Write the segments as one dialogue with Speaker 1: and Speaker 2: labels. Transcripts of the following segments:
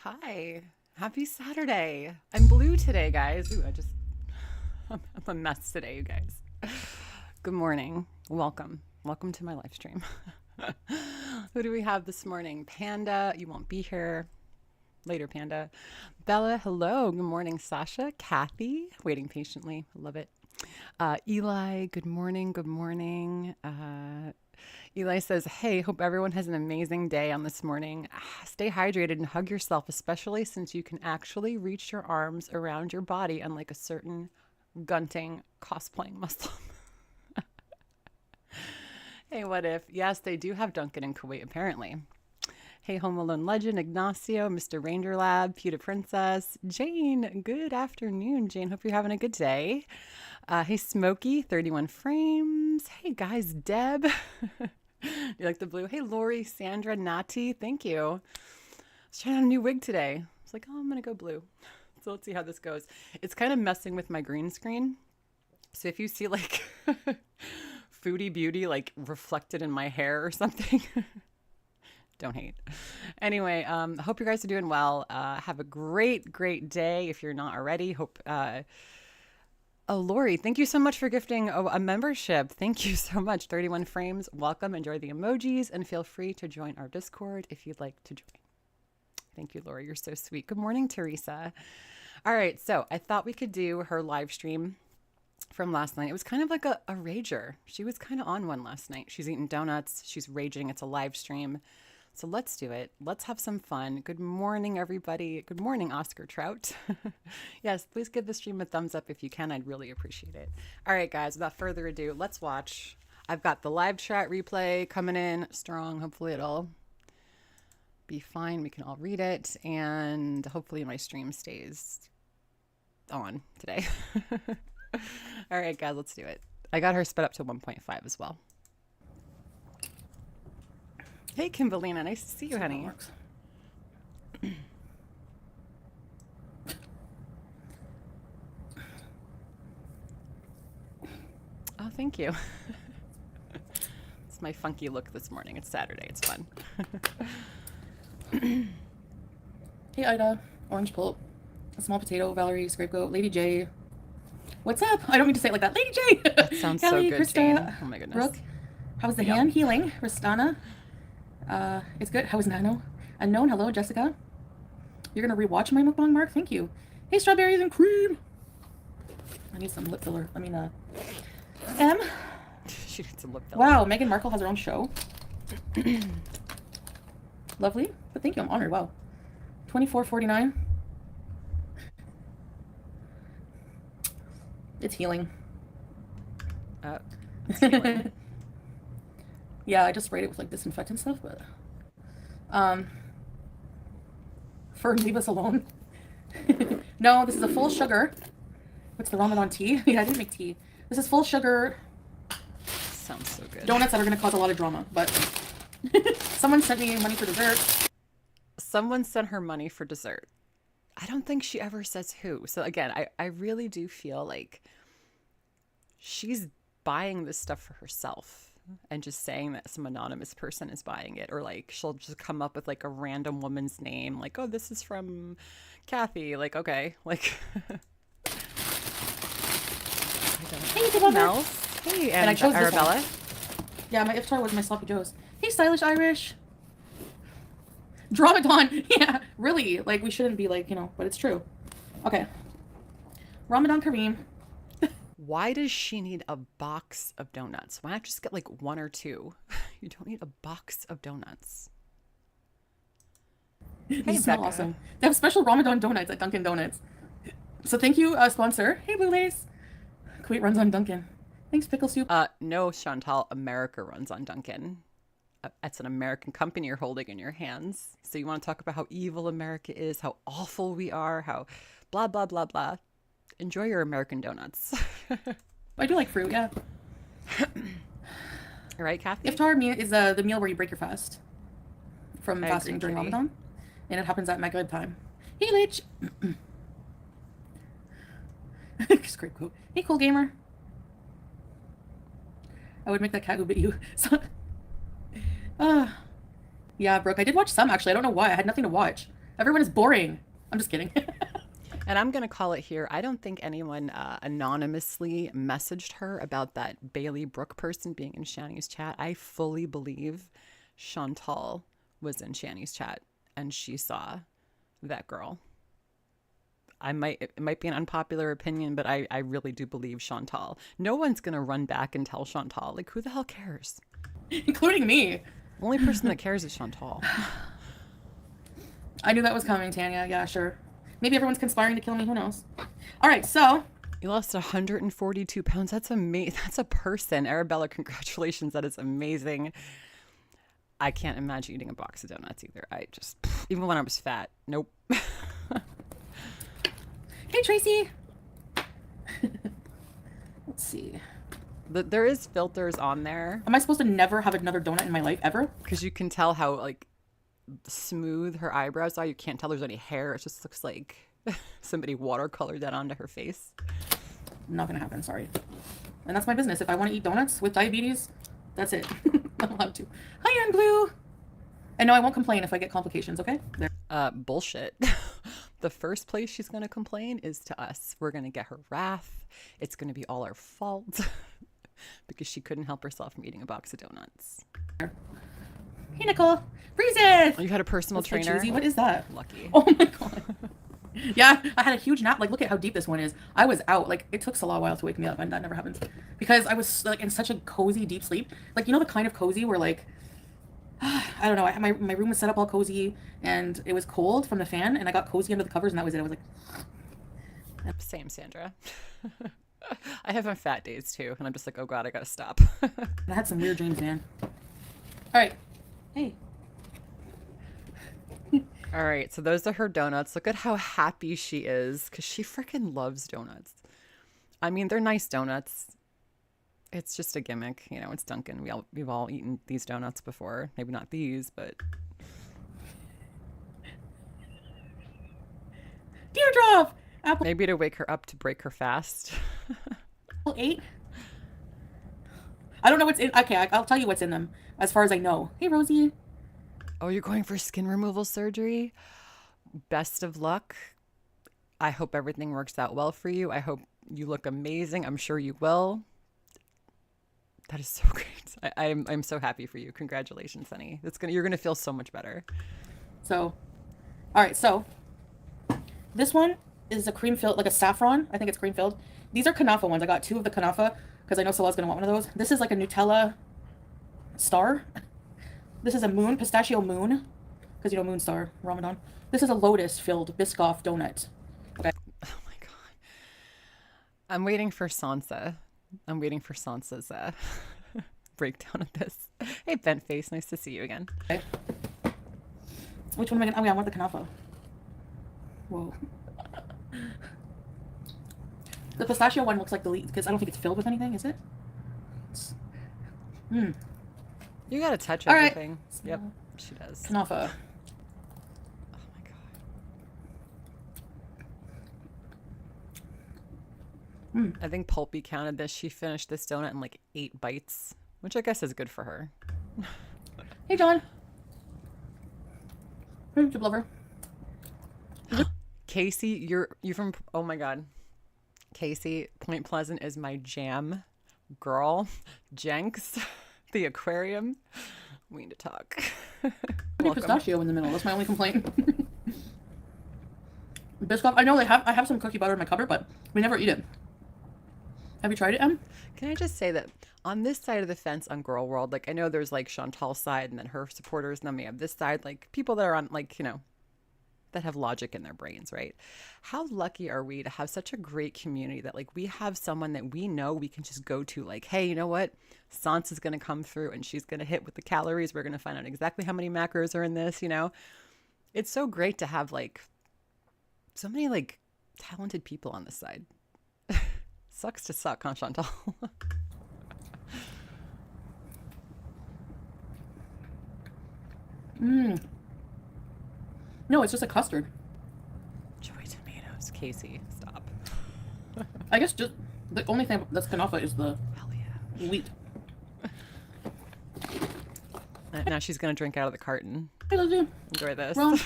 Speaker 1: Hi. Happy Saturday. I'm blue today, guys. Ooh, I'm a mess today, you guys. Good morning. Welcome. Welcome to my live stream. Who do we have this morning? Panda, you won't be here. Later, Panda. Bella, hello. Good morning, Sasha. Kathy, waiting patiently. Love it. Eli, good morning. Good morning. Eli says, hey, hope everyone has an amazing day on this morning. Stay hydrated and hug yourself, especially since you can actually reach your arms around your body, unlike a certain gunting cosplaying Muslim. Hey, what if? Yes, they do have Dunkin in Kuwait, apparently. Hey, Home Alone legend, Ignacio, Mr. Ranger Lab, Pewda Princess, Jane. Good afternoon, Jane. Hope you're having a good day. Hey, Smokey, 31 frames. Hey, guys, Deb. You like the blue? Hey, Lori, Sandra, Nati. Thank you. I was trying on a new wig today. I was like, oh, I'm going to go blue. So let's see how this goes. It's kind of messing with my green screen. So if you see like Foodie Beauty like reflected in my hair or something, don't hate. Anyway, I hope you guys are doing well. Have a great day if you're not already. Hope. Oh, Lori, thank you so much for gifting a membership. Thank you so much. 31 frames. Welcome. Enjoy the emojis and feel free to join our Discord if you'd like to join. Thank you, Lori. You're so sweet. Good morning, Teresa. All right. So I thought we could do her live stream from last night. It was kind of like a rager. She was kind of on one last night. She's eating donuts. She's raging. It's a live stream. So let's do it. Let's have some fun. Good morning, everybody. Good morning, Oscar Trout. Yes, please give the stream a thumbs up if you can. I'd really appreciate it. All right, guys, without further ado, let's watch. I've got the live chat replay coming in strong. Hopefully it'll be fine. We can all read it. And hopefully my stream stays on today. All right, guys, let's do it. I got her sped up to 1.5 as well. Hey, Kimberlina. Nice to see you, honey. Oh, thank you. It's my funky look this morning. It's Saturday. It's fun.
Speaker 2: Hey, Ida. Orange Pulp. A Small Potato. Valerie. Scapegoat. Lady J. What's up? I don't mean to say it like that. Lady J.
Speaker 1: That sounds
Speaker 2: Kelly,
Speaker 1: so good,
Speaker 2: Krista,
Speaker 1: Jane. Oh, my goodness.
Speaker 2: Brook. How's the hand healing? Ristana. It's good. How is Nano? Unknown. Hello, Jessica. You're going to rewatch my mukbang, Mark? Thank you. Hey, strawberries and cream. I need some lip filler. I mean, M.
Speaker 1: She needs some lip filler.
Speaker 2: Wow, Meghan Markle has her own show. Lovely. But thank you. I'm honored. Wow. 24.49. It's healing.
Speaker 1: It's healing.
Speaker 2: Yeah, I just sprayed it with like disinfectant stuff, but Fern, leave us alone. No, this is a full sugar. What's the Ramadan tea? Yeah, I didn't make tea. This is full sugar.
Speaker 1: Sounds so good.
Speaker 2: Donuts that are gonna cause a lot of drama, but someone sent me money for dessert.
Speaker 1: Someone sent her money for dessert. I don't think she ever says who. So again, I really do feel like she's buying this stuff for herself and just saying that some anonymous person is buying it, or like she'll just come up with like a random woman's name, like, oh, this is from Kathy. Like, okay, like.
Speaker 2: Hey, Mel.
Speaker 1: Hey,
Speaker 2: and I chose
Speaker 1: Arabella.
Speaker 2: Yeah, my iftar was my sloppy joes. Hey, stylish Irish. Ramadan. Yeah, really. Like, we shouldn't be like, but it's true. Okay. Ramadan Kareem.
Speaker 1: Why does she need a box of donuts? Why not just get like one or two? You don't need a box of donuts.
Speaker 2: They smell awesome. They have special Ramadan donuts at Dunkin' Donuts. So thank you, sponsor. Hey, Blue Lace. Kuwait runs on Dunkin'. Thanks, Pickle Soup.
Speaker 1: No, Chantal, America runs on Dunkin'. It's an American company you're holding in your hands. So you want to talk about how evil America is, how awful we are, how blah, blah, blah, blah. Enjoy your American donuts.
Speaker 2: I do like fruit, yeah.
Speaker 1: All right, Kathy?
Speaker 2: Iftar is the meal where you break your fast from fasting during
Speaker 1: Katie.
Speaker 2: Ramadan. And it happens at Maghrib time. Hey, Lich. Great quote. Hey, cool gamer. I would make that cat who bit you. Yeah, Brooke. I did watch some, actually. I don't know why. I had nothing to watch. Everyone is boring. I'm just kidding.
Speaker 1: And I'm going to call it here. I don't think anyone anonymously messaged her about that Bailey Brook person being in Shani's chat. I fully believe Chantal was in Shani's chat and she saw that girl. It might be an unpopular opinion, but I really do believe Chantal. No one's going to run back and tell Chantal. Like, who the hell cares?
Speaker 2: Including me.
Speaker 1: The only person that cares is Chantal.
Speaker 2: I knew that was coming, Tanya. Yeah, sure. Maybe everyone's conspiring to kill me. Who knows? All right, so.
Speaker 1: You lost 142 pounds. That's amazing. That's a person. Arabella, congratulations. That is amazing. I can't imagine eating a box of donuts either. Even when I was fat, nope.
Speaker 2: Hey, Tracy. Let's see.
Speaker 1: There is filters on there.
Speaker 2: Am I supposed to never have another donut in my life ever?
Speaker 1: Because you can tell how like smooth her eyebrows are. You can't tell there's any hair. It just looks like somebody watercolored that onto her face.
Speaker 2: Not gonna happen. Sorry. And that's my business. If I want to eat donuts with diabetes, that's it. I'm allowed to. Hi, Ann Blue. And no, I won't complain if I get complications. Okay. There.
Speaker 1: Bullshit. The first place she's going to complain is to us. We're going to get her wrath. It's going to be all our fault because she couldn't help herself from eating a box of donuts.
Speaker 2: Hey, Nicole. Breezes.
Speaker 1: Oh, you had a personal trainer?
Speaker 2: What is that?
Speaker 1: Lucky.
Speaker 2: Oh, my God. Yeah, I had a huge nap. Like, look at how deep this one is. I was out. Like, it took a while to wake me up, and that never happens. Because I was, like, in such a cozy, deep sleep. Like, you know the kind of cozy where, like, I don't know. My room was set up all cozy, and it was cold from the fan, and I got cozy under the covers, and that was it. I was like...
Speaker 1: Same, Sandra. I have my fat days, too, and I'm just like, oh, God, I gotta stop.
Speaker 2: I had some weird dreams, man. All right. Hey.
Speaker 1: All right, so those are her donuts. Look at how happy she is, because she freaking loves donuts. I mean, they're nice donuts. It's just a gimmick, you know. It's Dunkin. We've all eaten these donuts before. Maybe not these, but
Speaker 2: Teardrop. Apple
Speaker 1: maybe to wake her up to break her fast.
Speaker 2: 8. I don't know what's in. Okay, I'll tell you what's in them as far as I know. Hey, Rosie.
Speaker 1: Oh, you're going for skin removal surgery? Best of luck. I hope everything works out well for you. I hope you look amazing. I'm sure you will. That is so great. I'm so happy for you. Congratulations, honey. You're gonna feel so much better.
Speaker 2: So, all right. So, this one is a cream filled, like a saffron. I think it's cream filled. These are Kanafa ones. I got 2 of the Kanafa because I know Salah's gonna want one of those. This is like a Nutella star. This is a pistachio moon, because you know moon star, Ramadan. This is a lotus filled Biscoff donut. Okay.
Speaker 1: Oh my God. I'm waiting for Sansa's breakdown of this. Hey, Bent Face, nice to see you again.
Speaker 2: Okay. Which one am I gonna? Oh yeah, I want the Kanafa. Whoa. The pistachio one looks like the least, because I don't think it's filled with anything, is it?
Speaker 1: You gotta touch
Speaker 2: All right.
Speaker 1: everything. Yep, she does.
Speaker 2: Kanafa.
Speaker 1: Oh my God. I think Pulpy counted this. She finished this donut in like 8 bites, which I guess is good for her.
Speaker 2: Hey, John. Hey, chip lover.
Speaker 1: Casey, you from? Oh my God. Casey, Point Pleasant is my jam, girl. Jenks, the aquarium. We need to talk.
Speaker 2: Pistachio in the middle. That's my only complaint. Biscoff. I know I have some cookie butter in my cupboard, but we never eat it. Have you tried it, Em?
Speaker 1: Can I just say that on this side of the fence on Girl World, like I know there's like Chantal's side and then her supporters, and then we have this side, like people that are on like, you know, that have logic in their brains, right? How lucky are we to have such a great community that like we have someone that we know we can just go to, like, hey, you know what? Sansa's going to come through and she's going to hit with the calories. We're going to find out exactly how many macros are in this, you know? It's so great to have like so many like talented people on this side. Sucks to suck, huh, Chantal?
Speaker 2: No, it's just a custard.
Speaker 1: Joy tomatoes. Casey, stop.
Speaker 2: I guess just the only thing that's Kanafa is the
Speaker 1: Hell yeah.
Speaker 2: wheat.
Speaker 1: Now she's going to drink out of the carton.
Speaker 2: Hey, Lizzie.
Speaker 1: Enjoy this.
Speaker 2: Ron.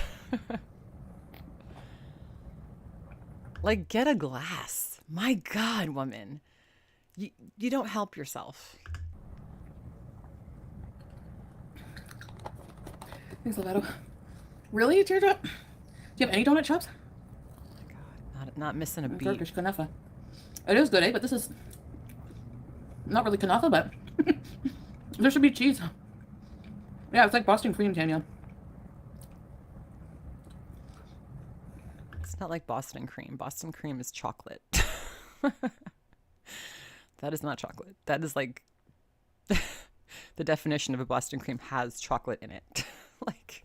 Speaker 1: Like, get a glass. My God, woman. You don't help yourself.
Speaker 2: Thanks, Lovato. Really, Teardrop? Do you have any donut shops?
Speaker 1: Oh my God, not missing a beat.
Speaker 2: Turkish kanafa. It is good, eh? But this is not really kanafa, but there should be cheese. Yeah, it's like Boston cream, Tanya.
Speaker 1: It's not like Boston cream. Boston cream is chocolate. That is not chocolate. That is like the definition of a Boston cream has chocolate in it. Like,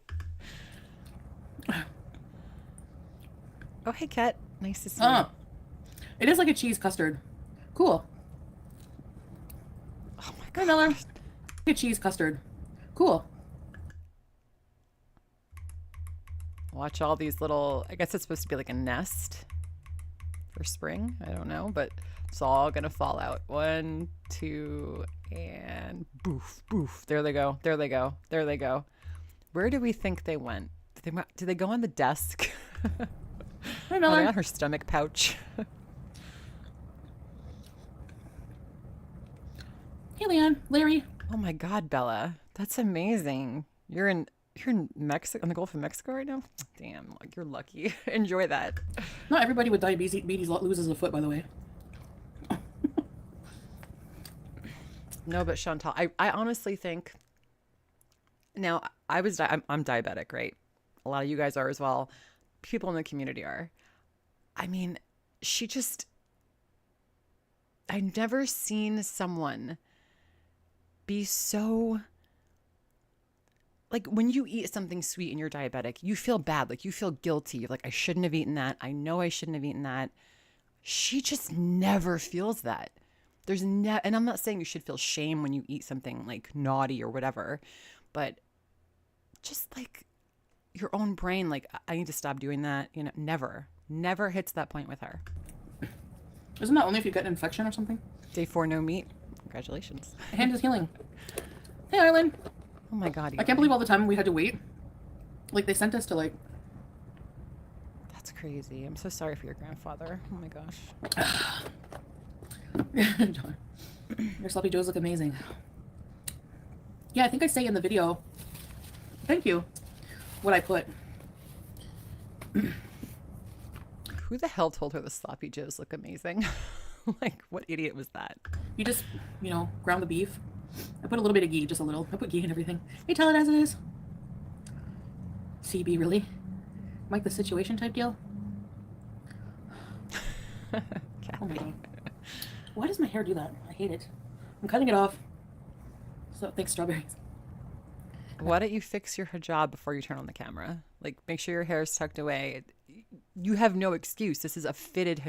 Speaker 1: oh, hey, Kat. Nice to see you.
Speaker 2: It is like a cheese custard. Cool.
Speaker 1: Oh my
Speaker 2: Hey,
Speaker 1: God.
Speaker 2: Miller. A cheese custard. Cool.
Speaker 1: Watch all these little, I guess it's supposed to be like a nest for spring. I don't know, but it's all going to fall out. 1, 2, and boof, boof. There they go. There they go. There they go. Where do we think they went? Did they go on the desk?
Speaker 2: Hey,
Speaker 1: Are
Speaker 2: Miller.
Speaker 1: they on her stomach pouch?
Speaker 2: Hey, Leanne. Larry.
Speaker 1: Oh my God, Bella. That's amazing. You're in Mexico, on the Gulf of Mexico right now? Damn, like you're lucky. Enjoy that.
Speaker 2: Not everybody with diabetes loses a foot, by the way.
Speaker 1: No, but Chantal, I honestly think, now I'm diabetic, right? A lot of you guys are as well. People in the community are. I mean, I've never seen someone be so, like, when you eat something sweet and you're diabetic, you feel bad. Like, you feel guilty. You're like, I shouldn't have eaten that. I know I shouldn't have eaten that. She just never feels that. And I'm not saying you should feel shame when you eat something like naughty or whatever, but just like your own brain, like, I need to stop doing that. You know, never hits that point with her.
Speaker 2: Isn't that only if you get an infection or something?
Speaker 1: Day 4, no meat. Congratulations.
Speaker 2: Hand is healing. Hey, Arlen.
Speaker 1: Oh my God.
Speaker 2: I can't believe all the time we had to wait. Like, they sent us to, like...
Speaker 1: That's crazy. I'm so sorry for your grandfather. Oh my gosh.
Speaker 2: Your sloppy joes look amazing. Yeah, I think I say in the video, thank you, what I put.
Speaker 1: Who the hell told her the sloppy joes look amazing? Like, what idiot was that?
Speaker 2: You just, ground the beef. I put a little bit of ghee, just a little. I put ghee and everything. Hey, tell it as it is. CB, really? Like the situation type deal? Oh my God. Why does my hair do that? I hate it. I'm cutting it off. So, thanks, strawberries.
Speaker 1: Why don't you fix your hijab before you turn on the camera? Like, make sure your hair is tucked away. You have no excuse. This is a fitted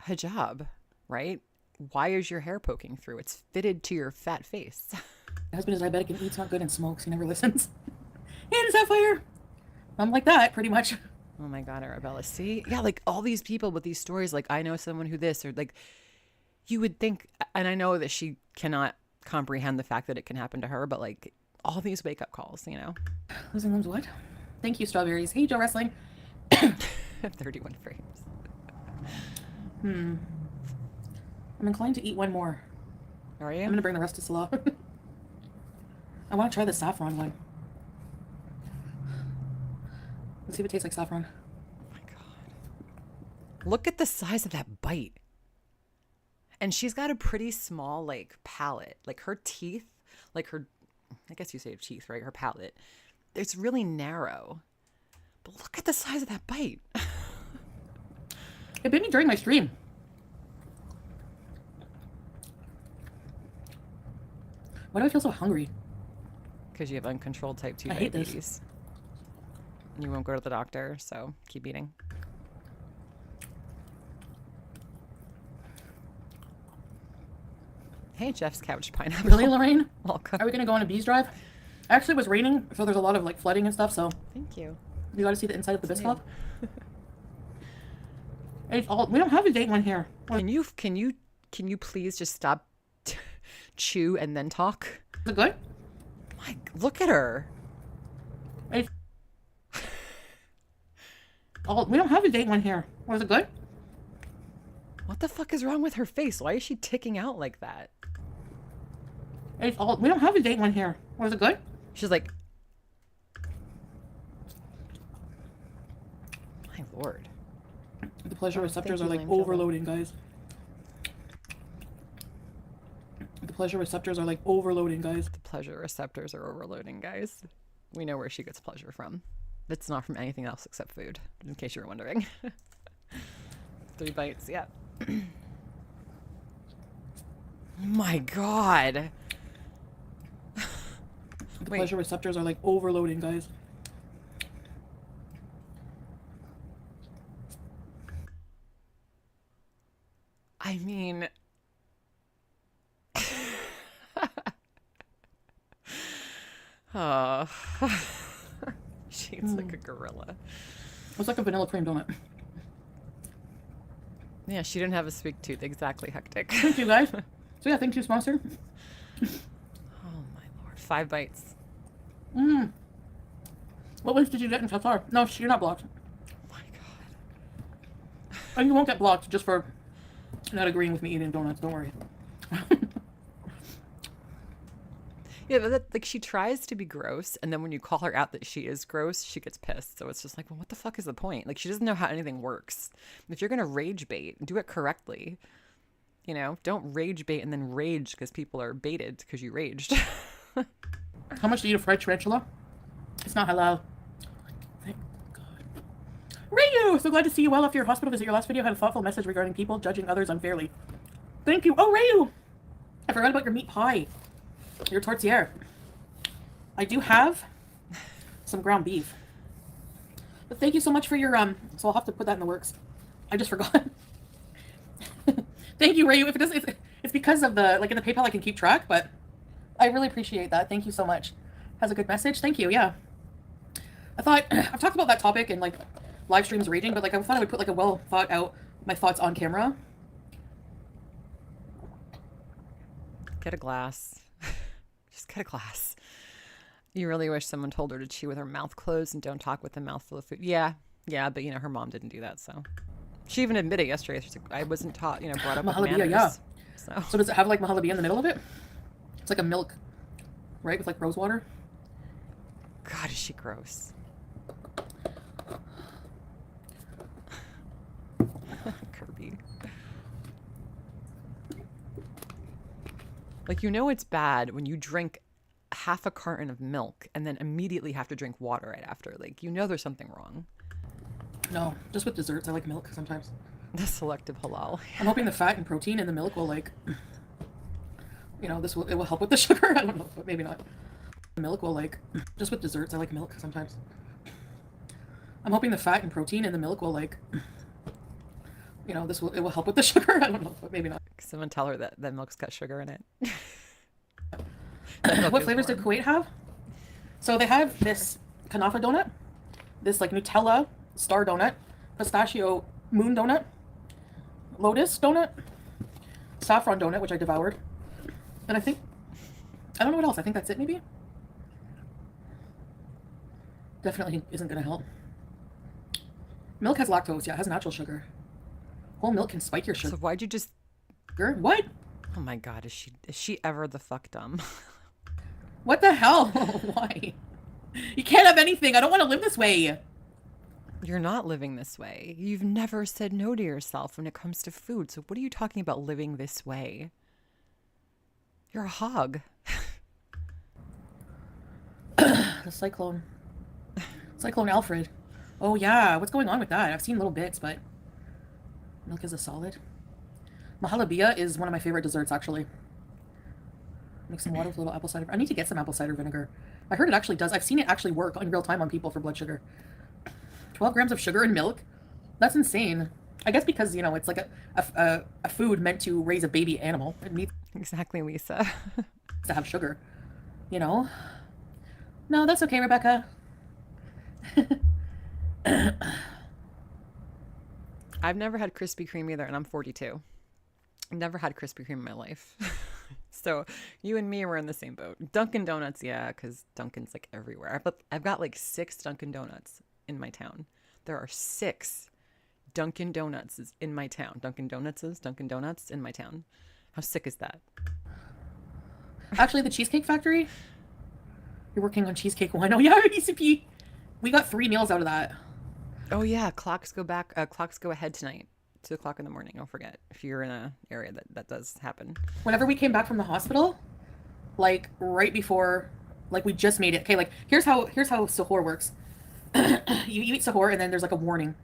Speaker 1: hijab, right? Why is your hair poking through? It's fitted to your fat face.
Speaker 2: My husband is diabetic and eats not good and smokes. He never listens. And is that fire? I'm like that, pretty much.
Speaker 1: Oh my God, Arabella. See? Yeah, like all these people with these stories, like, I know someone who this, or like, you would think, and I know that she cannot comprehend the fact that it can happen to her, but like all these wake up calls,
Speaker 2: Losing limbs, what? Thank you, strawberries. Hey, Joe Wrestling.
Speaker 1: 31 frames.
Speaker 2: I'm inclined to eat one more.
Speaker 1: Are you?
Speaker 2: I'm gonna bring the rest to Salah. I want to try the saffron one. Let's see if it tastes like saffron.
Speaker 1: Oh my God. Look at the size of that bite. And she's got a pretty small, like, palate. Like, her teeth, like her, I guess you say teeth, right? Her palate. It's really narrow. But look at the size of that bite.
Speaker 2: It bit me during my stream. Why do I feel so hungry?
Speaker 1: Because you have uncontrolled type 2
Speaker 2: I hate
Speaker 1: diabetes.
Speaker 2: this.
Speaker 1: You won't go to the doctor, so keep eating. Hey, Jeff's couch pineapple.
Speaker 2: Really, Lorraine?
Speaker 1: Welcome.
Speaker 2: Are we gonna go on a bees drive? Actually, it was raining, so there's a lot of like flooding and stuff. So
Speaker 1: Thank you.
Speaker 2: you got to see the inside of the
Speaker 1: It's
Speaker 2: biscuit. It's all. We don't have a date one here.
Speaker 1: Can you please just stop chew and then talk?
Speaker 2: Is it good?
Speaker 1: Like, look at her.
Speaker 2: It's Oh, we don't have a date one here. Was it good?
Speaker 1: What the fuck is wrong with her face? Why is she ticking out like that?
Speaker 2: It's all. We don't have a date one here. Was it good?
Speaker 1: She's like, my lord.
Speaker 2: The pleasure receptors
Speaker 1: thank
Speaker 2: are
Speaker 1: you,
Speaker 2: like
Speaker 1: Lame
Speaker 2: overloading, guys. The pleasure receptors are like overloading, guys.
Speaker 1: The pleasure receptors are overloading, guys. We know where she gets pleasure from. It's not from anything else except food, in case you were wondering. 3 bites, yeah. My God.
Speaker 2: The
Speaker 1: Wait.
Speaker 2: pleasure receptors are like overloading, guys.
Speaker 1: I mean, oh, she eats like a gorilla.
Speaker 2: It's like a vanilla cream donut.
Speaker 1: Yeah, she didn't have a sweet tooth. Exactly, hectic.
Speaker 2: Thank you, guys. So yeah, thank you, sponsor.
Speaker 1: Oh my lord. 5 bites.
Speaker 2: Mm. What links did you get in Qatar? No, you're not blocked.
Speaker 1: Oh my God.
Speaker 2: And you won't get blocked just for not agreeing with me eating donuts. Don't worry.
Speaker 1: Yeah, but like she tries to be gross, and then when you call her out that she is gross, she gets pissed. So it's just like, well, what the fuck is the point? Like she doesn't know how anything works. If you're gonna rage bait, do it correctly. You know, don't rage bait and then rage because people are baited because you raged.
Speaker 2: How much do you eat a fried tarantula? It's not halal. Thank God. Rayu! So glad to see you well after your hospital visit. Your last video had a thoughtful message regarding people judging others unfairly. Thank you. Oh, Rayu! I forgot about your meat pie. Your tortilla. I do have some ground beef. But thank you so much for your, so I'll have to put that in the works. I just forgot. Thank you, Rayu. If it is, it's because of the, like in the PayPal I can keep track, but I really appreciate that. Thank you so much. Has a good message. Thank you. Yeah. I thought, I've talked about that topic in like live streams raging, but like I thought I would put like a well thought out, my thoughts on camera.
Speaker 1: Get a glass. Just get a glass. You really wish someone told her to chew with her mouth closed and don't talk with a mouthful of food. Yeah, but you know, her mom didn't do that, so. She even admitted yesterday, she's like, I wasn't taught, you know, brought up with manners.
Speaker 2: Yeah.
Speaker 1: So
Speaker 2: Does it have like mahalabia in the middle of it? It's like a milk, right? With like rose water?
Speaker 1: God, is she gross. Kirby. Like, you know it's bad when you drink half a carton of milk and then immediately have to drink water right after. Like, you know there's something wrong.
Speaker 2: No, just with desserts. I like milk sometimes.
Speaker 1: The selective halal.
Speaker 2: I'm hoping the fat and protein in the milk will like, you know, it will help with the sugar. I don't know, but maybe not. The milk will like, just with desserts. I like milk sometimes. I'm hoping the fat and protein in the milk will like, you know, it will help with the sugar. I don't know, but maybe not.
Speaker 1: Someone tell her that milk's got sugar in it.
Speaker 2: What flavors did Kuwait have? So they have this kanafa donut, this like Nutella star donut, pistachio moon donut, lotus donut, saffron donut, which I devoured, and I don't know what else. I think that's it, maybe. Definitely isn't gonna help. Milk has lactose. Yeah, it has natural sugar. Whole milk can spike your sugar.
Speaker 1: So why'd you just...
Speaker 2: What?
Speaker 1: Oh my God, is she ever the fuck dumb?
Speaker 2: What the hell? Why? You can't have anything. I don't want to live this way.
Speaker 1: You're not living this way. You've never said no to yourself when it comes to food. So what are you talking about living this way? You're a hog.
Speaker 2: The cyclone. Cyclone Alfred. Oh yeah, what's going on with that? I've seen little bits, but milk is a solid. Mahalabia is one of my favorite desserts, actually. Mix some water with a little apple cider. I need to get some apple cider vinegar. I heard it actually does. I've seen it actually work in real time on people for blood sugar. 12 grams of sugar in milk? That's insane. I guess because, you know, it's like a food meant to raise a baby animal. It needs
Speaker 1: Exactly, Lisa.
Speaker 2: to have sugar, you know? No, that's okay, Rebecca.
Speaker 1: I've never had Krispy Kreme either, and I'm 42. I've never had Krispy Kreme in my life. So you and me were in the same boat. Dunkin' Donuts, yeah, because Dunkin's like everywhere. But I've got like 6 Dunkin' Donuts in my town. there are 6 Dunkin' Donuts in my town. Dunkin' Donuts in my town. How sick is that?
Speaker 2: Actually, the Cheesecake Factory. You're working on cheesecake one. Oh yeah, ECP. We got 3 meals out of that.
Speaker 1: Oh yeah, clocks go back. Clocks go ahead tonight. 2 o'clock in the morning. Don't forget if you're in an area that does happen.
Speaker 2: Whenever we came back from the hospital, like right before, like we just made it. Okay, like here's how sahur works. You eat sahur and then there's like a warning.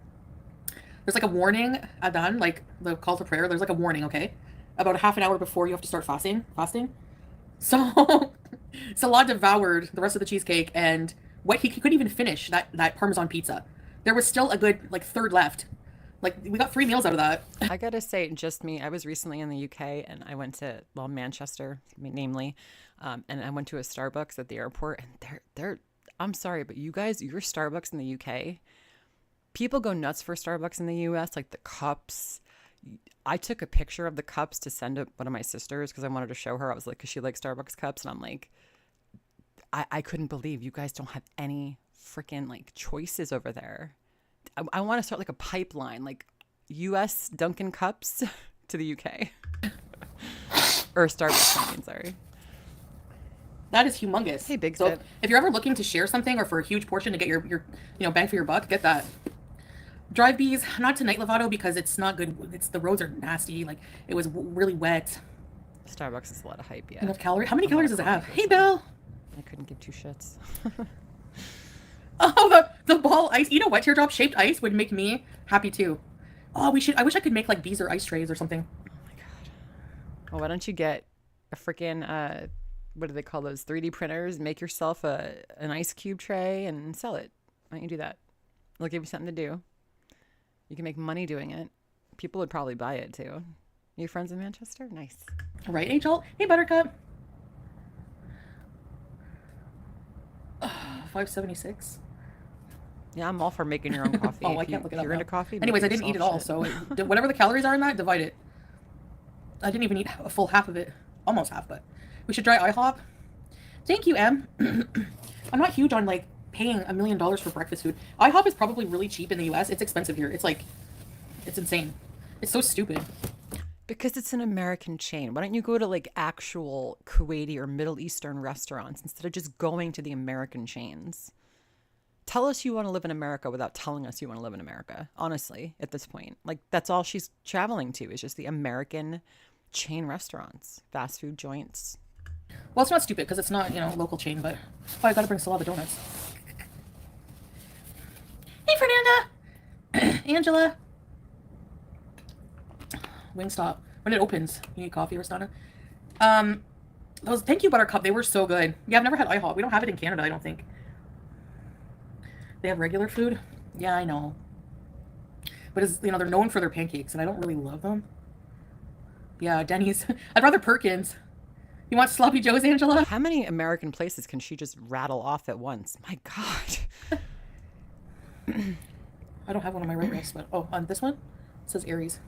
Speaker 2: There's like a warning, adhan, like the call to prayer. There's like a warning, okay, about a half an hour before you have to start fasting. So Salah devoured the rest of the cheesecake, and what he couldn't even finish that Parmesan pizza. There was still a good like third left. Like we got 3 meals out of that.
Speaker 1: I gotta say, just me. I was recently in the UK, and I went to Manchester, namely, and I went to a Starbucks at the airport, and they're. I'm sorry, but you guys, your Starbucks in the UK, people go nuts for Starbucks in the US, like the cups. I took a picture of the cups to send to one of my sisters because I wanted to show her. I was like, because she likes Starbucks cups, and I'm like, I couldn't believe you guys don't have any freaking like choices over there. I want to start like a pipeline, like US Dunkin' cups to the UK. Or Starbucks, I mean, sorry.
Speaker 2: That is humongous.
Speaker 1: Hey, big
Speaker 2: so
Speaker 1: sip.
Speaker 2: if you're ever looking to share something or for a huge portion to get your bang for your buck, get that. Drive B's, not tonight, Lovato, because it's not good. The roads are nasty. Like it was really wet.
Speaker 1: Starbucks is a lot of hype, yeah.
Speaker 2: Enough calories. How many calories does it have? Hey, Belle.
Speaker 1: I couldn't give 2 shits.
Speaker 2: Oh, the ball ice. You know what? Teardrop shaped ice would make me happy too. Oh, we should. I wish I could make like bees or ice trays or something.
Speaker 1: Oh my god. Well, why don't you get a freaking what do they call those 3D printers? Make yourself an ice cube tray and sell it. Why don't you do that? It'll give you something to do. You can make money doing it. People would probably buy it too. You friends in Manchester? Nice.
Speaker 2: Right, Angel? Hey, Buttercup. 576.
Speaker 1: Yeah, I'm all for making your own coffee.
Speaker 2: Oh, I can't look it up.
Speaker 1: You're into coffee?
Speaker 2: Anyways, I didn't eat it all, so whatever the calories are in that, divide it. I didn't even eat a full half of it. Almost half, but we should try IHOP. Thank you, Em. I'm not huge on like paying $1 million for breakfast food. IHOP is probably really cheap in the US. It's expensive here. It's like, it's insane. It's so stupid.
Speaker 1: Because it's an American chain. Why don't you go to like actual Kuwaiti or Middle Eastern restaurants instead of just going to the American chains? Tell us you want to live in America without telling us you want to live in America. Honestly, at this point, like that's all she's traveling to is just the American chain restaurants, fast food joints.
Speaker 2: Well, it's not stupid because it's not, local chain, but I gotta bring Salah the donuts. Hey, Fernanda! Angela! Wingstop. When it opens, you need coffee, Rostana. Those thank you Buttercup. They were so good. Yeah, I've never had IHOP. We don't have it in Canada, I don't think. They have regular food. Yeah, I know. But it's, they're known for their pancakes, and I don't really love them. Yeah, Denny's. I'd rather Perkins. You want Sloppy Joe's, Angela?
Speaker 1: How many American places can she just rattle off at once? My God.
Speaker 2: I don't have one on my right wrist, but on this one, it says Aries.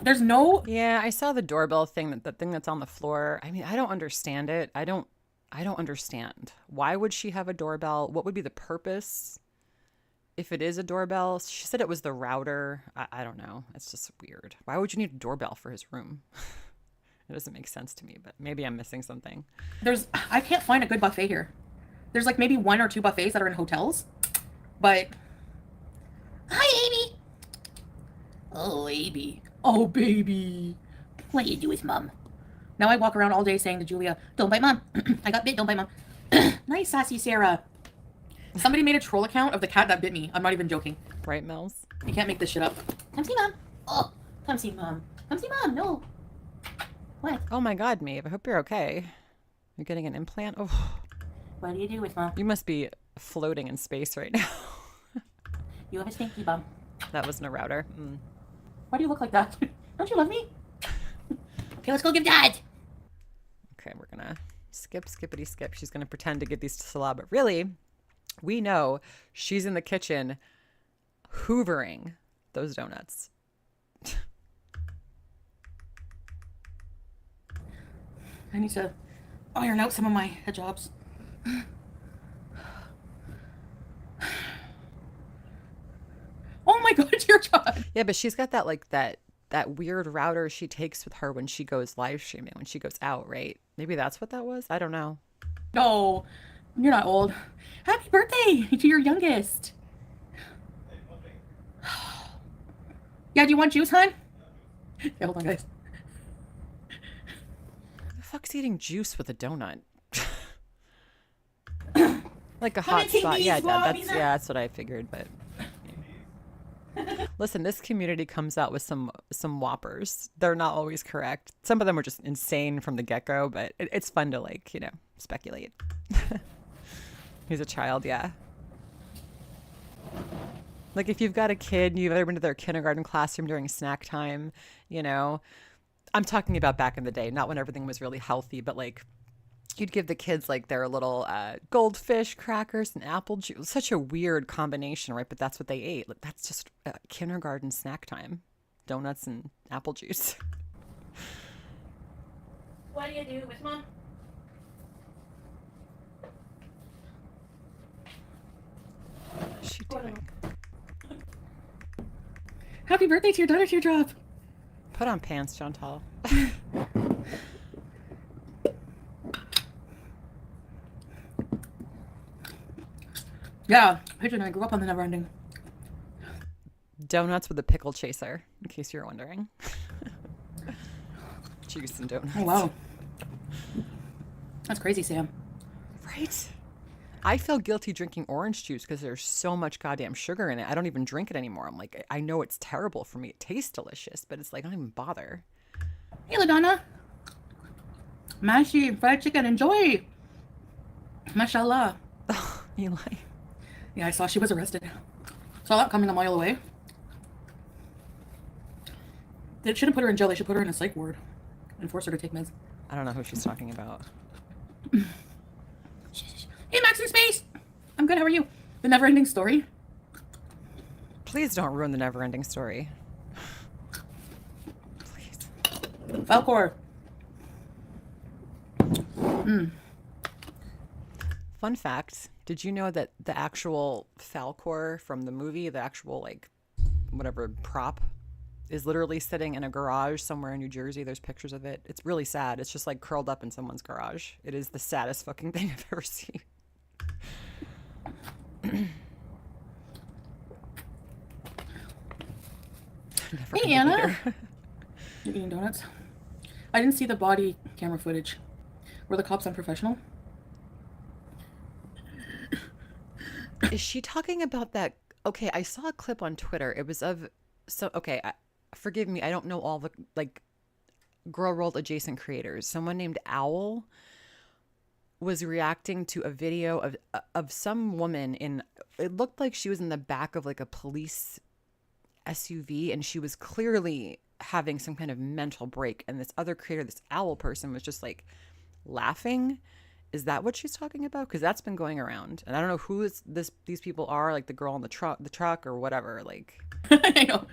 Speaker 2: There's no...
Speaker 1: Yeah, I saw the doorbell thing, the thing that's on the floor. I mean, I don't understand it. I don't understand. Why would she have a doorbell? What would be the purpose if it is a doorbell? She said it was the router. I don't know. It's just weird. Why would you need a doorbell for his room? It doesn't make sense to me, but maybe I'm missing something.
Speaker 2: I can't find a good buffet here. There's like maybe 1 or 2 buffets that are in hotels, but... Hi, Amy! Oh, Amy. Oh, baby. What do you do with Mom? Now I walk around all day saying to Julia, don't bite Mom. I got bit, don't bite Mom. Nice, sassy Sarah. Somebody made a troll account of the cat that bit me. I'm not even joking.
Speaker 1: Right, Mills?
Speaker 2: You can't make this shit up. Come see Mom. Oh, come see Mom. Come see Mom. No. What?
Speaker 1: Oh my God, Maeve. I hope you're okay. You're getting an implant? Oh.
Speaker 2: What do you do with Mom?
Speaker 1: You must be floating in space right now.
Speaker 2: You have a stinky bum.
Speaker 1: That wasn't a router.
Speaker 2: Why do you look like that? Don't you love me? Okay, let's go give Dad.
Speaker 1: Okay, we're gonna skippity skip. She's gonna pretend to give these to Salah, but really, we know she's in the kitchen hoovering those donuts.
Speaker 2: I need to iron out some of my hijabs. my god, teardrop.
Speaker 1: Yeah, but she's got that like that weird router she takes with her when she goes live streaming, when she goes out, right? Maybe that's what that was. I don't know.
Speaker 2: No, you're not old. Happy birthday to your youngest. Yeah, do you want juice, hon? Yeah, hold on, guys.
Speaker 1: Who the fuck's eating juice with a donut? Like a hot spot. Yeah, that's what I figured, but listen, this community comes out with some whoppers. They're not always correct. Some of them are just insane from the get-go, but it's fun to like, speculate. He's a child, yeah. Like if you've got a kid and you've ever been to their kindergarten classroom during snack time, I'm talking about back in the day, not when everything was really healthy, but like you'd give the kids like their little goldfish crackers and apple juice. Such a weird combination, right? But that's what they ate. Like that's just kindergarten snack time. Donuts and apple juice.
Speaker 2: What do you do with mom?
Speaker 1: What's she doing?
Speaker 2: Happy birthday to your daughter, Teardrop.
Speaker 1: Put on pants, Chantal.
Speaker 2: Yeah, Paige and I grew up on the never ending.
Speaker 1: Donuts with a pickle chaser, in case you're wondering. Juice and donuts.
Speaker 2: Oh, wow. That's crazy, Sam.
Speaker 1: Right? I feel guilty drinking orange juice because there's so much goddamn sugar in it. I don't even drink it anymore. I'm like, I know it's terrible for me. It tastes delicious, but it's like, I don't even bother.
Speaker 2: Hey, LaDonna. Mashy fried chicken. Enjoy. Mashallah.
Speaker 1: Oh, Eli.
Speaker 2: Yeah, I saw she was arrested. Saw that coming a mile away. They shouldn't put her in jail. They should put her in a psych ward and force her to take meds.
Speaker 1: I don't know who she's talking about.
Speaker 2: Hey, Max in Space! I'm good, how are you? The never-ending story?
Speaker 1: Please don't ruin the never-ending story. Please.
Speaker 2: Falcor.
Speaker 1: Fun fact, did you know that the actual Falcor from the movie, the actual, like, whatever prop, is literally sitting in a garage somewhere in New Jersey? There's pictures of it. It's really sad. It's just, like, curled up in someone's garage. It is the saddest fucking thing I've ever seen.
Speaker 2: Hey, Anna. You're eating donuts? I didn't see the body camera footage. Were the cops unprofessional?
Speaker 1: Is she talking about that? Okay, I saw a clip on Twitter. It was of forgive me, I don't know all the like Girl World adjacent creators. Someone named Owl was reacting to a video of some woman in, it looked like she was in the back of like a police SUV and she was clearly having some kind of mental break, and this other creator, this Owl person, was just like laughing. Is that what she's talking about? Because that's been going around, and I don't know who these people are, like the girl in the truck or whatever. Like,
Speaker 2: I know.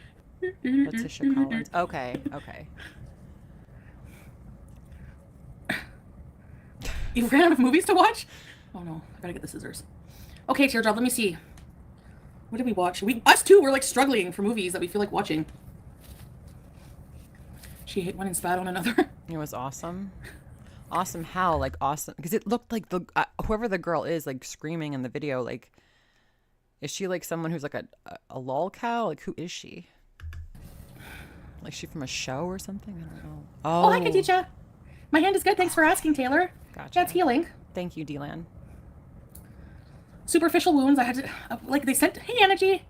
Speaker 1: Letitia Collins. Okay.
Speaker 2: You ran out of movies to watch? Oh no, I gotta get the scissors. Okay, Teardrop, let me see. What did we watch? Us two were like struggling for movies that we feel like watching. She hit one and spat on another.
Speaker 1: It was awesome. Awesome how? Like awesome, because it looked like the whoever the girl is like screaming in the video. Like, is she like someone who's like a lol cow? Like, who is she? Like, she from a show or something? I don't know.
Speaker 2: Oh, hi, Khadija. My hand is good. Thanks for asking, Taylor.
Speaker 1: Gotcha.
Speaker 2: That's healing.
Speaker 1: Thank you, Delan.
Speaker 2: Superficial wounds. I had to, like, they sent, hey, energy.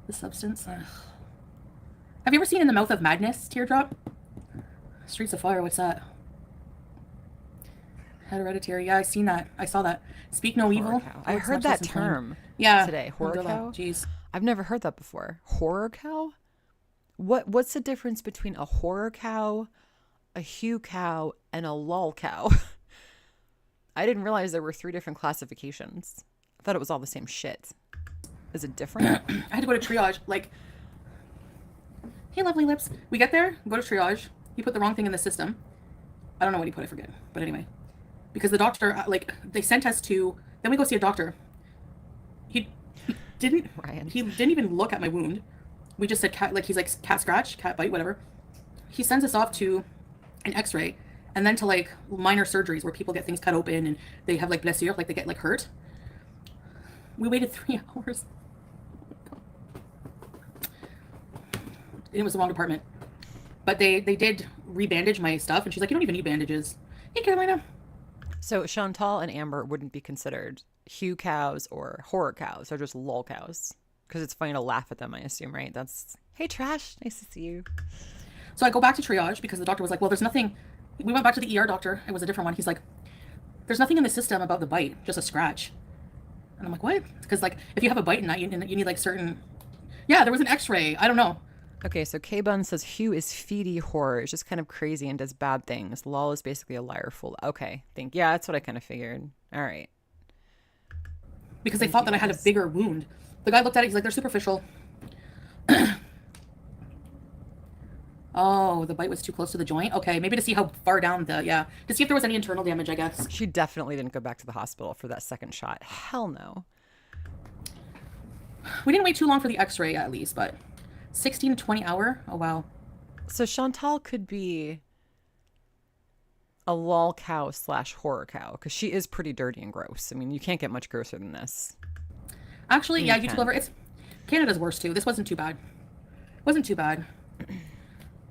Speaker 2: The substance. Ugh. Have you ever seen In the Mouth of Madness, Teardrop? Streets of Fire, what's that? Hereditary. Yeah, I seen that. I saw that. Speak No Evil.
Speaker 1: Cow. I heard that term today. Horror cow?
Speaker 2: Jeez.
Speaker 1: I've never heard that before. Horror cow? What's the difference between a horror cow, a hue cow, and a lol cow? I didn't realize there were 3 different classifications. I thought it was all the same shit. Is it different?
Speaker 2: I had to go to triage. Like, hey, lovely lips. We get there, go to triage. He put the wrong thing in the system. I don't know what he put, I forget. But anyway. Because the doctor, like, they sent us to, then we go see a doctor.
Speaker 1: Ryan.
Speaker 2: he didn't even look at my wound. We just said cat, like he's like cat scratch, cat bite, whatever. He sends us off to an X-ray, and then to like minor surgeries where people get things cut open and they have like blessure, like they get like hurt. We waited 3 hours. It was the wrong department, but they did rebandage my stuff, and she's like, you don't even need bandages. Hey, Carolina.
Speaker 1: So Chantal and Amber wouldn't be considered Hugh cows or horror cows. They're just lol cows. Because it's funny to laugh at them, I assume, right? That's, hey, Trash, nice to see you.
Speaker 2: So I go back to triage because the doctor was like, well, there's nothing. We went back to the ER doctor. It was a different one. He's like, there's nothing in the system about the bite, just a scratch. And I'm like, what? Because like, if you have a bite in that, you need like certain. Yeah, there was an X-ray. I don't know.
Speaker 1: Okay, so K-Bun says Hugh is feedy horror. It's just kind of crazy and does bad things. Lol is basically a liar full. Okay, yeah, that's what I kind of figured. All right.
Speaker 2: Because they thought that I had a bigger wound. The guy looked at it. He's like, they're superficial. Oh, the bite was too close to the joint. Okay, maybe to see how far down to see if there was any internal damage, I guess.
Speaker 1: She definitely didn't go back to the hospital for that second shot. Hell no.
Speaker 2: We didn't wait too long for the X-ray, at least, but 16 to 20 hour. Oh wow.
Speaker 1: So Chantal could be a lol cow / horror cow because she is pretty dirty and gross. I mean, you can't get much grosser than this.
Speaker 2: Actually, yeah, YouTube lover. It's Canada's worse too. This wasn't too bad. Wasn't too bad.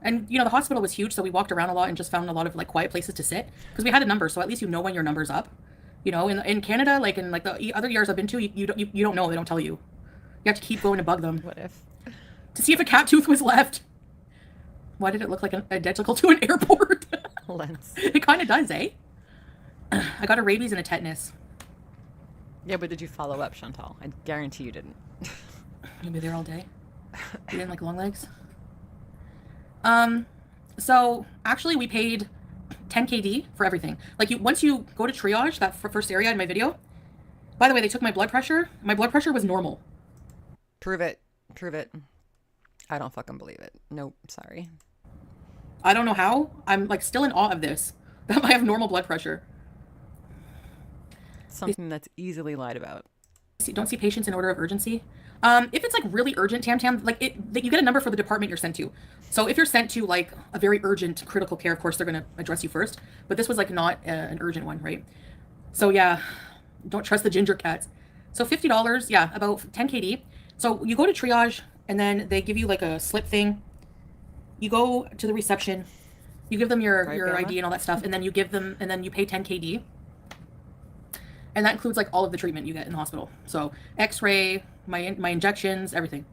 Speaker 2: And the hospital was huge, so we walked around a lot and just found a lot of like quiet places to sit because we had a number, so at least you know when your number's up. In Canada, like in like the other years I've been to, you don't know. They don't tell you. You have to keep going to bug them.
Speaker 1: What if?
Speaker 2: To see if a cat tooth was left. Why did it look like identical to an airport?
Speaker 1: Lens.
Speaker 2: It kind of does, eh? I got a rabies and a tetanus.
Speaker 1: Yeah, but did you follow up, Chantal? I guarantee you didn't.
Speaker 2: You'll be there all day. You didn't like long legs? So actually we paid 10 KD for everything. Like once you go to triage, that first area in my video, by the way, they took my blood pressure. My blood pressure was normal.
Speaker 1: Prove it. I don't fucking believe it. Nope. Sorry.
Speaker 2: I don't know how. I'm like still in awe of this. That I have normal blood pressure.
Speaker 1: Something that's easily lied about.
Speaker 2: Don't see patients in order of urgency. If it's like really urgent, Tam, like you get a number for the department you're sent to. So if you're sent to like a very urgent critical care, of course they're gonna address you first. But this was like not an urgent one, right? So yeah, don't trust the ginger cats. So $50, yeah, about 10 KD. So you go to triage and then they give you like a slip thing. You go to the reception, you give them your ID and all that stuff, and then you give them, and then you pay 10 KD. And that includes like all of the treatment you get in the hospital. So X-ray, my injections, everything.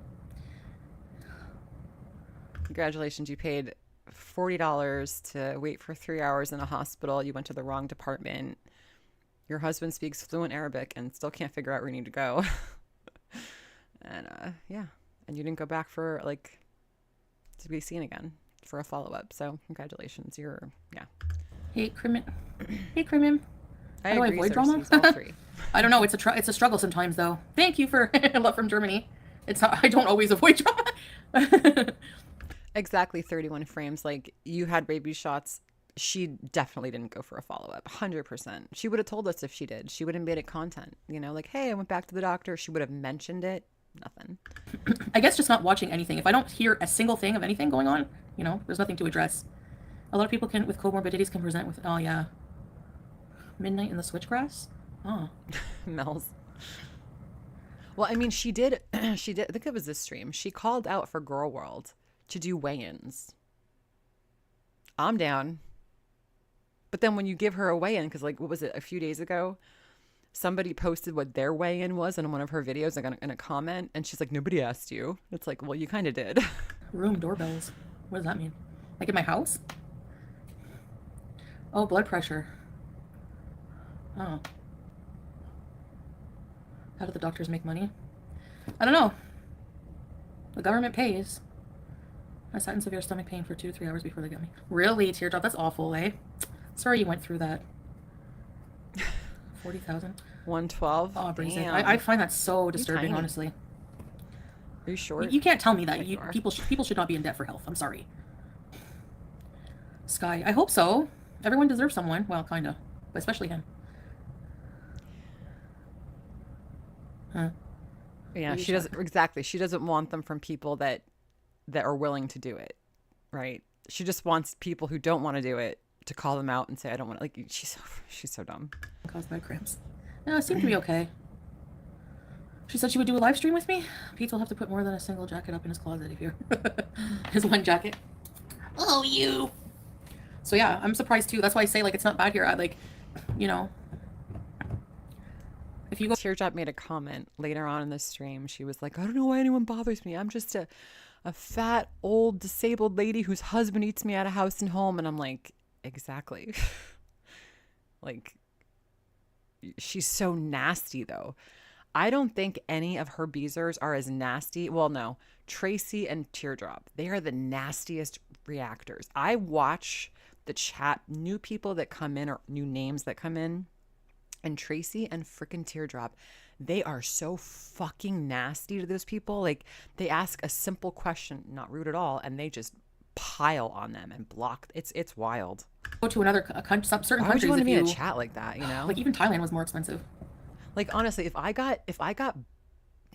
Speaker 1: Congratulations, you paid $40 to wait for 3 hours in a hospital. You went to the wrong department. Your husband speaks fluent Arabic and still can't figure out where you need to go. And yeah, and you didn't go back for like to be seen again for a follow-up. So congratulations, you're
Speaker 2: Hey, Crimin. Hey, Crimin.
Speaker 1: I
Speaker 2: How do I
Speaker 1: agree,
Speaker 2: avoid
Speaker 1: Cersei's
Speaker 2: drama?
Speaker 1: all three.
Speaker 2: I don't know. It's a struggle sometimes, though. Thank you for love from Germany. It's not, I don't always avoid drama.
Speaker 1: Exactly 31 frames. Like you had rabies shots. She definitely didn't go for a follow-up. 100%. She would have told us if she did. She would have made it content. Like, hey, I went back to the doctor. She would have mentioned it. Nothing.
Speaker 2: I guess just not watching anything. If I don't hear a single thing of anything going on, there's nothing to address. A lot of people with comorbidities can present with, oh yeah, midnight in the switchgrass. Oh,
Speaker 1: Mel's. Well, I mean, she did. I think it was this stream. She called out for Girl World to do weigh-ins. I'm down. But then when you give her a weigh-in, because like, what was it, a few days ago? Somebody posted what their weigh-in was in one of her videos, like in a comment, and she's like, nobody asked you. It's like, well, you kind of did.
Speaker 2: Room doorbells. What does that mean? Like in my house? Oh, blood pressure. Oh. How do the doctors make money? I don't know. The government pays. I sat in severe stomach pain for 2 to 3 hours before they got me. Really, teardrop? That's awful, eh? Sorry you went through that. 40,000.
Speaker 1: 112.
Speaker 2: Oh,
Speaker 1: damn.
Speaker 2: I find that so disturbing, honestly.
Speaker 1: Are you sure?
Speaker 2: You can't tell me that.
Speaker 1: You
Speaker 2: people should not be in debt for health. I'm sorry. Sky. I hope so. Everyone deserves someone. Well, kinda, but especially him. Huh.
Speaker 1: Yeah,
Speaker 2: Maybe
Speaker 1: she doesn't exactly. She doesn't want them from people that are willing to do it, right? She just wants people who don't want to do it to call them out and say, "I don't want to." Like she's so dumb.
Speaker 2: Caused by cramps. No, it seemed to be okay. She said she would do a live stream with me. Pete will have to put more than a single jacket up in his closet if you his one jacket. Oh, you. So yeah, I'm surprised too. That's why I say like it's not bad here. I like, you know, if you go.
Speaker 1: Teardrop made a comment later on in the stream. She was like, "I don't know why anyone bothers me. I'm just a fat old disabled lady whose husband eats me out of house and home." And I'm like, exactly. Like, she's so nasty though. I don't think any of her beezers are as nasty. Well, no, Tracy and Teardrop, they are the nastiest reactors. I watch the chat, new people that come in or new names that come in, and Tracy and freaking Teardrop, they are so fucking nasty to those people. Like, they ask a simple question, not rude at all, and they just pile on them and block. It's wild.
Speaker 2: Go to another certain
Speaker 1: Why would
Speaker 2: countries
Speaker 1: you want to
Speaker 2: if
Speaker 1: be
Speaker 2: you
Speaker 1: in a chat like that? You know,
Speaker 2: like even Thailand was more expensive.
Speaker 1: like honestly, if I got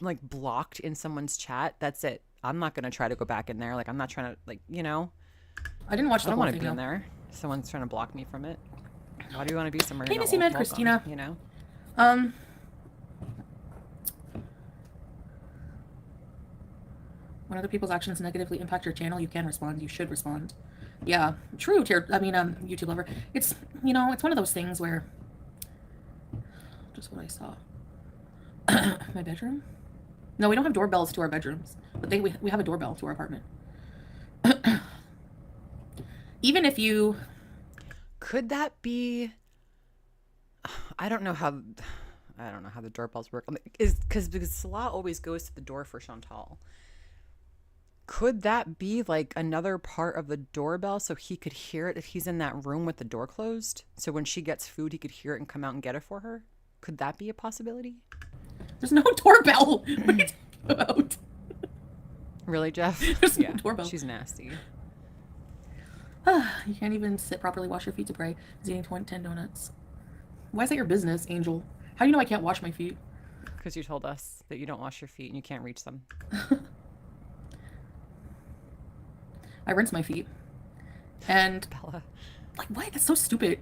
Speaker 1: like blocked in someone's chat, that's it. I'm not gonna try to go back in there. Like, I'm not trying to, like, you know.
Speaker 2: I didn't watch
Speaker 1: I
Speaker 2: the
Speaker 1: don't
Speaker 2: whole
Speaker 1: want to
Speaker 2: thing.
Speaker 1: be in there. Someone's trying to block me from it. Why do you want to be somewhere?
Speaker 2: Hey,
Speaker 1: you're not
Speaker 2: Missy Med,
Speaker 1: welcome,
Speaker 2: Christina.
Speaker 1: you know.
Speaker 2: When other people's actions negatively impact your channel, you can respond. You should respond. Yeah, true. YouTube lover. It's, you know, it's one of those things where, just what I saw. My bedroom? No, we don't have doorbells to our bedrooms, but we have a doorbell to our apartment. Even if you...
Speaker 1: Could that be? I don't know how the doorbells work. Because Salah always goes to the door for Chantal. Could that be like another part of the doorbell so he could hear it if he's in that room with the door closed? So when she gets food, he could hear it and come out and get it for her? Could that be a possibility?
Speaker 2: There's no doorbell. What are you talking about?
Speaker 1: Really, Jeff?
Speaker 2: There's no doorbell.
Speaker 1: She's nasty.
Speaker 2: You can't even sit properly, wash your feet to pray. He's eating 10 donuts. Why is that your business, Angel? How do you know I can't wash my feet?
Speaker 1: Because you told us that you don't wash your feet and you can't reach them.
Speaker 2: I rinse my feet. And,
Speaker 1: Bella.
Speaker 2: like, what? That's so stupid.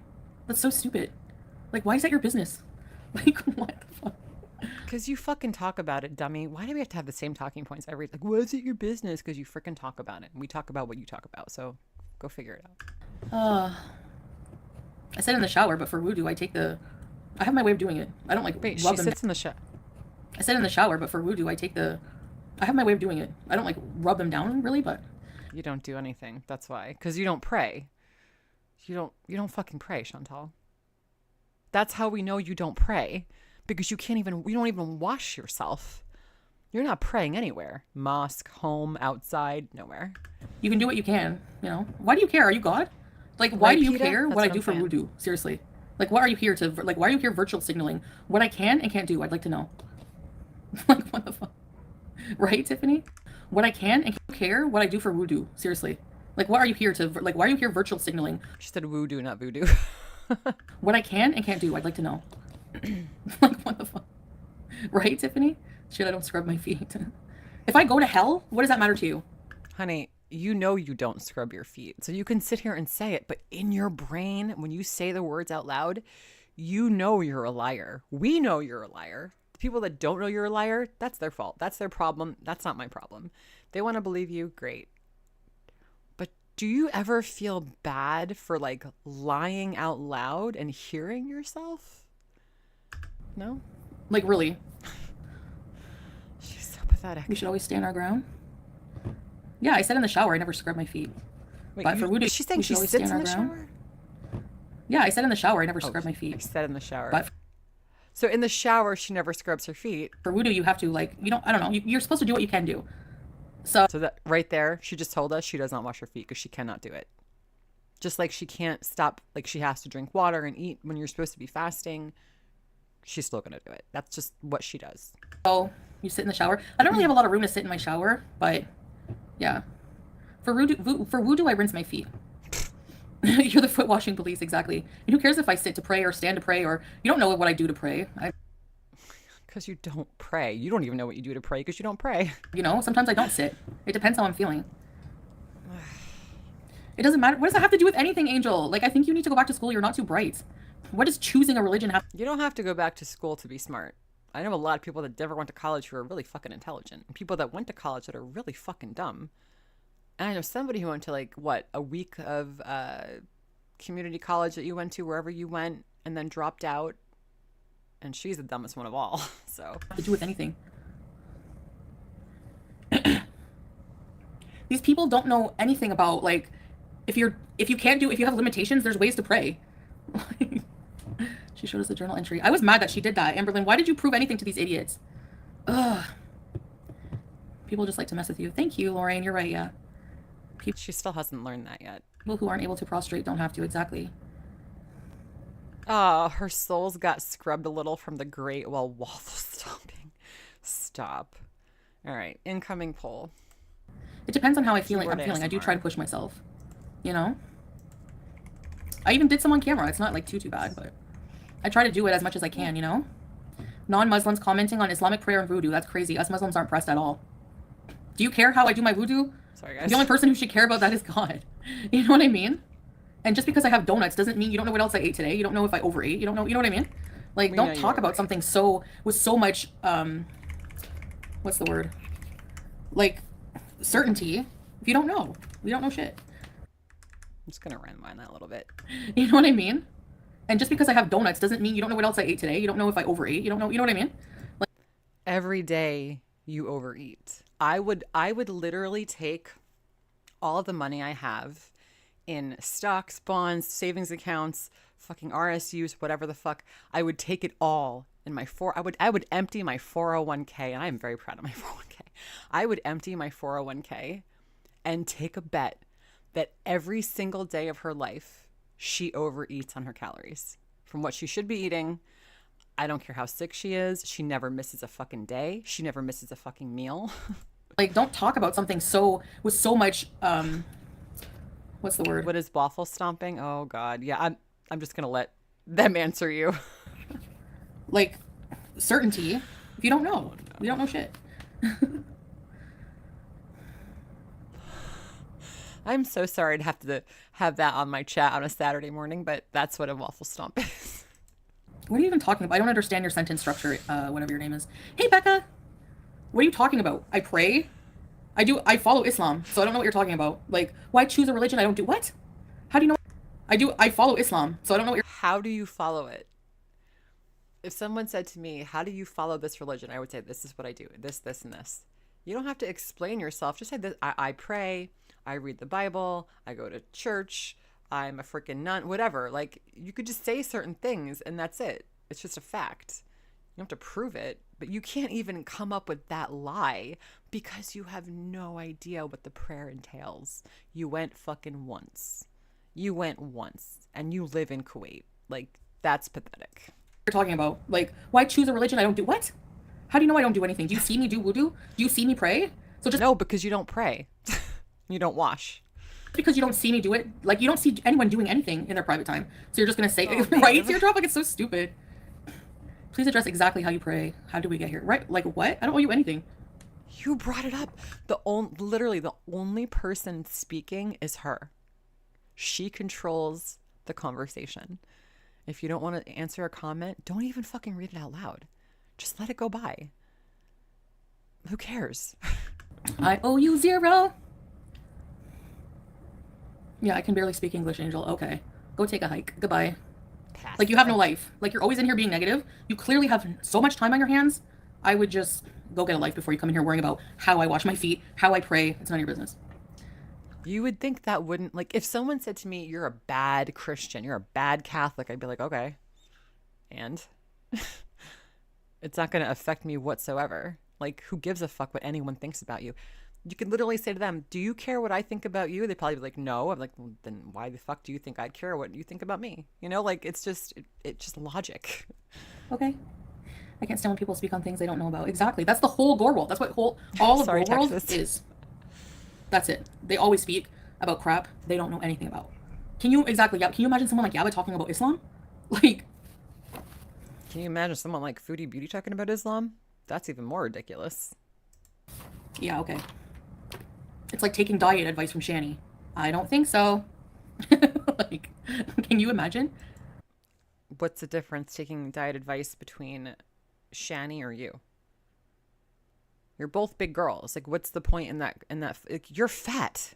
Speaker 2: That's so stupid. Like, why is that your business? Like, what the fuck?
Speaker 1: Because you fucking talk about it, dummy. Why do we have to have the same talking points every... Like, why is it your business? Because you freaking talk about it. We talk about what you talk about, so go figure it out.
Speaker 2: I said in the shower, but for wudu, I have my way of doing it. I don't, like,
Speaker 1: Wait,
Speaker 2: rub
Speaker 1: she
Speaker 2: them
Speaker 1: sits in the shower.
Speaker 2: I said in the shower, but for wudu, I have my way of doing it. I don't, like, rub them down, really, but...
Speaker 1: You don't do anything. That's why. Because you don't pray. You don't fucking pray, Chantal. That's how we know you don't pray. Because you don't even wash yourself. You're not praying anywhere. Mosque, home, outside, nowhere.
Speaker 2: You can do what you can, you know? Why do you care? Are you God? Like, why
Speaker 1: Right,
Speaker 2: do you
Speaker 1: Peter?
Speaker 2: care
Speaker 1: That's
Speaker 2: what I
Speaker 1: what
Speaker 2: do
Speaker 1: I'm
Speaker 2: for
Speaker 1: saying.
Speaker 2: wudu? Seriously. Like, why are you here virtual signaling what I can and can't do? I'd like to know. Like, what the fuck? Right, Tiffany? What I can and can't care what I do for wudu. Seriously. Like, why are you here virtual signaling
Speaker 1: She said voodoo, not voodoo.
Speaker 2: what I can and can't do? I'd like to know. Like, what the fuck? Right, Tiffany? Shit, I don't scrub my feet. If I go to hell, what does that matter to you?
Speaker 1: Honey, you know you don't scrub your feet. So you can sit here and say it, but in your brain, when you say the words out loud, you know you're a liar. We know you're a liar. The people that don't know you're a liar, that's their fault. That's their problem. That's not my problem. They want to believe you, great. But do you ever feel bad for, like, lying out loud and hearing yourself? No?
Speaker 2: Like, really?
Speaker 1: She's so pathetic.
Speaker 2: We should always stand our ground. Yeah, I said in the shower I never scrub my feet.
Speaker 1: Wait,
Speaker 2: But for wudu,
Speaker 1: is she saying
Speaker 2: we
Speaker 1: she
Speaker 2: should always
Speaker 1: sits
Speaker 2: stand
Speaker 1: in the
Speaker 2: our ground.
Speaker 1: shower?
Speaker 2: Yeah, I said in the shower I never
Speaker 1: Oh,
Speaker 2: scrub my
Speaker 1: I
Speaker 2: feet.
Speaker 1: said in the shower.
Speaker 2: But
Speaker 1: So in the shower, she never scrubs her feet.
Speaker 2: for wudu, you have to, like, I don't know. You're supposed to do what you can do. So
Speaker 1: So that right there, she just told us she does not wash her feet because she cannot do it. Just like she can't stop, like she has to drink water and eat when you're supposed to be fasting. She's still going to do it. That's just what she does.
Speaker 2: you sit in the shower. I don't really have a lot of room to sit in my shower, but yeah. For wudu, I rinse my feet. You're the foot washing police, exactly. And who cares if I sit to pray or stand to pray, or you don't know what I do to pray.
Speaker 1: Because you don't pray. You don't even know what you do to pray because you don't pray.
Speaker 2: You know, sometimes I don't sit. It depends how I'm feeling. It doesn't matter. What does that have to do with anything, Angel? Like, I think you need to go back to school. You're not too bright. What does choosing a religion have?
Speaker 1: You don't have to go back to school to be smart. I know a lot of people that never went to college who are really fucking intelligent. And people that went to college that are really fucking dumb. And I know somebody who went to like, what, a week of community college that you went to, wherever you went, and then dropped out. And she's the dumbest one of all. So
Speaker 2: To do with anything. These people don't know anything about, like, if you have limitations, there's ways to pray. She showed us the journal entry. I was mad that she did that. Amberlynn, why did you prove anything to these idiots? Ugh. People just like to mess with you. Thank you, Lorraine. You're right, yeah.
Speaker 1: She still hasn't learned that yet.
Speaker 2: People who aren't able to prostrate don't have to, exactly.
Speaker 1: Oh, her soles got scrubbed a little from the grate while waffle stomping. Stop. All right, incoming poll.
Speaker 2: It depends on how I'm feeling. I do try to push myself. You know? I even did some on camera. It's not like too bad, but I try to do it as much as I can, you know? Non-Muslims commenting on Islamic prayer and voodoo. That's crazy. Us Muslims aren't pressed at all. Do you care how I do my voodoo?
Speaker 1: Sorry, guys.
Speaker 2: The only person who should care about that is God. You know what I mean? And just because I have donuts doesn't mean you don't know what else I ate today. You don't know if I overate. You know what I mean? Like, don't talk about something with so much, what's the word? Like, certainty. If you don't know. We don't know shit.
Speaker 1: I'm just going to rewind that a little bit.
Speaker 2: You know what I mean? And just because I have donuts doesn't mean you don't know what else I ate today. You don't know if I overate. You know what I mean? Like,
Speaker 1: every day you overeat. I would literally take all of the money I have in stocks, bonds, savings accounts, fucking RSUs, whatever the fuck. I would take it all in my I would empty my 401k, and I am very proud of my 401k. I would empty my 401k and take a bet that every single day of her life she overeats on her calories from what she should be eating. I don't care how sick she is. She never misses a fucking day. She never misses a fucking meal.
Speaker 2: Like, don't talk about something with so much, what's the word?
Speaker 1: What is waffle stomping? Oh God. Yeah. I'm just going to let them answer you.
Speaker 2: Like, certainty. If you don't know, we don't know shit.
Speaker 1: I'm so sorry to have that on my chat on a Saturday morning, but that's what a waffle stomp is.
Speaker 2: What are you even talking about? I don't understand your sentence structure, whatever your name is. Hey, Becca. What are you talking about? I pray? I follow Islam, so I don't know what you're talking about. Like, why choose a religion I don't do? What? How do you know? I follow Islam, so I don't know what you're...
Speaker 1: How do you follow it? If someone said to me, how do you follow this religion? I would say, this is what I do. This, and this. You don't have to explain yourself. Just say this. I pray. I read the Bible. I go to church. I'm a freaking nun. Whatever. Like, you could just say certain things, and that's it. It's just a fact. You don't have to prove it, but you can't even come up with that lie because you have no idea what the prayer entails. You went fucking once. You went once, and you live in Kuwait. Like, that's pathetic.
Speaker 2: You're talking about, like, why choose a religion I don't do? What? How do you know I don't do anything? Do you see me do wudu? Do you see me pray?
Speaker 1: No, because you don't pray. You don't wash.
Speaker 2: Because you don't see me do it. Like, you don't see anyone doing anything in their private time. So you're just going to say, right? Teardrop, like, it's so stupid. Please address exactly how you pray. How do we get here? Right? Like, what? I don't owe you anything.
Speaker 1: You brought it up. Literally, the only person speaking is her. She controls the conversation. If you don't want to answer a comment, don't even fucking read it out loud. Just let it go by. Who cares?
Speaker 2: I owe you 0. Yeah, I can barely speak English, Angel. Okay. Go take a hike. Goodbye. Like, you have no life. Like, you're always in here being negative. You clearly have so much time on your hands. I would just go get a life before you come in here worrying about how I wash my feet, how I pray. It's none of your business.
Speaker 1: You would think that wouldn't, like, if someone said to me, you're a bad Christian, you're a bad Catholic, I'd be like, okay. And it's not going to affect me whatsoever. Like, who gives a fuck what anyone thinks about you? You could literally say to them, do you care what I think about you? They'd probably be like, no. I'm like, well, then why the fuck do you think I'd care what you think about me? You know, like, it's just logic.
Speaker 2: Okay. I can't stand when people speak on things they don't know about. Exactly. That's the whole Gore world. That's what all of the world is. That's it. They always speak about crap they don't know anything about. Can you imagine someone like Yaba talking about Islam? Like,
Speaker 1: Can you imagine someone like Foodie Beauty talking about Islam? That's even more ridiculous.
Speaker 2: Yeah, okay. It's like taking diet advice from Shani. I don't think so. Like, can you imagine?
Speaker 1: What's the difference taking diet advice between Shani or you? You're both big girls. Like, what's the point in that? Like, you're fat.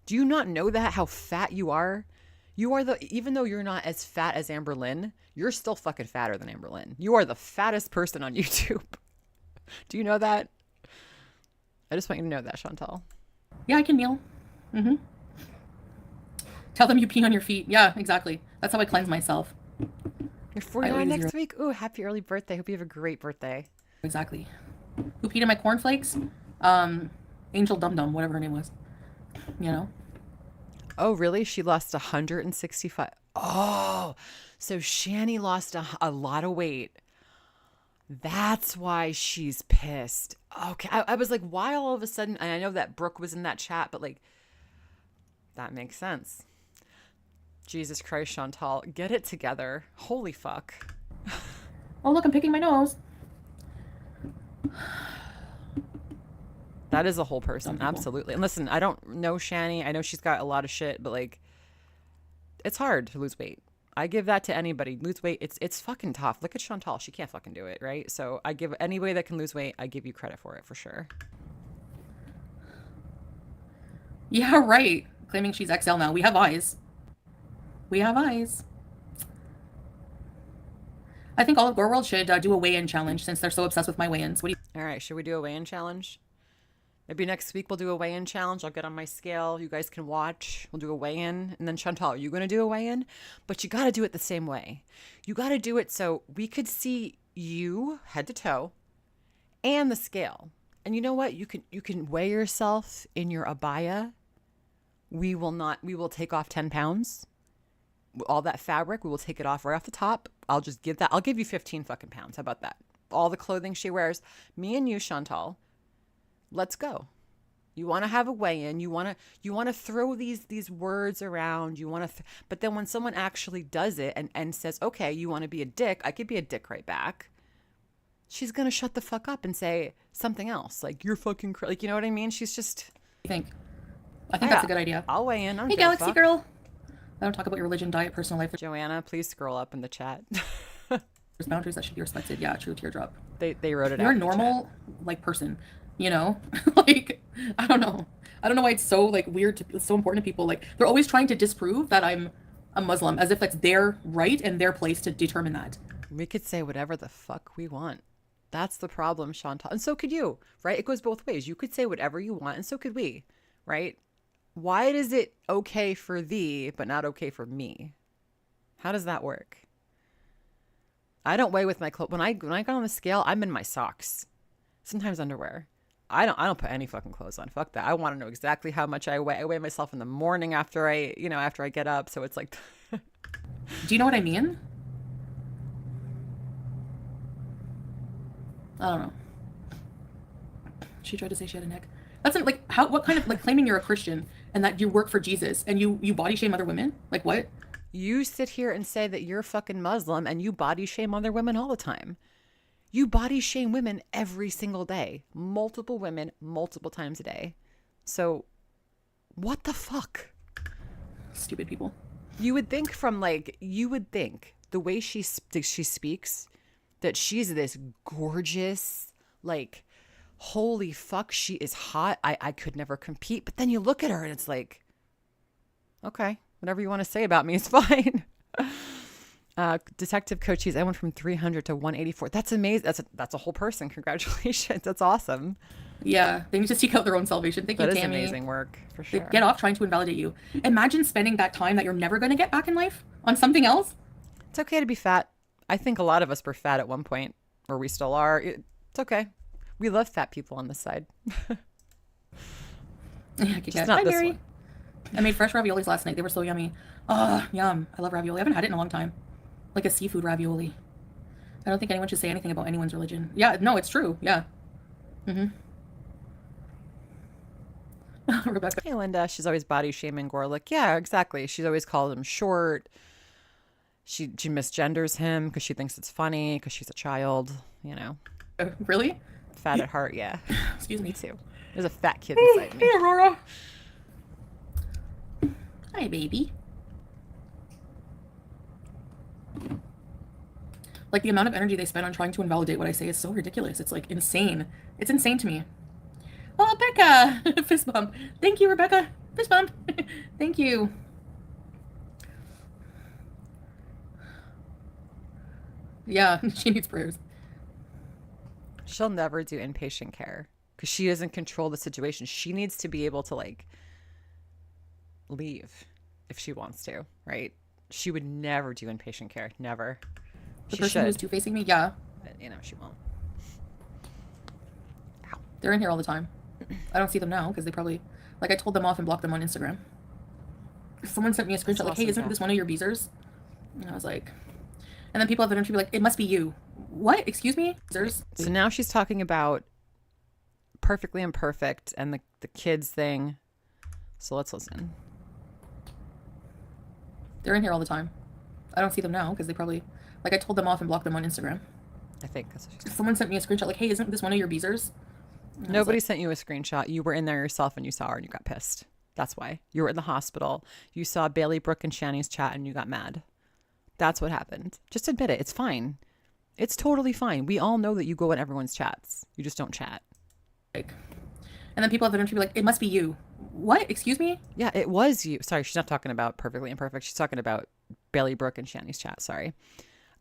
Speaker 1: Do you not know that, how fat you are? You are even though you're not as fat as Amber Lynn, you're still fucking fatter than Amber Lynn. You are the fattest person on YouTube. Do you know that? I just want you to know that, Chantal.
Speaker 2: Yeah, I can kneel. Mm-hmm. Tell them you pee on your feet. Yeah, exactly. That's how I cleanse myself.
Speaker 1: You're 49 next week? Ooh, happy early birthday. Hope you have a great birthday.
Speaker 2: Exactly. Who peed in my cornflakes? Angel Dum Dum, whatever her name was. You know?
Speaker 1: Oh, really? She lost 165. Oh, so Shani lost a lot of weight. That's why she's pissed. Okay. I was like, why all of a sudden? And I know that Brook was in that chat, but like, that makes sense. Jesus Christ, Chantal, get it together. Holy fuck.
Speaker 2: Oh, look, I'm picking my nose.
Speaker 1: That is a whole person. Absolutely. And listen, I don't know Shani. I know she's got a lot of shit, but like, it's hard to lose weight. I give that to anybody. Lose weight, it's fucking tough. Look at Chantal. She can't fucking do it, right? So I give anybody that can lose weight, I give you credit for it for sure.
Speaker 2: Yeah, right. Claiming she's XL now. We have eyes. We have eyes. I think all of Gore World should do a weigh-in challenge since they're so obsessed with my weigh-ins. What do you?
Speaker 1: All right, should we do a weigh-in challenge? Maybe next week we'll do a weigh-in challenge. I'll get on my scale. You guys can watch. We'll do a weigh-in. And then Chantal, you're going to do a weigh-in? But you got to do it the same way. You got to do it so we could see you head to toe and the scale. And you know what? You can weigh yourself in your abaya. We will take off 10 pounds. All that fabric, we will take it off right off the top. I'll give you 15 fucking pounds. How about that? All the clothing she wears. Me and you, Chantal. Let's go. You want to have a weigh-in. You want to throw these words around. But then when someone actually does it and says, okay, you want to be a dick, I could be a dick right back. She's going to shut the fuck up and say something else. Like, you're fucking like, you know what I mean? She's just.
Speaker 2: I think that's a good idea.
Speaker 1: I'll weigh in.
Speaker 2: Hey, Galaxy Girl. I don't talk about your religion, diet, personal life.
Speaker 1: Joanna, please scroll up in the chat.
Speaker 2: There's boundaries that should be respected. Yeah, true, teardrop.
Speaker 1: They wrote it out.
Speaker 2: You're a normal, like, person, you know? Like, I don't know why it's so, like, weird it's so important to people. Like, they're always trying to disprove that I'm a Muslim, as if that's their right and their place to determine that.
Speaker 1: We could say whatever the fuck we want. That's the problem, Chantal. And so could you, right? It goes both ways. You could say whatever you want, and so could we, right? Why is it okay for thee, but not okay for me? How does that work? I don't weigh with my clothes. When I go on the scale, I'm in my socks. Sometimes underwear. I don't put any fucking clothes on. Fuck that. I want to know exactly how much I weigh. I weigh myself in the morning after I get up. So it's like.
Speaker 2: Do you know what I mean? I don't know. She tried to say she had a neck. That's like what kind of like claiming you're a Christian and that you work for Jesus and you body shame other women? Like what?
Speaker 1: You sit here and say that you're fucking Muslim and you body shame other women all the time. You body shame women every single day. Multiple women, multiple times a day. So what the fuck?
Speaker 2: Stupid people.
Speaker 1: You would think the way she speaks that she's this gorgeous, like, holy fuck, she is hot. I could never compete. But then you look at her and it's like, okay, whatever you want to say about me is fine. Detective Cochise, I went from 300 to 184. That's amazing. That's a whole person. Congratulations. That's awesome.
Speaker 2: Yeah, they need to seek out their own salvation. Thank you, Tammy.
Speaker 1: That is amazing work, for sure.
Speaker 2: Get off trying to invalidate you. Imagine spending that time that you're never going to get back in life on something else.
Speaker 1: It's okay to be fat. I think a lot of us were fat at one point, or we still are. It's okay. We love fat people on this side.
Speaker 2: Yeah,
Speaker 1: just not
Speaker 2: Hi,
Speaker 1: this
Speaker 2: Mary.
Speaker 1: one.
Speaker 2: I made fresh raviolis last night. They were so yummy. Oh, yum. I love ravioli. I haven't had it in a long time. Like a seafood ravioli. I don't think anyone should say anything about anyone's religion. Yeah, no, it's true. Yeah. Mm-hmm. Rebecca.
Speaker 1: Hey, Linda. She's always body shaming Gorlick. Yeah, exactly. She's always called him short. She misgenders him because she thinks it's funny because she's a child, you know.
Speaker 2: Really?
Speaker 1: Fat at heart, yeah.
Speaker 2: Excuse me.
Speaker 1: Me too. There's a fat kid inside me.
Speaker 2: Hey, Aurora. Hi, baby. Like, the amount of energy they spend on trying to invalidate what I say is so ridiculous. It's, like, insane. It's insane to me. Oh, Becca! Fist bump. Thank you, Rebecca. Fist bump. Thank you. Yeah, she needs prayers.
Speaker 1: She'll never do inpatient care because she doesn't control the situation. She needs to be able to, like, leave if she wants to, right? She would never do inpatient care. Never.
Speaker 2: The
Speaker 1: She
Speaker 2: person
Speaker 1: should.
Speaker 2: who's two-facing me, yeah.
Speaker 1: But, you know, she won't. Ow.
Speaker 2: They're in here all the time. I don't see them now because they probably, like, I told them off and blocked them on Instagram. Someone sent me a screenshot like, hey,
Speaker 1: awesome,
Speaker 2: isn't
Speaker 1: yeah.
Speaker 2: this one of your beezers? And I was like, and then people have eventually be like, it must be you. What? Excuse me? Beezers?
Speaker 1: So now she's talking about Perfectly Imperfect and the kids thing. So let's listen.
Speaker 2: They're in here all the time. I don't see them now because they probably, like, I told them off and blocked them on Instagram.
Speaker 1: I think that's what she's saying.
Speaker 2: Someone sent me a screenshot like, hey, isn't this one of your beezers? And I was
Speaker 1: Nobody
Speaker 2: like,
Speaker 1: sent you a screenshot. You were in there yourself and you saw her and you got pissed. That's why. You were in the hospital. You saw Bailey, Brook, and Shani's chat and you got mad. That's what happened. Just admit it. It's fine. It's totally fine. We all know that you go in everyone's chats. You just don't chat.
Speaker 2: and then people have eventually be like, it must be you. What? Excuse me?
Speaker 1: Yeah, it was you. Sorry, she's not talking about Perfectly Imperfect. She's talking about Bailey, Brook, and Shani's chat. Sorry.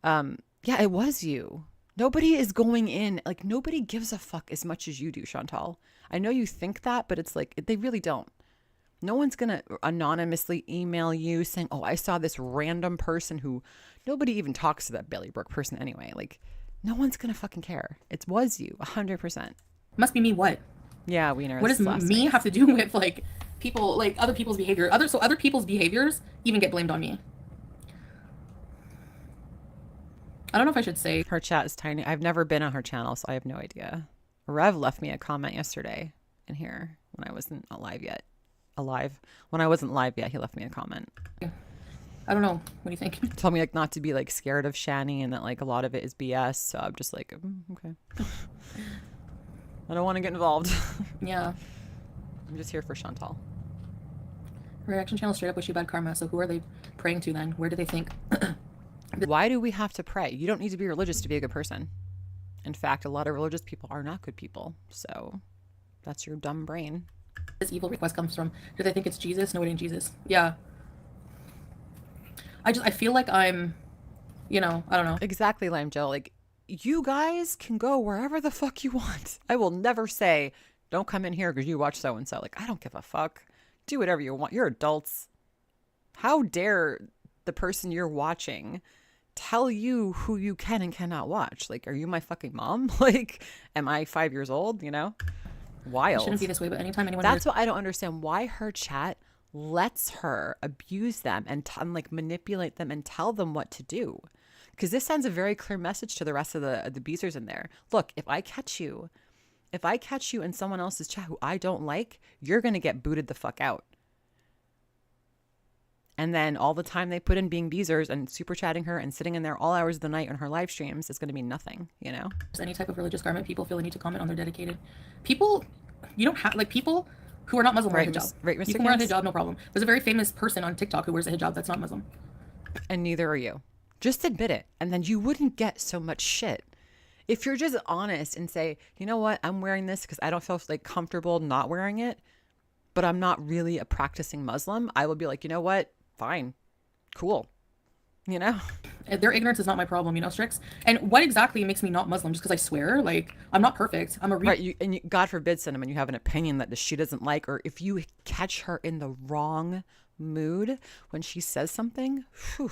Speaker 1: Yeah, it was you. Nobody is going in. Like, nobody gives a fuck as much as you do, Chantal. I know you think that, but it's like, they really don't. No one's going to anonymously email you saying, oh, I saw this random person who nobody even talks to that Bailey Brook person anyway. Like, no one's going to fucking care. It was you, 100%.
Speaker 2: Must be me what?
Speaker 1: Yeah, Wiener.
Speaker 2: What does me have to do with, like, people, like, other people's behavior? Other people's behaviors even get blamed on me. I don't know if I should say.
Speaker 1: Her chat is tiny. I've never been on her channel, so I have no idea. Rev left me a comment yesterday in here when I wasn't When I wasn't live yet, he left me a comment.
Speaker 2: I don't know. What do you think?
Speaker 1: Told me, like, not to be, like, scared of Shani and that, like, a lot of it is BS. So I'm just like, okay. I don't want to get involved.
Speaker 2: Yeah.
Speaker 1: I'm just here for Chantal.
Speaker 2: Reaction channel straight up wish you bad karma. So who are they praying to then? Where do they think?
Speaker 1: Why do we have to pray? You don't need to be religious to be a good person. In fact, a lot of religious people are not good people. So that's your dumb brain.
Speaker 2: This evil request comes from? Do they think it's Jesus? No, it ain't Jesus. Yeah. I feel like I'm, I don't know.
Speaker 1: Exactly, Lime Joe. Like, you guys can go wherever the fuck you want. I will never say, don't come in here because you watch so-and-so. Like, I don't give a fuck. Do whatever you want. You're adults. How dare the person you're watching tell you who you can and cannot watch? Like, are you my fucking mom? Like, am I 5 years old? Wild.
Speaker 2: It shouldn't be this way, but anytime anyone
Speaker 1: That's what I don't understand. Why her chat lets her abuse them and like manipulate them and tell them what to do. Because this sends a very clear message to the rest of the beezers in there. Look, if I catch you in someone else's chat who I don't like, you're going to get booted the fuck out. And then all the time they put in being beezers and super chatting her and sitting in there all hours of the night on her live streams is going to mean nothing,
Speaker 2: any type of religious garment, people feel the need to comment on their dedicated. People, you don't have, like, people who are not Muslim wear a hijab.
Speaker 1: Right, Mr.
Speaker 2: You can wear a
Speaker 1: Hans?
Speaker 2: hijab, no problem. There's a very famous person on TikTok who wears a hijab that's not Muslim.
Speaker 1: And neither are you. Just admit it. And then you wouldn't get so much shit. If you're just honest and say, you know what, I'm wearing this because I don't feel like comfortable not wearing it, but I'm not really a practicing Muslim, I will be like, you know what, fine, cool.
Speaker 2: Their ignorance is not my problem, Strix. And what exactly makes me not Muslim? Just because I swear? Like, I'm not perfect. I'm a
Speaker 1: right. God forbid, Cinnamon, you have an opinion that she doesn't like, or if you catch her in the wrong mood when she says something, whew.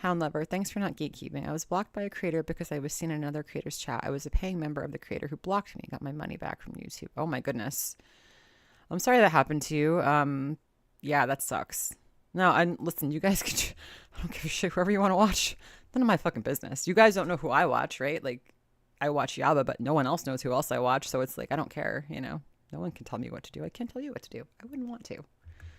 Speaker 1: Hound Lover, thanks for not gatekeeping. I was blocked by a creator because I was seen in another creator's chat. I was a paying member of the creator who blocked me, got my money back from YouTube. Oh my goodness. I'm sorry that happened to you. Yeah, that sucks. No, and listen, you guys can, I don't give a shit, whoever you want to watch. None of my fucking business. You guys don't know who I watch, right? Like, I watch Yaba, but no one else knows who else I watch. So it's like, I don't care, No one can tell me what to do. I can't tell you what to do. I wouldn't want to.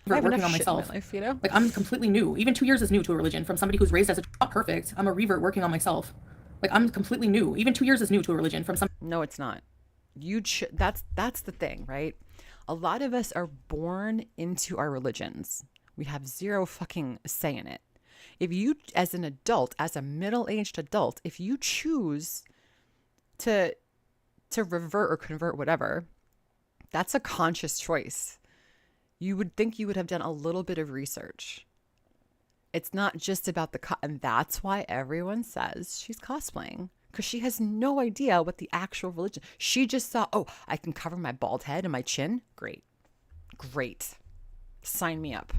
Speaker 1: I have
Speaker 2: working
Speaker 1: enough
Speaker 2: on
Speaker 1: shit in my
Speaker 2: myself.
Speaker 1: life, you know?
Speaker 2: Like, I'm completely new. Even 2 years is new to a religion from somebody who's raised as a not perfect. I'm a revert working on myself. Like, I'm completely new. Even 2 years is new to a religion from some.
Speaker 1: No, it's not. That's the thing, right? A lot of us are born into our religions. We have zero fucking say in it. If you, as an adult, as a middle-aged adult, if you choose to revert or convert, whatever, that's a conscious choice. You would think you would have done a little bit of research. It's not just about and that's why everyone says she's cosplaying, because she has no idea what the actual religion. She just saw, oh, I can cover my bald head and my chin. Great. Sign me up.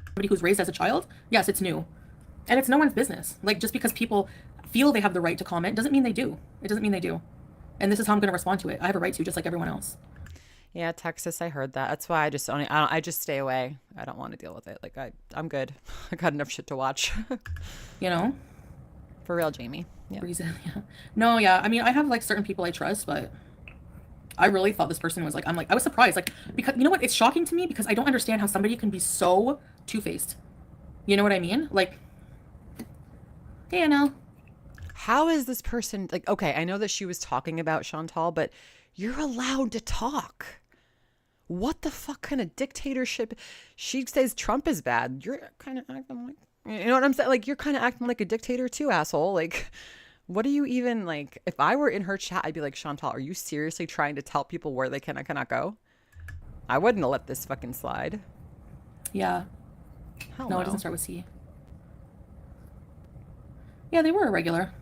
Speaker 2: Somebody who's raised as a child, yes, it's new. And it's no one's business. Like, just because people feel they have the right to comment doesn't mean they do. It doesn't mean they do. And this is how I'm going to respond to it. I have a right to, just like everyone else.
Speaker 1: Yeah, Texas, I heard that. That's why I just stay away. I don't want to deal with it. Like, I'm good. I got enough shit to watch.
Speaker 2: You know?
Speaker 1: For real, Jamie. Yeah.
Speaker 2: Reason, yeah. No, yeah. I mean, I have like certain people I trust, but I really thought this person was like, I was surprised. Like, because you know what? It's shocking to me because I don't understand how somebody can be so two-faced. You know what I mean? Like, hey, Anna.
Speaker 1: How is this person, like, okay, I know that she was talking about Chantal, but you're allowed to talk. What the fuck kind of dictatorship? She says Trump is bad. You're kind of acting like, you know what I'm saying? Like, you're kind of acting like a dictator too, asshole. Like, what are you even, like, if I were in her chat, I'd be like, Chantal, are you seriously trying to tell people where they can and cannot go? I wouldn't have let this fucking slide.
Speaker 2: Yeah.
Speaker 1: Hell
Speaker 2: No, it doesn't start with C. Yeah, they were a regular.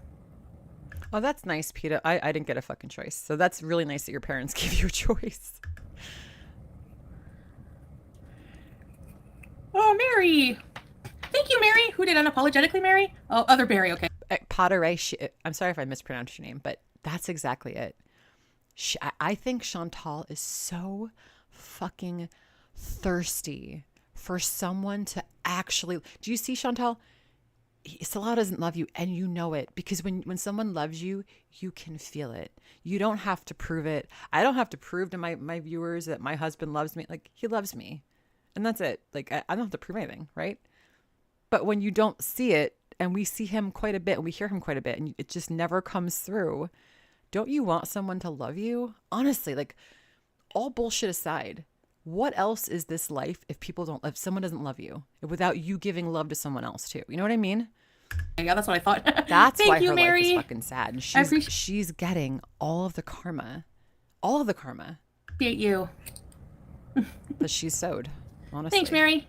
Speaker 1: Oh, that's nice, Peter. I didn't get a fucking choice. So that's really nice that your parents gave you a choice.
Speaker 2: Oh, Mary. Thank you, Mary. Who did unapologetically Mary? Oh, other Mary, okay.
Speaker 1: Potter, I'm sorry if I mispronounced your name, but that's exactly it. I think Chantal is so fucking thirsty for someone to actually. Do you see, Chantal? Salah doesn't love you, and you know it, because when someone loves you, you can feel it. You don't have to prove it. I don't have to prove to my viewers that my husband loves me. Like, he loves me, and that's it. Like, I don't have to prove anything, right? But when you don't see it, and we see him quite a bit, and we hear him quite a bit, and it just never comes through, don't you want someone to love you? Honestly, like, all bullshit aside, what else is this life if someone doesn't love you without you giving love to someone else too? You know what I mean?
Speaker 2: Yeah, that's what I thought.
Speaker 1: That's
Speaker 2: Thank
Speaker 1: why
Speaker 2: you,
Speaker 1: her
Speaker 2: Mary.
Speaker 1: life is fucking sad. And she's getting all of the karma. All of the karma.
Speaker 2: Appreciate you.
Speaker 1: That she's sowed, honestly.
Speaker 2: Thanks, Mary.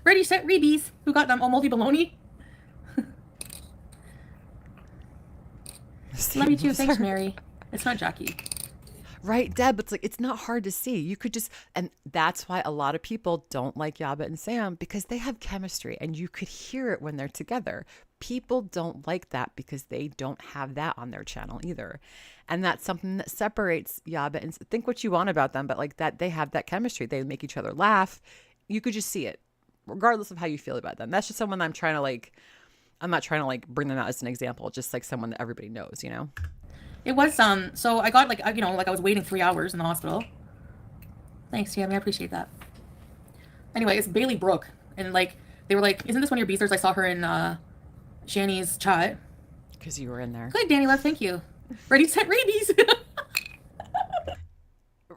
Speaker 2: Ready, set, rebees. Who got them? Oh, moldy baloney. Love you too. Thanks, Mary. It's not Jackie.
Speaker 1: Right, Deb, it's like, it's not hard to see. You could just, and that's why a lot of people don't like Yaba and Sam, because they have chemistry and you could hear it when they're together. People don't like that because they don't have that on their channel either. And that's something that separates Yaba and think what you want about them, but like that, they have that chemistry. They make each other laugh. You could just see it regardless of how you feel about them. That's just someone I'm not trying to like bring them out as an example, just like someone that everybody knows, you know?
Speaker 2: It was, so I got like, you know, like I was waiting 3 hours in the hospital. Thanks, Tammy. I appreciate that. Anyway, it's Bailey Brook. And like, they were like, isn't this one of your beasters? I saw her in Shani's chat.
Speaker 1: Because you were in there.
Speaker 2: Good, Danny Love. Thank you. Ready, set, rabies.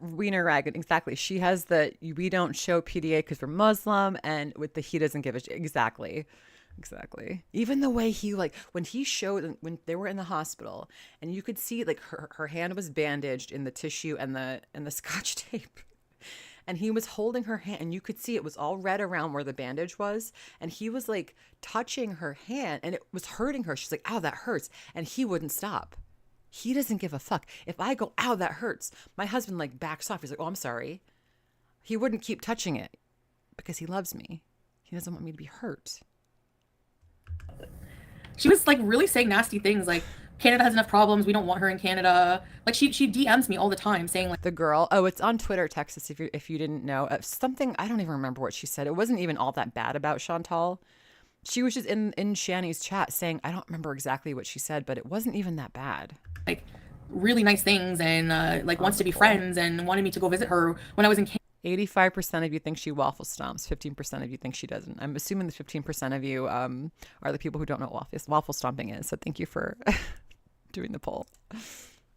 Speaker 1: Wiener Rag, exactly. She has we don't show PDA because we're Muslim, and with the he doesn't give a shit. Exactly. Even the way he, like, when he showed, when they were in the hospital, and you could see like her hand was bandaged in the tissue and the scotch tape, and he was holding her hand, and you could see it was all red around where the bandage was, and he was like touching her hand, and it was hurting her. She's like, "Ow, that hurts," and he wouldn't stop. He doesn't give a fuck. If I go, "Ow, that hurts," my husband like backs off. He's like, "Oh, I'm sorry." He wouldn't keep touching it because he loves me. He doesn't want me to be hurt.
Speaker 2: She was like really saying nasty things like, Canada has enough problems, we don't want her in Canada. Like she DMs me all the time saying like,
Speaker 1: the girl, oh, it's on Twitter, Texas, if you didn't know, something, I don't even remember what she said. It wasn't even all that bad about Chantal. She was just in Shani's chat saying, I don't remember exactly what she said, but it wasn't even that bad.
Speaker 2: Like really nice things, and like wants to be friends and wanted me to go visit her when I was in Canada.
Speaker 1: 85% of you think she waffle stomps. 15% of you think she doesn't. I'm assuming the 15% of you are the people who don't know what waffle stomping is. So thank you for doing the poll.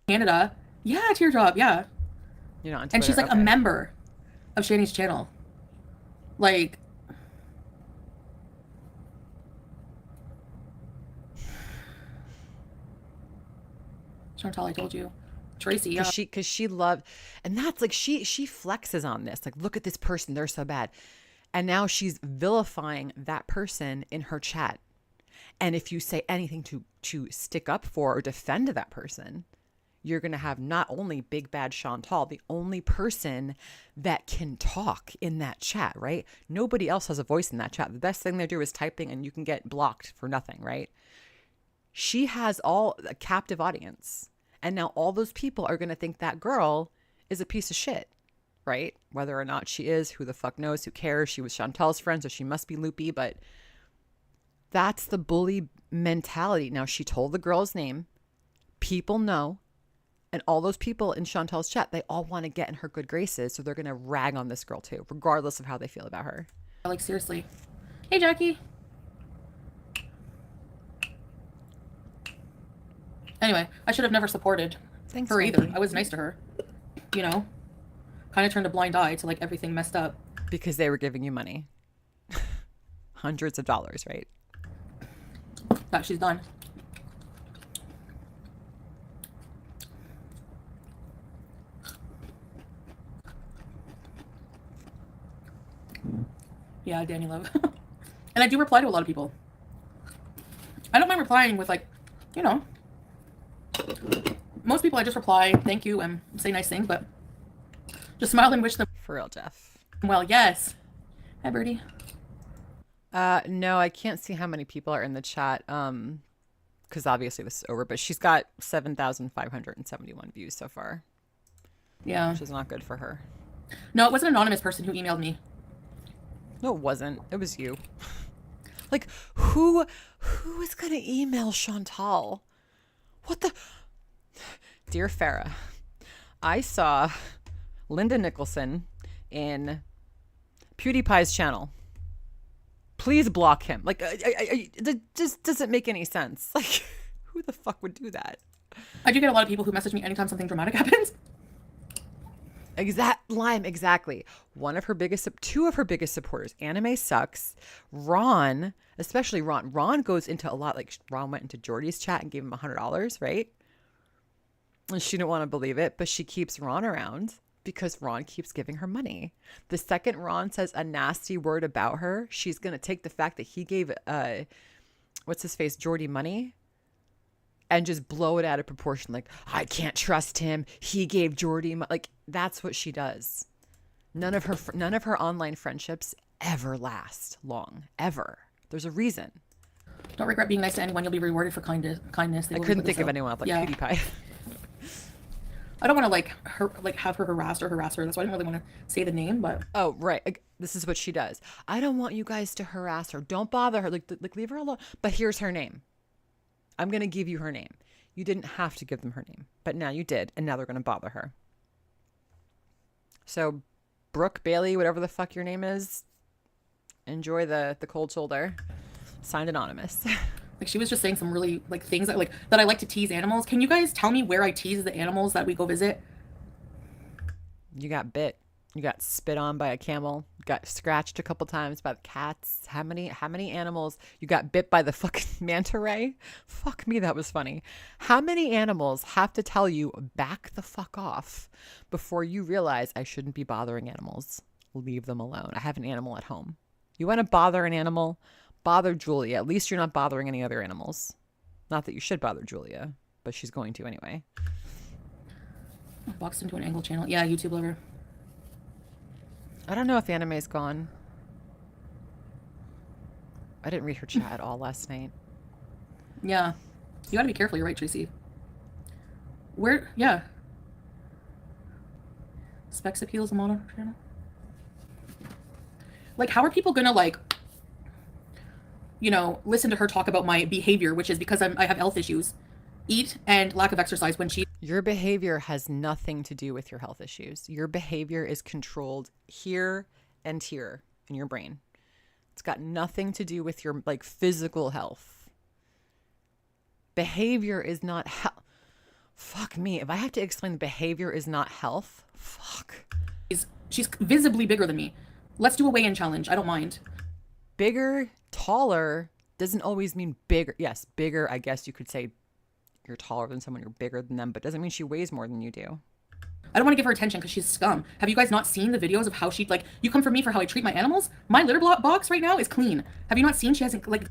Speaker 2: Canada. Yeah, teardrop. Yeah.
Speaker 1: You're not on Twitter.
Speaker 2: And she's like a member of Shani's channel. Like, Chantal, I told you. Tracy, yeah.
Speaker 1: Because she loved, and that's like, she flexes on this. Like, look at this person. They're so bad. And now she's vilifying that person in her chat. And if you say anything to stick up for or defend that person, you're going to have not only big bad Chantal, the only person that can talk in that chat, right? Nobody else has a voice in that chat. The best thing they do is typing, and you can get blocked for nothing, right? She has a captive audience. And now all those people are going to think that girl is a piece of shit, right? Whether or not she is, who the fuck knows, who cares? She was Chantal's friend, so she must be loopy, but that's the bully mentality. Now, she told the girl's name. People know. And all those people in Chantal's chat, they all want to get in her good graces. So they're going to rag on this girl too, regardless of how they feel about her.
Speaker 2: Like, seriously. Hey, Jackie. Anyway, I should have never supported her either. I was nice to her. You know? Kind of turned a blind eye to, like, everything messed up.
Speaker 1: Because they were giving you money. Hundreds of dollars, right?
Speaker 2: That she's done. Yeah, Danny Love. And I do reply to a lot of people. I don't mind replying with, like, you know, most people I just reply, thank you, and say nice things, but just smile and wish them.
Speaker 1: For real, Jeff.
Speaker 2: Well, yes. Hi, Birdie.
Speaker 1: No, I can't see how many people are in the chat. Because obviously this is over, but she's got 7,571 views so far.
Speaker 2: Yeah.
Speaker 1: Which is not good for her.
Speaker 2: No, it was an anonymous person who emailed me.
Speaker 1: No, it wasn't. It was you. Like, who is going to email Chantal? What the? Dear Farrah, I saw Linda Nicholson in PewDiePie's channel. Please block him. Like, it just doesn't make any sense. Like, who the fuck would do that?
Speaker 2: I do get a lot of people who message me anytime something dramatic happens.
Speaker 1: Exactly. Two of her biggest supporters, Anime Sucks, Ron, especially Ron. Ron goes into a lot, like Ron went into Jordy's chat and gave him $100, right? And she didn't want to believe it, but she keeps Ron around because Ron keeps giving her money. The second Ron says a nasty word about her, she's going to take the fact that he gave, Jordy money, and just blow it out of proportion. Like, I can't trust him. He gave Jordy money. Like, that's what she does. None of her online friendships ever last long, ever. There's a reason.
Speaker 2: Don't regret being nice to anyone. You'll be rewarded for kindness.
Speaker 1: I couldn't think of anyone else like PewDiePie.
Speaker 2: I don't want to have her harass her. That's why I didn't really want to say the name, but
Speaker 1: oh right, this is what she does. I don't want you guys to harass her. Don't bother her. Like leave her alone. But here's her name. I'm gonna give you her name. You didn't have to give them her name, but now you did, and now they're gonna bother her. So, Brook, Bailey, whatever the fuck your name is, enjoy the cold shoulder. Signed anonymous.
Speaker 2: Like, she was just saying some really like things that I like to tease animals. Can you guys tell me where I tease the animals that we go visit?
Speaker 1: You got bit. You got spit on by a camel. You got scratched a couple times by the cats. How many animals? You got bit by the fucking manta ray? Fuck me, that was funny. How many animals have to tell you back the fuck off before you realize I shouldn't be bothering animals? Leave them alone. I have an animal at home. You want to bother an animal? Bother Julia. At least you're not bothering any other animals. Not that you should bother Julia, but she's going to anyway.
Speaker 2: Boxed into an angle channel. Yeah, YouTube lover.
Speaker 1: I don't know if Anime's gone. I didn't read her chat at all last night.
Speaker 2: Yeah. You gotta be careful. You're right, Tracy. Yeah. Specs Appeal is a mono channel. Like, how are people gonna, like, you know, listen to her talk about my behavior, which is because I have health issues, eat, and lack of exercise when she...
Speaker 1: Your behavior has nothing to do with your health issues. Your behavior is controlled here and here in your brain. It's got nothing to do with your like physical health. Behavior is not health. Fuck me. If I have to explain behavior is not health, fuck.
Speaker 2: She's visibly bigger than me. Let's do a weigh-in challenge. I don't mind.
Speaker 1: Bigger, taller doesn't always mean bigger. Yes, bigger, I guess you could say you're taller than someone, you're bigger than them, but doesn't mean she weighs more than you do.
Speaker 2: I don't want to give her attention because she's scum. Have you guys not seen the videos of how she, like, you come for me for how I treat my animals? My litter box right now is clean. Have you not seen she hasn't, like...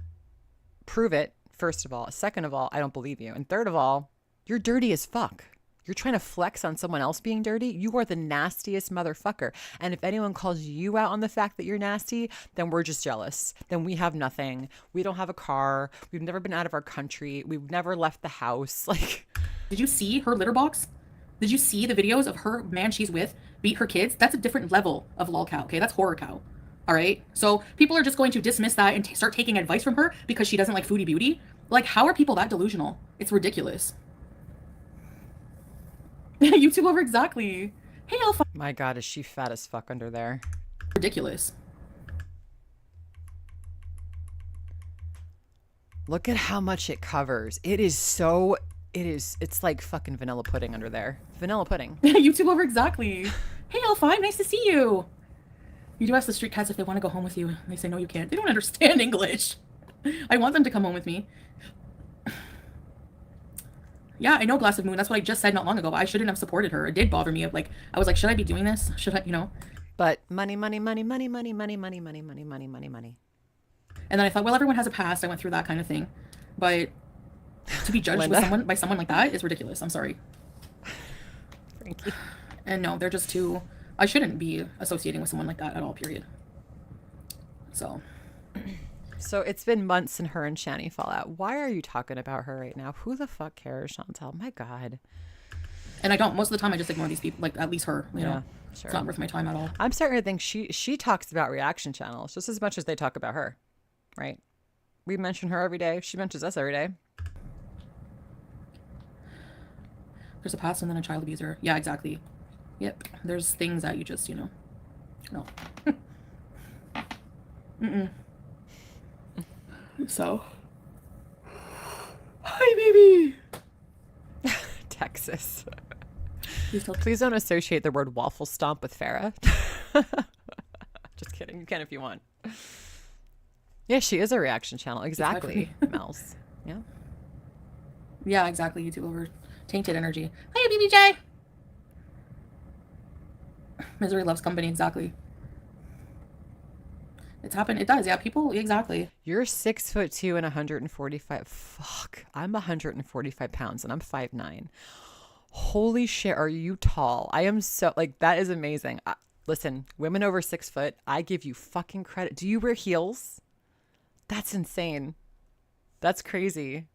Speaker 1: Prove it, first of all. Second of all, I don't believe you. And third of all, you're dirty as fuck. You're trying to flex on someone else being dirty. You are the nastiest motherfucker. And if anyone calls you out on the fact that you're nasty, then we're just jealous. Then we have nothing. We don't have a car. We've never been out of our country. We've never left the house. Like,
Speaker 2: did you see her litter box? Did you see the videos of her man she's with beat her kids? That's a different level of lol cow, okay? That's horror cow. All right? So people are just going to dismiss that and start taking advice from her because she doesn't like foodie beauty. Like, how are people that delusional? It's ridiculous. YouTube over, exactly. Hey, Alpha.
Speaker 1: my God, is she fat as fuck under there?
Speaker 2: Ridiculous.
Speaker 1: Look at how much it covers. It's like fucking vanilla pudding under there. Vanilla pudding.
Speaker 2: YouTube over, exactly. Hey, L5, nice to see you. You do ask the street cats if they want to go home with you. They say, no, you can't. They don't understand English. I want them to come home with me. Yeah, I know Glass of Moon. That's what I just said not long ago. But I shouldn't have supported her. It did bother me. Like, I was like, should I be doing this? Should I, you know?
Speaker 1: But money, money, money, money, money, money, money, money, money, money, money, money.
Speaker 2: And then I thought, well, everyone has a past. I went through that kind of thing. But to be judged by someone like that is ridiculous. I'm sorry.
Speaker 1: Frankie.
Speaker 2: And no, they're just too... I shouldn't be associating with someone like that at all, period. So
Speaker 1: it's been months since her and Shani fall out. Why are you talking about her right now? Who the fuck cares, Chantal? My God.
Speaker 2: And I don't... Most of the time, I just ignore these people. Like, at least her, you know?
Speaker 1: Sure.
Speaker 2: It's not worth my time at all.
Speaker 1: I'm starting to think she talks about reaction channels just as much as they talk about her, right? We mention her every day. She mentions us every day.
Speaker 2: There's a past and then a child abuser. Yeah, exactly. Yep. There's things that you just, you know... No. Mm-mm. So... Hi, baby!
Speaker 1: Texas. Please don't associate the word waffle stomp with Farrah. Just kidding. You can if you want. Yeah, she is a reaction channel. Exactly, Mels. Yeah.
Speaker 2: Yeah, exactly. YouTube over tainted energy. Hiya, BBJ! Misery loves company, exactly. It's happened. It does, yeah. People, exactly.
Speaker 1: You're 6'2" and 145. Fuck. I'm 145 pounds and I'm 5'9". Holy shit, are you tall? I am so, like, that is amazing. Listen, women over 6 foot, I give you fucking credit. Do you wear heels? That's insane. That's crazy.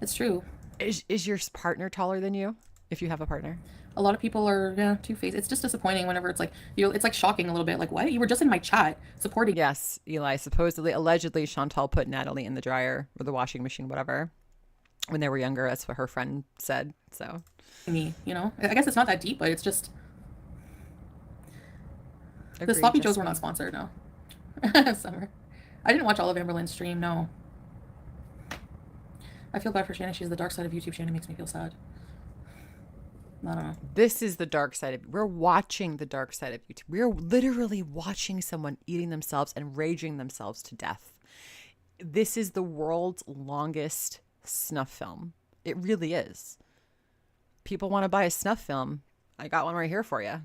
Speaker 2: It's true.
Speaker 1: Is your partner taller than you? If you have a partner?
Speaker 2: A lot of people are, yeah, two-faced. It's just disappointing whenever it's like, it's like shocking a little bit. Like, what? You were just in my chat supporting.
Speaker 1: Yes, Eli. Supposedly, allegedly, Chantal put Natalie in the dryer or the washing machine, whatever, when they were younger. That's what her friend said. So,
Speaker 2: me, you know, I guess it's not that deep, but it's just.
Speaker 1: Agreed,
Speaker 2: the Sloppy Joes were not sponsored, no. Summer. I didn't watch all of Amberlynn's stream, no. I feel bad for Shannon. She's the dark side of YouTube. Shannon makes me feel sad. I don't know.
Speaker 1: This is the dark side of... We're watching the dark side of YouTube. We're literally watching someone eating themselves and raging themselves to death. This is the world's longest snuff film. It really is. People want to buy a snuff film. I got one right here for you.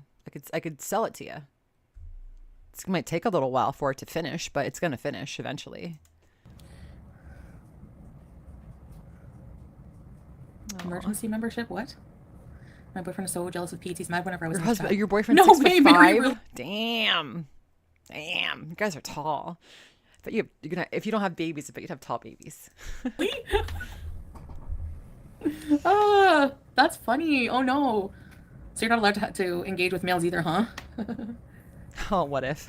Speaker 1: I could sell it to you. It might take a little while for it to finish, but it's going to finish eventually.
Speaker 2: Emergency membership? What? My boyfriend is so jealous of Pete. He's mad whenever I was
Speaker 1: Your
Speaker 2: in
Speaker 1: husband,
Speaker 2: chat.
Speaker 1: your boyfriend,
Speaker 2: No,
Speaker 1: 6'5"?
Speaker 2: Mary.
Speaker 1: Damn. You guys are tall. But you're gonna, if you don't have babies, but you'd have tall babies.
Speaker 2: That's funny. Oh no. So you're not allowed to engage with males either, huh?
Speaker 1: Oh, what if?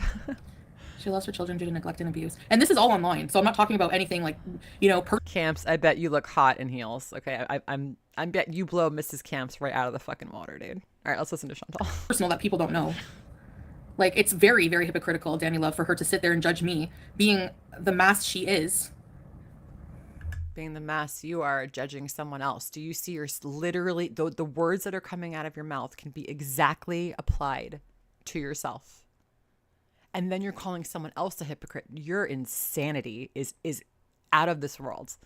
Speaker 2: She lost her children due to neglect and abuse. And this is all online, so I'm not talking about anything like,
Speaker 1: Camps, I bet you look hot in heels. Okay, I bet you blow Mrs. Camps right out of the fucking water, dude. All right, let's listen to Chantal.
Speaker 2: personal that people don't know. Like, it's very, very hypocritical, Danny Love, for her to sit there and judge me, being the mass she is.
Speaker 1: Being the mass you are, judging someone else. Do you see literally the words that are coming out of your mouth can be exactly applied to yourself? And then you're calling someone else a hypocrite. Your insanity is out of this world.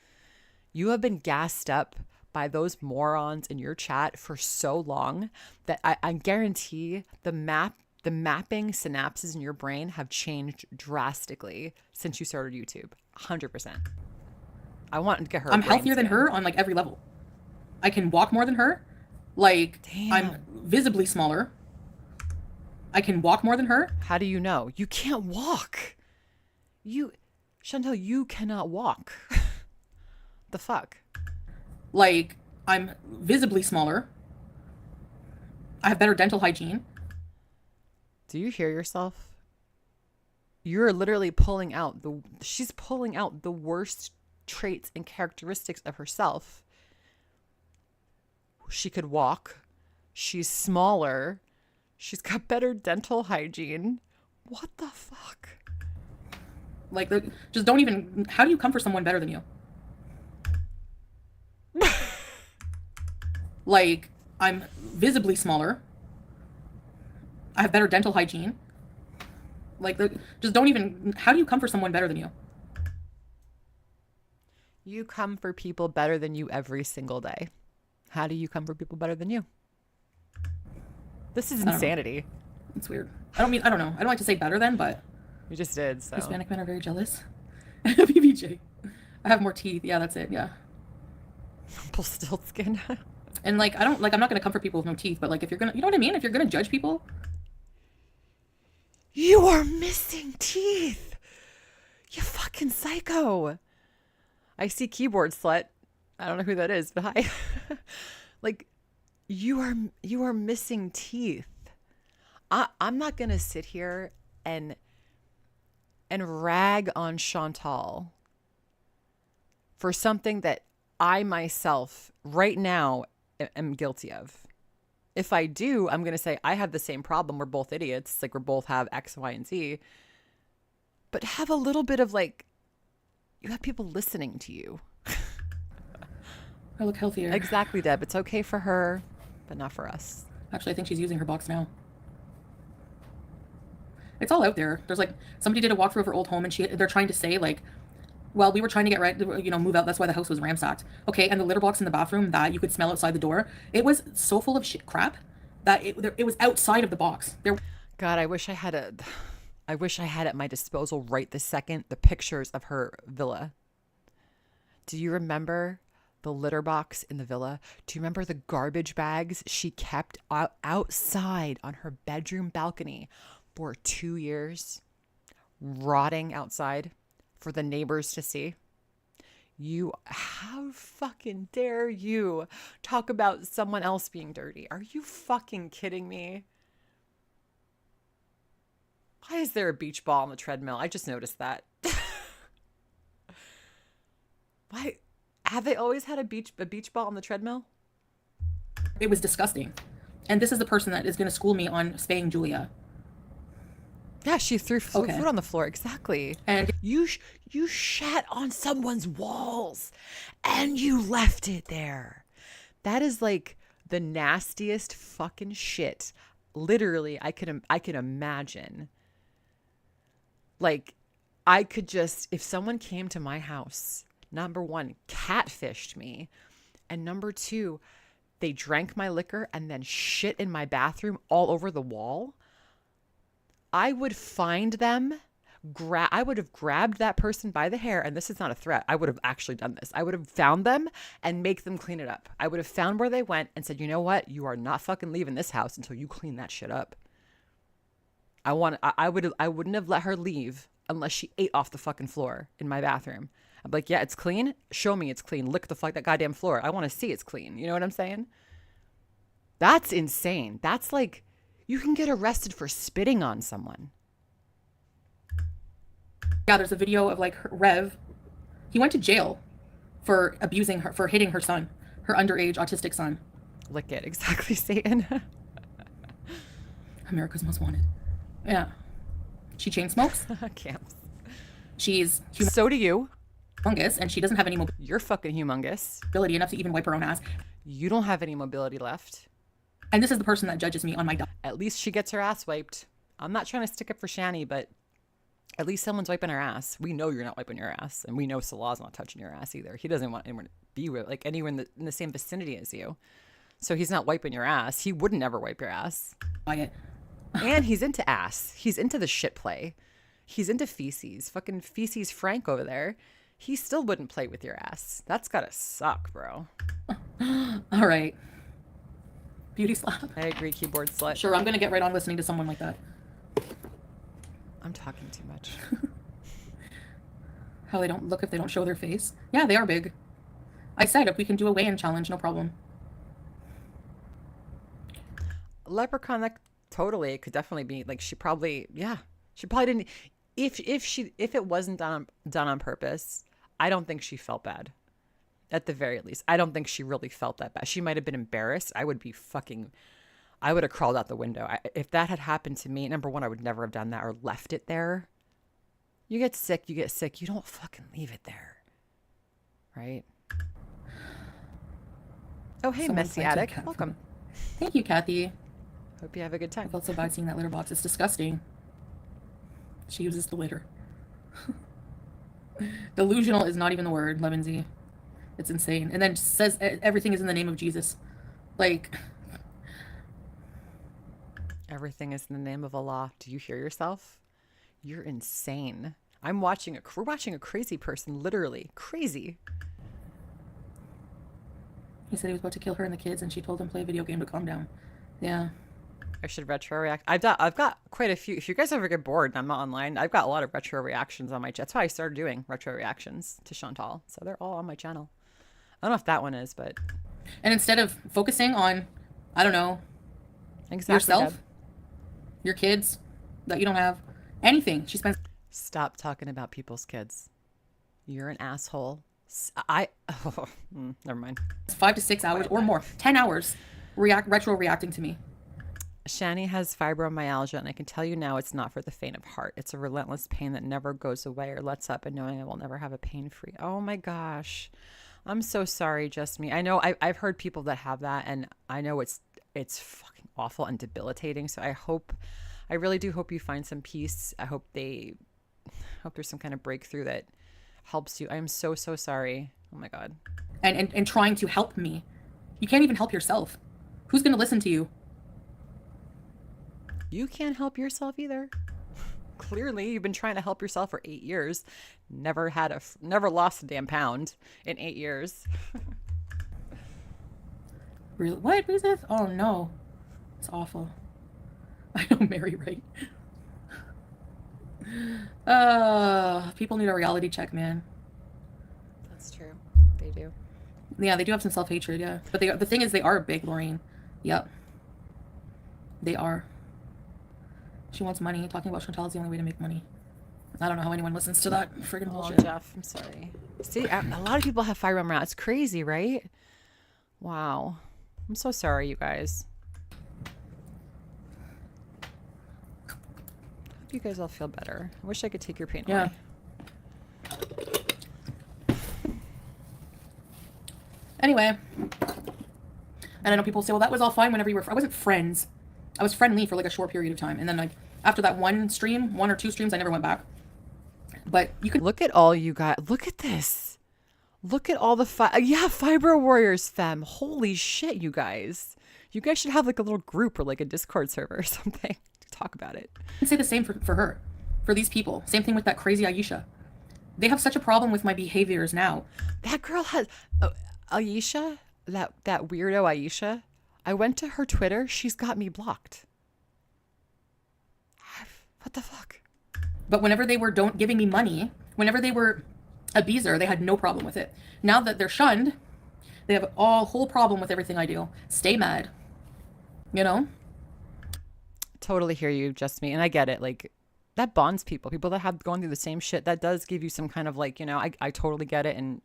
Speaker 1: You have been gassed up by those morons in your chat for so long that I guarantee the mapping synapses in your brain have changed drastically since you started YouTube. 100%. I want to get her.
Speaker 2: I'm healthier than her on like every level. I can walk more than her. Like,
Speaker 1: damn.
Speaker 2: I'm visibly smaller. I can walk more than her.
Speaker 1: How do you know? You can't walk. Chantal, you cannot walk. The fuck?
Speaker 2: Like, I'm visibly smaller. I have better dental hygiene.
Speaker 1: Do you hear yourself? You're literally she's pulling out the worst traits and characteristics of herself. She could walk. She's smaller. She's got better dental hygiene. What the fuck?
Speaker 2: Like, just don't even... How do you come for someone better than you? Like, I'm visibly smaller. I have better dental hygiene. Like, just don't even... How do you come for someone better than you?
Speaker 1: You come for people better than you every single day. How do you come for people better than you? This is insanity.
Speaker 2: It's weird. I don't know. I don't like to say better than, but...
Speaker 1: You just did, so...
Speaker 2: Hispanic men are very jealous. BBJ. I have more teeth. Yeah, that's it. Yeah.
Speaker 1: Stiltskin.
Speaker 2: And like, I'm not going to come for people with no teeth, but like, if you're going to... You know what I mean? If you're going to judge people...
Speaker 1: You are missing teeth. You fucking psycho. I see keyboard slut. I don't know who that is, but hi. Like... You are missing teeth. I'm not gonna sit here and rag on Chantal for something that I myself right now am guilty of. If I do, I'm gonna say I have the same problem. We're both idiots. Like, we both have X, Y, and Z. But have a little bit of like, you have people listening to you.
Speaker 2: I look healthier.
Speaker 1: Exactly, Deb. It's okay for her, but not for us.
Speaker 2: Actually, I think she's using her box now. It's all out there. There's like, somebody did a walkthrough of her old home and they're trying to say like, well, we were trying to get ready, move out. That's why the house was ransacked. Okay, and the litter box in the bathroom that you could smell outside the door, it was so full of shit crap that it was outside of the box.
Speaker 1: God, I wish I had at my disposal right this second the pictures of her villa. Do you remember the litter box in the villa? Do you remember the garbage bags she kept outside on her bedroom balcony for 2 years, rotting outside for the neighbors to see? How fucking dare you talk about someone else being dirty? Are you fucking kidding me? Why is there a beach ball on the treadmill? I just noticed that. Why? Have they always had a beach ball on the treadmill?
Speaker 2: It was disgusting. And this is the person that is going to school me on spaying Julia.
Speaker 1: Yeah, she threw food on the floor. Exactly.
Speaker 2: And
Speaker 1: you shat on someone's walls and you left it there. That is like the nastiest fucking shit. Literally, I can imagine. Like, I could just, if someone came to my house, number one, catfished me, and number two, they drank my liquor and then shit in my bathroom all over the wall, I would find them, I would have grabbed that person by the hair, and this is not a threat. I would have actually done this. I would have found them and make them clean it up. I would have found where they went and said, you know what? You are not fucking leaving this house until you clean that shit up. I wouldn't have let her leave unless she ate off the fucking floor in my bathroom. I'm like, yeah, it's clean. Show me it's clean. Lick that goddamn floor. I want to see it's clean. You know what I'm saying? That's insane. That's like, you can get arrested for spitting on someone.
Speaker 2: Yeah, there's a video of like Rev. He went to jail for abusing her, for hitting her son, her underage autistic son.
Speaker 1: Lick it. Exactly, Satan.
Speaker 2: America's Most Wanted. Yeah. She chain smokes.
Speaker 1: Camps.
Speaker 2: She's
Speaker 1: So do you.
Speaker 2: humongous, and she doesn't have any
Speaker 1: You're fucking humongous.
Speaker 2: mobility enough to even wipe her own ass.
Speaker 1: You don't have any mobility left.
Speaker 2: And this is the person that judges me on my diet.
Speaker 1: At least she gets her ass wiped. I'm not trying to stick up for Shani, but at least someone's wiping her ass. We know you're not wiping your ass, and we know Salah's not touching your ass either. He doesn't want anyone to be like anywhere in the same vicinity as you. So he's not wiping your ass. He wouldn't ever wipe your ass. And he's into ass. He's into the shit play. He's into feces. Fucking feces Frank over there. He still wouldn't play with your ass. That's gotta suck, bro.
Speaker 2: All right. Beauty slap.
Speaker 1: I agree, keyboard slut.
Speaker 2: Sure, I'm gonna get right on listening to someone like that.
Speaker 1: I'm talking too much.
Speaker 2: How they don't look if they don't show their face. Yeah, they are big. I said if we can do a weigh-in challenge, no problem.
Speaker 1: Leprechaun, like, totally, it could definitely be like she probably didn't. If it wasn't done on purpose, I don't think she felt bad. At the very least, I don't think she really felt that bad. She might have been embarrassed. I would have crawled out the window. If that had happened to me, number one, I would never have done that or left it there. You get sick. You don't fucking leave it there, right? Oh, hey,
Speaker 2: Someone's
Speaker 1: Messy
Speaker 2: like to
Speaker 1: Attic,
Speaker 2: cat
Speaker 1: welcome.
Speaker 2: Thank you, Kathy.
Speaker 1: Hope you have a good
Speaker 2: I
Speaker 1: time.
Speaker 2: felt so bad seeing that litter box. It's disgusting. She uses the litter. Delusional is not even the word, Lemonsy. It's insane. And then says everything is in the name of Jesus. Like,
Speaker 1: Everything is in the name of Allah. Do you hear yourself? You're insane. We're watching a crazy person, literally crazy.
Speaker 2: he said he was about to kill her and the kids, and she told him play a video game to calm down. Yeah.
Speaker 1: I should retro react. I've got quite a few. If you guys ever get bored and I'm not online, I've got a lot of retro reactions on my channel. That's why I started doing retro reactions to Chantal. So they're all on my channel. I don't know if that one is, but
Speaker 2: And instead of focusing on, I don't know,
Speaker 1: exactly,
Speaker 2: yourself,
Speaker 1: Deb.
Speaker 2: your kids that you don't have, anything, she spends
Speaker 1: Stop talking about people's kids. You're an asshole. Never mind.
Speaker 2: 5 to 6 hours or more, 10 hours retro reacting to me.
Speaker 1: Shani has fibromyalgia, and I can tell you now it's not for the faint of heart. It's a relentless pain that never goes away or lets up, and knowing I will never have a pain-free. Oh my gosh. I'm so sorry, just me. I know I've heard people that have that, and I know it's fucking awful and debilitating. So I really do hope you find some peace. I hope there's some kind of breakthrough that helps you. I am so sorry. Oh my God.
Speaker 2: And trying to help me. You can't even help yourself. Who's going to listen to you?
Speaker 1: You can't help yourself either. Clearly, you've been trying to help yourself for 8 years. Never lost a damn pound in 8 years.
Speaker 2: Really? What is this? Oh no. It's awful. I know, Mary, right? People need a reality check, man.
Speaker 1: That's true. They do.
Speaker 2: Yeah, they do have some self-hatred, yeah. But the thing is, they are big, Lorraine. Yep. They are. She wants money. Talking about Chantal is the only way to make money. I don't know how anyone listens to that friggin' bullshit.
Speaker 1: Jeff, I'm sorry. See, a lot of people have fibromyalgia. It's crazy, right? Wow. I'm so sorry, you guys. Hope you guys all feel better. I wish I could take your pain away.
Speaker 2: Anyway. And I know people say, well, that was all fine whenever you were... I wasn't friends. I was friendly for like a short period of time. And then like after that one or two streams, I never went back. But you could...
Speaker 1: Look at all you guys. Look at this. Look at all the Fibro Warriors fam. Holy shit, you guys. You guys should have like a little group or like a Discord server or something to talk about it.
Speaker 2: I can say the same for her. For these people. Same thing with that crazy Aisha. They have such a problem with my behaviors now.
Speaker 1: That girl has... Aisha? That weirdo Aisha? I went to her Twitter. She's got me blocked. What the fuck?
Speaker 2: But whenever they were giving me money, whenever they were a beezer, they had no problem with it. Now that they're shunned, they have a whole problem with everything I do. Stay mad. You know?
Speaker 1: Totally hear you, just me. And I get it. Like, that bonds people that have gone through the same shit. That does give you some kind of like, I totally get it. And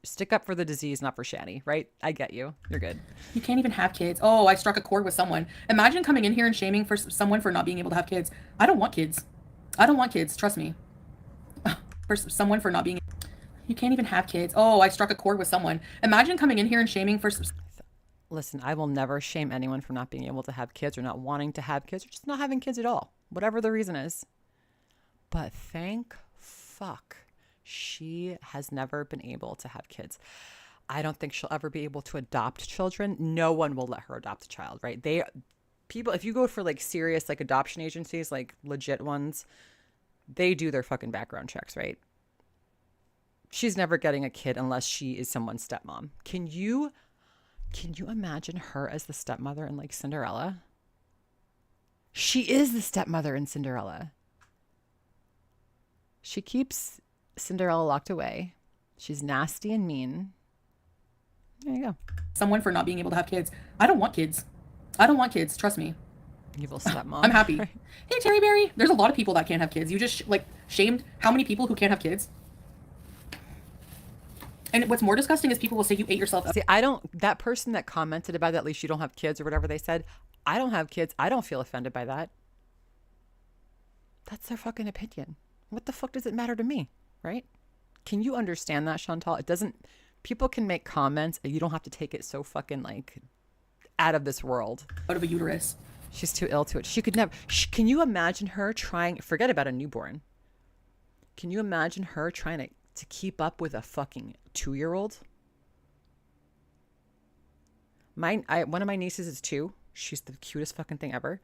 Speaker 1: stick up for the disease, not for Shani, right? I get you. You're good.
Speaker 2: You can't even have kids. Oh, I struck a chord with someone. Imagine coming in here and shaming for someone for not being able to have kids. I don't want kids. I don't want kids. Trust me. For someone for not being. You can't even have kids. Oh, I struck a chord with someone. Imagine coming in here and shaming for.
Speaker 1: Listen, I will never shame anyone for not being able to have kids or not wanting to have kids or just not having kids at all, whatever the reason is. But thank fuck she has never been able to have kids. I don't think she'll ever be able to adopt children. No one will let her adopt a child, right? People, if you go for like serious like adoption agencies, like legit ones, they do their fucking background checks, right? She's never getting a kid unless she is someone's stepmom. Can you imagine her as the stepmother in like Cinderella? She is the stepmother in Cinderella. She keeps Cinderella locked away. She's nasty and mean. There you go.
Speaker 2: Someone for not being able to have kids. I don't want kids. I don't want kids. Trust me.
Speaker 1: Evil stepmom.
Speaker 2: I'm happy. Right. Hey, Terry Berry. There's a lot of people that can't have kids. You just shamed how many people who can't have kids? And what's more disgusting is people will say you ate yourself up.
Speaker 1: See, that person that commented about that, at least you don't have kids or whatever they said, I don't have kids. I don't feel offended by that. That's their fucking opinion. What the fuck does it matter to me, right? Can you understand that, Chantal? People can make comments and you don't have to take it so fucking like out of this world.
Speaker 2: Out of a uterus.
Speaker 1: She's too ill to it. She could never. Can you imagine her trying, forget about a newborn. Can you imagine her trying to keep up with a fucking 2-year-old? One of my nieces is 2. She's the cutest fucking thing ever.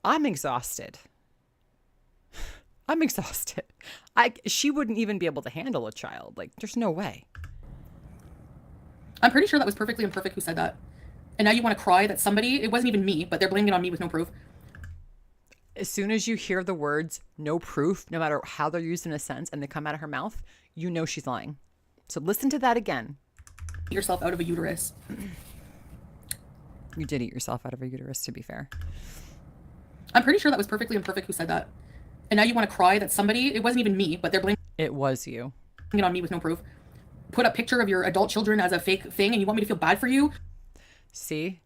Speaker 1: I'm exhausted. I'm exhausted. She wouldn't even be able to handle a child. Like, there's no way.
Speaker 2: I'm pretty sure that was Perfectly Imperfect who said that. And now you want to cry that somebody, it wasn't even me, but they're blaming it on me with no proof.
Speaker 1: As soon as you hear the words no proof, no matter how they're used in a sentence and they come out of her mouth, you know she's lying. So listen to that again.
Speaker 2: Eat yourself out of a uterus.
Speaker 1: You did eat yourself out of a uterus, to be fair.
Speaker 2: I'm pretty sure that was Perfectly Imperfect who said that. And now you want to cry that somebody, it wasn't even me, but they're blaming
Speaker 1: it was you.
Speaker 2: It on me with no proof. Put a picture of your adult children as a fake thing and you want me to feel bad for you?
Speaker 1: See?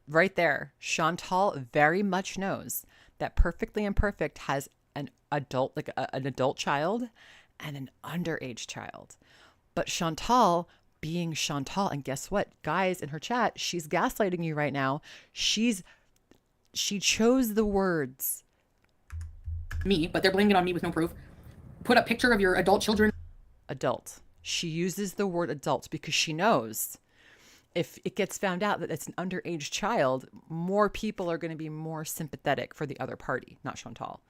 Speaker 1: Right there. Chantal very much knows that Perfectly Imperfect has an adult, like an adult child and an underage child. But Chantal being Chantal, and guess what? Guys in her chat, she's gaslighting you right now. She chose the words.
Speaker 2: Me, but they're blaming it on me with no proof. Put a picture of your adult children.
Speaker 1: Adult. She uses the word adult because she knows if it gets found out that it's an underage child, more people are going to be more sympathetic for the other party, not Chantal.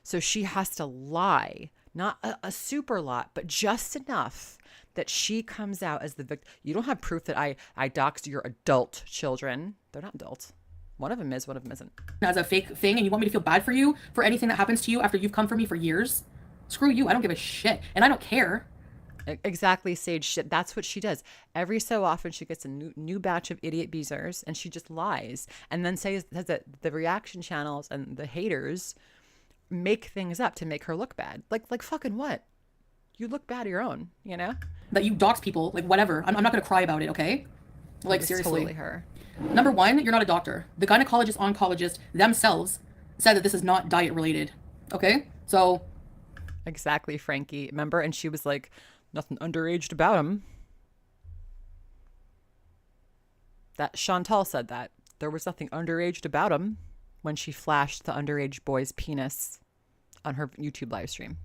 Speaker 1: So she has to lie, not a super lot, but just enough that she comes out as the victim. You don't have proof that I doxed your adult children. They're not adult. One of them is, one of them isn't.
Speaker 2: As a fake thing, and you want me to feel bad for you for anything that happens to you after you've come for me for years? Screw you. I don't give a shit. And I don't care.
Speaker 1: Exactly, Sage. Shit. That's what she does. Every so often, she gets a new batch of idiot beezers, and she just lies, and then says that the reaction channels and the haters make things up to make her look bad. Like fucking what? You look bad of your own, you know?
Speaker 2: That you dox people, like whatever. I'm not going to cry about it, okay? Like,
Speaker 1: it's
Speaker 2: seriously.
Speaker 1: Totally her.
Speaker 2: Number one, you're not a doctor. The gynecologist, oncologist themselves said that this is not diet related. Okay? So.
Speaker 1: Exactly, Frankie. Remember? And she was like, nothing underaged about him. That Chantal said that. There was nothing underaged about him when she flashed the underage boy's penis on her YouTube live stream.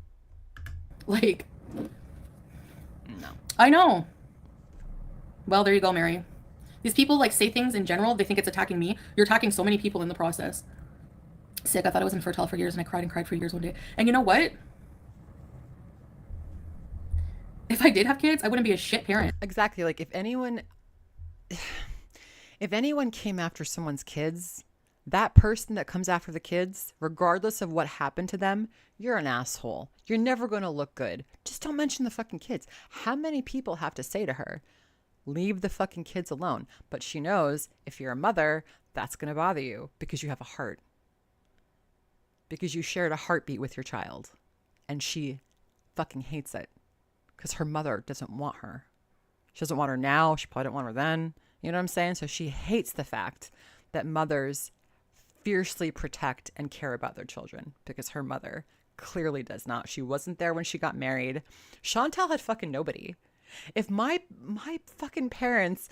Speaker 2: Like.
Speaker 1: No.
Speaker 2: I know. Well, there you go, Mary. These people like say things in general. They think it's attacking me. You're attacking so many people in the process. Sick. I thought I was infertile for years and I cried and cried for years one day. And you know what? If I did have kids, I wouldn't be a shit parent.
Speaker 1: Exactly. Like if anyone came after someone's kids, that person that comes after the kids, regardless of what happened to them, you're an asshole. You're never going to look good. Just don't mention the fucking kids. How many people have to say to her, leave the fucking kids alone? But she knows if you're a mother, that's going to bother you because you have a heart. because you shared a heartbeat with your child and she fucking hates it because her mother doesn't want her. She doesn't want her now. She probably didn't want her then. You know what I'm saying? So she hates the fact that mothers fiercely protect and care about their children because her mother clearly does not. She wasn't there when she got married. Chantal had fucking nobody. If my fucking parents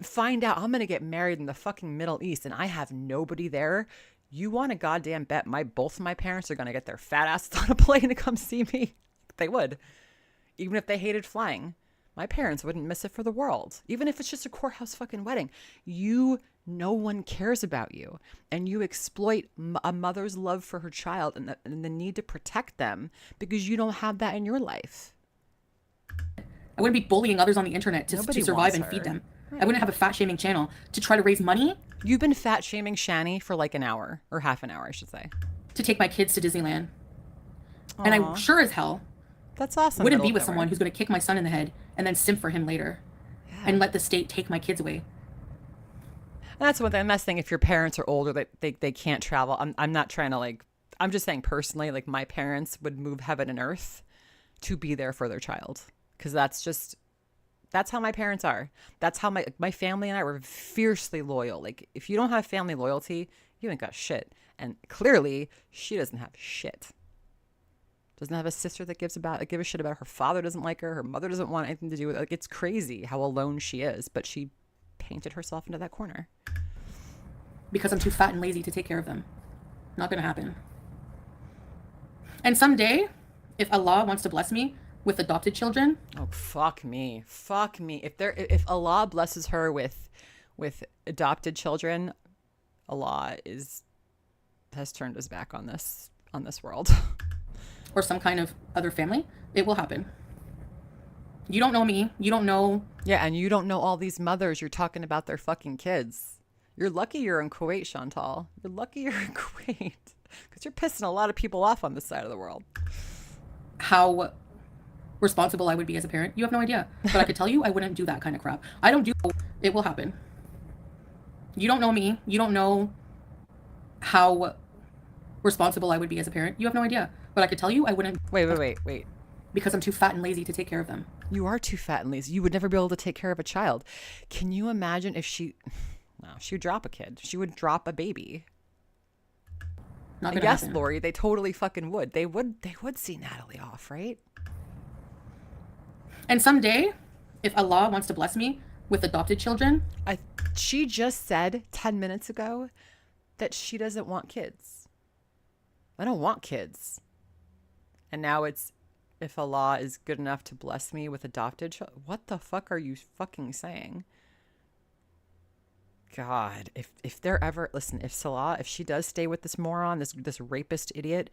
Speaker 1: find out I'm going to get married in the fucking Middle East and I have nobody there, you want a goddamn bet both of my parents are going to get their fat asses on a plane to come see me? They would. Even if they hated flying. My parents wouldn't miss it for the world. Even if it's just a courthouse fucking wedding. No one cares about you. And you exploit a mother's love for her child and the need to protect them because you don't have that in your life.
Speaker 2: I wouldn't be bullying others on the internet to survive and feed them. I wouldn't have a fat shaming channel to try to raise money.
Speaker 1: You've been fat shaming Shani for like an hour or half an hour, I should say.
Speaker 2: To take my kids to Disneyland. Aww. And I sure as hell
Speaker 1: that's awesome.
Speaker 2: Wouldn't be with someone who's going to kick my son in the head and then simp for him later and let the state take my kids away.
Speaker 1: And that's one thing. I'm not saying if your parents are older, they can't travel. I'm not trying to I'm just saying personally, like my parents would move heaven and earth to be there for their child. Because that's how my parents are. That's how my family and I were fiercely loyal. Like if you don't have family loyalty, you ain't got shit. And clearly she doesn't have shit. Doesn't have a sister that give a shit about her. Her father doesn't like her. Her mother doesn't want anything to do with it. Like, it's crazy how alone she is, but she painted herself into that corner.
Speaker 2: Because I'm too fat and lazy to take care of them. Not going to happen. And someday, if Allah wants to bless me with adopted children.
Speaker 1: Oh, fuck me. Fuck me. If Allah blesses her with adopted children, Allah has turned his back on this world.
Speaker 2: Or some kind of other family, it will happen. You don't know me. You don't know.
Speaker 1: Yeah, and you don't know all these mothers you're talking about their fucking kids. You're lucky you're in Kuwait, Chantal. You're lucky you're in Kuwait. Because you're pissing a lot of people off on this side of the world.
Speaker 2: How responsible I would be as a parent, you have no idea. But I could tell you I wouldn't do that kind of crap. I don't do it. Will happen. You don't know me. You don't know how responsible I would be as a parent. You have no idea. But I could tell you I wouldn't.
Speaker 1: Wait.
Speaker 2: Because I'm too fat and lazy to take care of them.
Speaker 1: You are too fat and lazy. You would never be able to take care of a child. Can you imagine if she would drop a kid. She would drop a baby.
Speaker 2: Not gonna
Speaker 1: yes,
Speaker 2: happen.
Speaker 1: Lori, they totally fucking would. They would see Natalie off, right?
Speaker 2: And someday, if Allah wants to bless me with adopted children.
Speaker 1: She just said 10 minutes ago that she doesn't want kids. I don't want kids. And now it's, if Allah is good enough to bless me with adopted children. What the fuck are you fucking saying? God, if they're ever, listen, if Salah, if she does stay with this moron, this rapist idiot,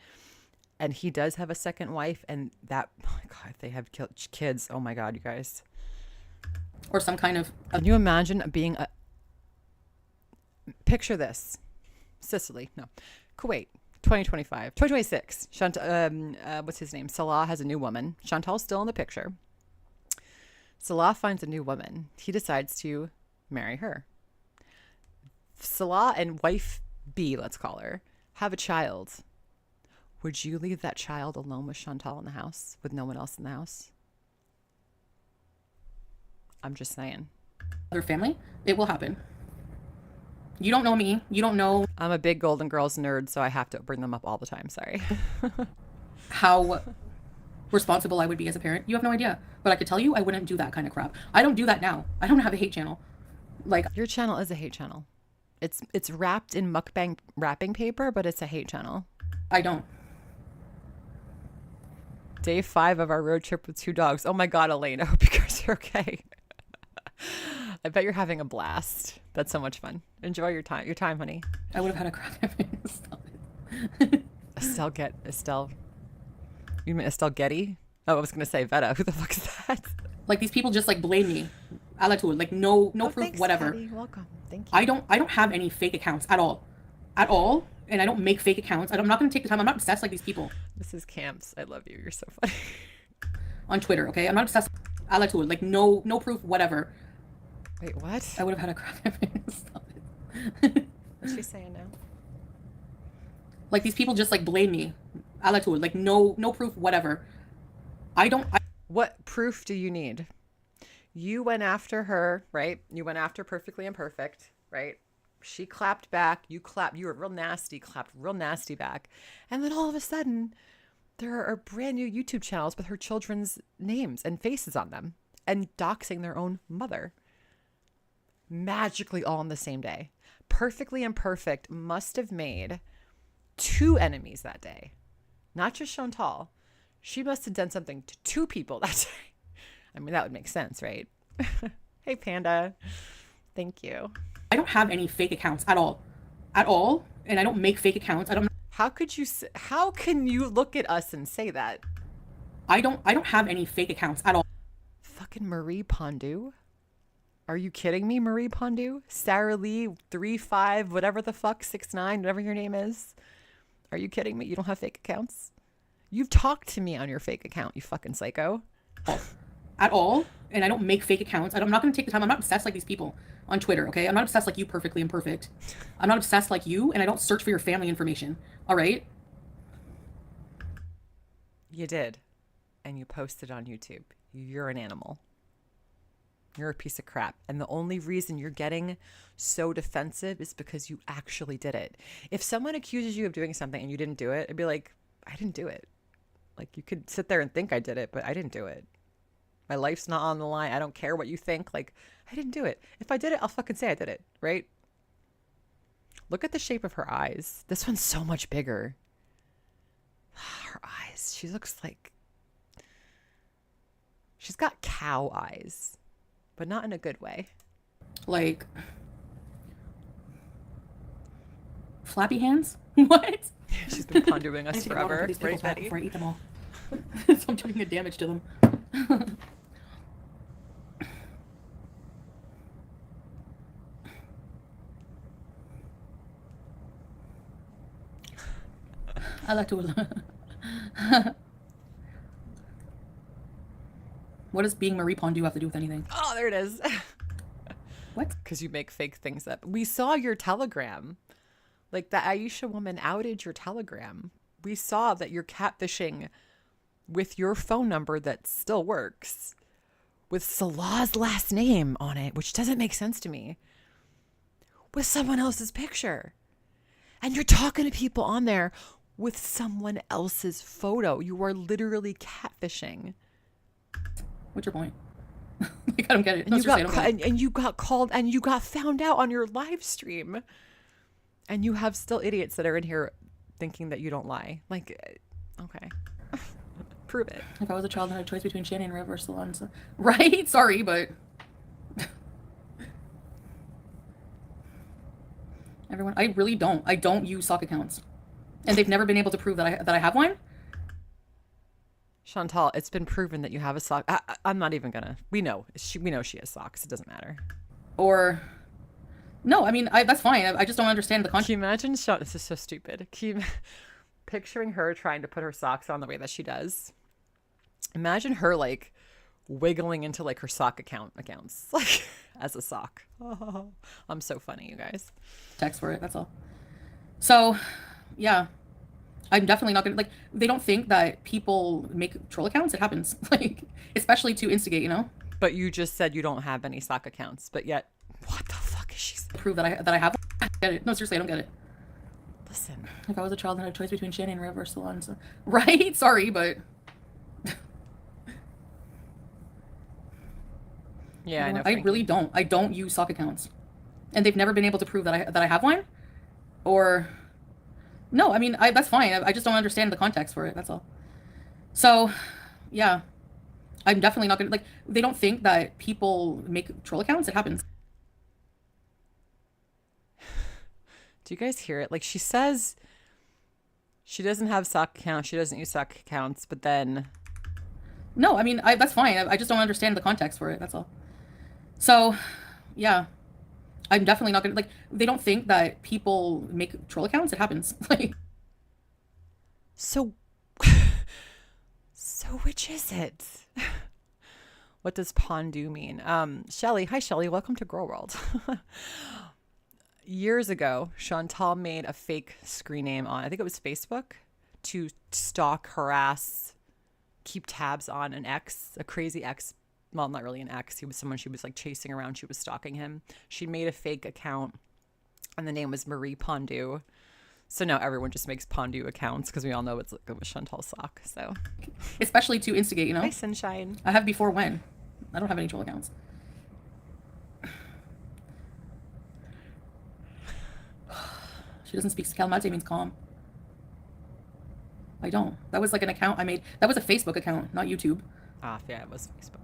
Speaker 1: and he does have a second wife, and that, oh my God, if they have kids, oh my God, you guys.
Speaker 2: Or some kind of.
Speaker 1: Can you imagine being a, picture this, Sicily, no, Kuwait, 2026, what's his name? Salah has a new woman. Chantal's still in the picture. Salah finds a new woman. He decides to marry her. Salah and wife B, let's call her, have a child. Would you leave that child alone with Chantal in the house, with no one else in the house? I'm just saying.
Speaker 2: Other family, it will happen. You don't know me. You don't know.
Speaker 1: I'm a big Golden Girls nerd, so I have to bring them up all the time. Sorry.
Speaker 2: How responsible I would be as a parent. You have no idea. But I could tell you I wouldn't do that kind of crap. I don't do that now. I don't have a hate channel. Like,
Speaker 1: your channel is a hate channel. It's wrapped in mukbang wrapping paper, but it's a hate channel.
Speaker 2: I don't.
Speaker 1: Day 5 of our road trip with 2 dogs. Oh my God, Elaine, I hope you guys are okay. I bet you're having a blast. That's so much fun. Enjoy your time, honey.
Speaker 2: I would have had a crack.
Speaker 1: Estelle. You mean Estelle Getty? Oh, I was gonna say Veta. Who the fuck is that?
Speaker 2: Like, these people just like blame me. Alatul, like no proof,
Speaker 1: thanks,
Speaker 2: whatever.
Speaker 1: Patty. Welcome. Thank you.
Speaker 2: I don't have any fake accounts at all, and I don't make fake accounts. I'm not gonna take the time. I'm not obsessed like these people.
Speaker 1: This is Camps. I love you. You're so funny.
Speaker 2: On Twitter, okay? I'm not obsessed. Alatul, like no proof, whatever.
Speaker 1: Wait, what?
Speaker 2: I would have had a crack.
Speaker 1: What's she saying now?
Speaker 2: Like these people just like blame me. Like no proof, whatever. I don't.
Speaker 1: What proof do you need? You went after her, right? You went after Perfectly Imperfect, right? She clapped back. You clapped. You were real nasty, clapped real nasty back. And then all of a sudden, there are brand new YouTube channels with her children's names and faces on them and doxing their own mother. Magically all on the same day. Perfectly Imperfect must have made 2 enemies that day. Not just Chantal. She must have done something to 2 people that day. I mean, that would make sense, right? Hey, Panda. Thank you.
Speaker 2: I don't have any fake accounts at all. At all. And I don't make fake accounts.
Speaker 1: How can you look at us and say that?
Speaker 2: I don't have any fake accounts at all.
Speaker 1: Fucking Marie Pondu? Are you kidding me, Marie Pondu? Sarah Lee 35, whatever the fuck, 69, whatever your name is. Are you kidding me? You don't have fake accounts? You've talked to me on your fake account, you fucking psycho.
Speaker 2: At all. And I don't make fake accounts. I'm not going to take the time. I'm not obsessed like these people on Twitter, okay? I'm not obsessed like you, Perfectly Imperfect. I'm not obsessed like you, and I don't search for your family information, all right?
Speaker 1: You did. And you posted on YouTube. You're an animal. You're a piece of crap. And the only reason you're getting so defensive is because you actually did it. If someone accuses you of doing something and you didn't do it, it'd be like, I didn't do it. Like, you could sit there and think I did it, but I didn't do it. My life's not on the line. I don't care what you think. Like, I didn't do it. If I did it, I'll fucking say I did it, right? Look at the shape of her eyes. This one's so much bigger. Her eyes. She looks like... She's got cow eyes, but not in a good way.
Speaker 2: Like... Flappy hands? What?
Speaker 1: She's been ponduing us forever, right, Betty?
Speaker 2: Before I eat them all. So I'm doing the damage to them. I like to. What does being Marie Pondu have to do with anything?
Speaker 1: Oh, there it is.
Speaker 2: What?
Speaker 1: Because you make fake things up. We saw your Telegram. Like, the Aisha woman outed your Telegram. We saw that you're catfishing with your phone number that still works with Salah's last name on it, which doesn't make sense to me, with someone else's picture. And you're talking to people on there with someone else's photo. You are literally catfishing.
Speaker 2: What's your point? Like, I don't get it.
Speaker 1: And, you got called and you got found out on your live stream. And you have still idiots that are in here thinking that you don't lie. Like, okay. Prove it.
Speaker 2: If I was a child and had a choice between Shannon and River Salon, so... Right? Sorry, but... Everyone, I really don't. I don't use sock accounts. And they've never been able to prove that I have one.
Speaker 1: Chantal, it's been proven that you have a sock. I'm not even gonna. We know she has socks. It doesn't matter.
Speaker 2: Or... No, I mean, that's fine. I just don't understand the concept.
Speaker 1: Can you imagine? This is so stupid. Picturing her trying to put her socks on the way that she does. Imagine her like wiggling into like her sock accounts like as a sock. Oh, I'm so funny, you guys.
Speaker 2: Text for it. That's all. So, yeah, I'm definitely not gonna like. They don't think that people make troll accounts. It happens, like especially to instigate, you know.
Speaker 1: But you just said you don't have any sock accounts, but yet, what the fuck is she?
Speaker 2: Prove that I have. I don't get it. No, seriously, I don't get it.
Speaker 1: Listen,
Speaker 2: if I was a child and had a choice between Shannon and River Salon, so... Right? Sorry, but...
Speaker 1: Yeah, I know.
Speaker 2: I really don't. I don't use sock accounts. And they've never been able to prove that I have one. Or... No, I mean, that's fine. I just don't understand the context for it. That's all. So, yeah. I'm definitely not gonna... Like, they don't think that people make troll accounts. It happens.
Speaker 1: Do you guys hear it? Like, she says she doesn't have sock accounts. She doesn't use sock accounts, but then...
Speaker 2: No, I mean, that's fine. I just don't understand the context for it. That's all. So, yeah. I'm definitely not gonna... Like, they don't think that people make troll accounts. It happens. Like...
Speaker 1: So which is it? What does Pondu mean? Shelly. Hi, Shelly. Welcome to Girl World. years ago, Chantal made a fake screen name on, I think it was Facebook, to stalk, harass, keep tabs on an ex, a crazy ex. Well, not really an ex. He was someone she was like chasing around. She was stalking him. She made a fake account and the name was Marie Pondu. So now everyone just makes Pondu accounts because we all know it's like a Chantal sock. So,
Speaker 2: especially to instigate, you know.
Speaker 1: Hi, sunshine.
Speaker 2: I have before when. I don't have any troll accounts. She doesn't speak Calmate means calm. I don't. That was like an account I made. That was a Facebook account, not YouTube.
Speaker 1: Ah, yeah, it was Facebook.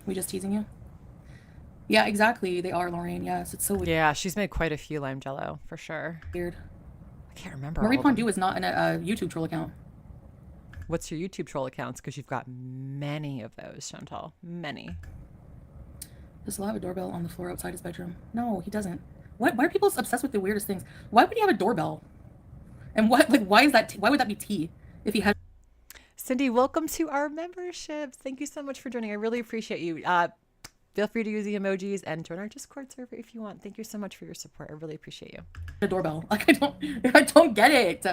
Speaker 2: We just teasing you? Yeah, exactly. They are, Lorraine. Yes, it's so weird.
Speaker 1: Yeah, she's made quite a few lime jello for sure.
Speaker 2: Weird.
Speaker 1: I can't remember.
Speaker 2: Marie
Speaker 1: all of them.
Speaker 2: Pondu is not a YouTube troll account.
Speaker 1: What's your YouTube troll accounts? Because you've got many of those, Chantal. Many.
Speaker 2: Does Lyle have a doorbell on the floor outside his bedroom? No, he doesn't. What? Why are people obsessed with the weirdest things? Why would he have a doorbell? And what? Like, why is that? Why would that be tea if he had?
Speaker 1: Cindy, welcome to our membership. Thank you so much for joining. I really appreciate you. Feel free to use the emojis and join our Discord server if you want. Thank you so much for your support. I really appreciate you.
Speaker 2: A doorbell. Like, I don't get it.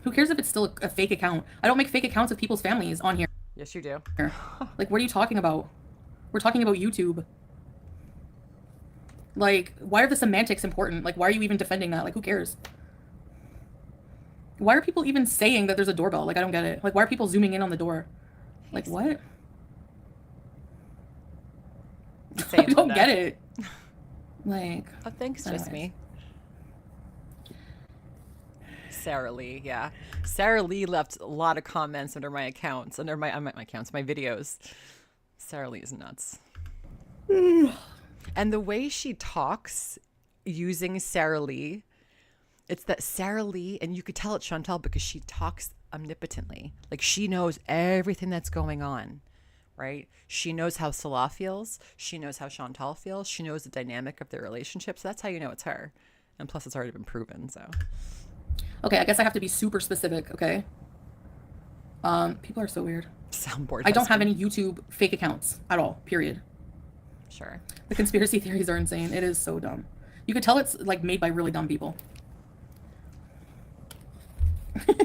Speaker 2: Who cares if it's still a fake account? I don't make fake accounts of people's families on here.
Speaker 1: Yes, you do.
Speaker 2: Like, what are you talking about? We're talking about YouTube. Like, why are the semantics important? Like, why are you even defending that? Like, who cares? Why are people even saying that there's a doorbell? Like, I don't get it. Like, why are people zooming in on the door? Like, what? I don't get it. Like,
Speaker 1: oh, thanks, just me. Sarah Lee, yeah. Sarah Lee left a lot of comments under my accounts, under my accounts, my videos. Sarah Lee is nuts. And the way she talks using Sarah Lee, it's that Sarah Lee, and you could tell it's Chantal because she talks omnipotently. Like, she knows everything that's going on, right? She knows how Salah feels. She knows how Chantal feels. She knows the dynamic of their relationship. So that's how you know it's her. And plus, it's already been proven, so.
Speaker 2: Okay, I guess I have to be super specific, okay? People are so weird.
Speaker 1: Soundboard.
Speaker 2: I don't have any YouTube fake accounts at all, period.
Speaker 1: Sure.
Speaker 2: The conspiracy theories are insane. It is so dumb. You could tell it's like made by really dumb people.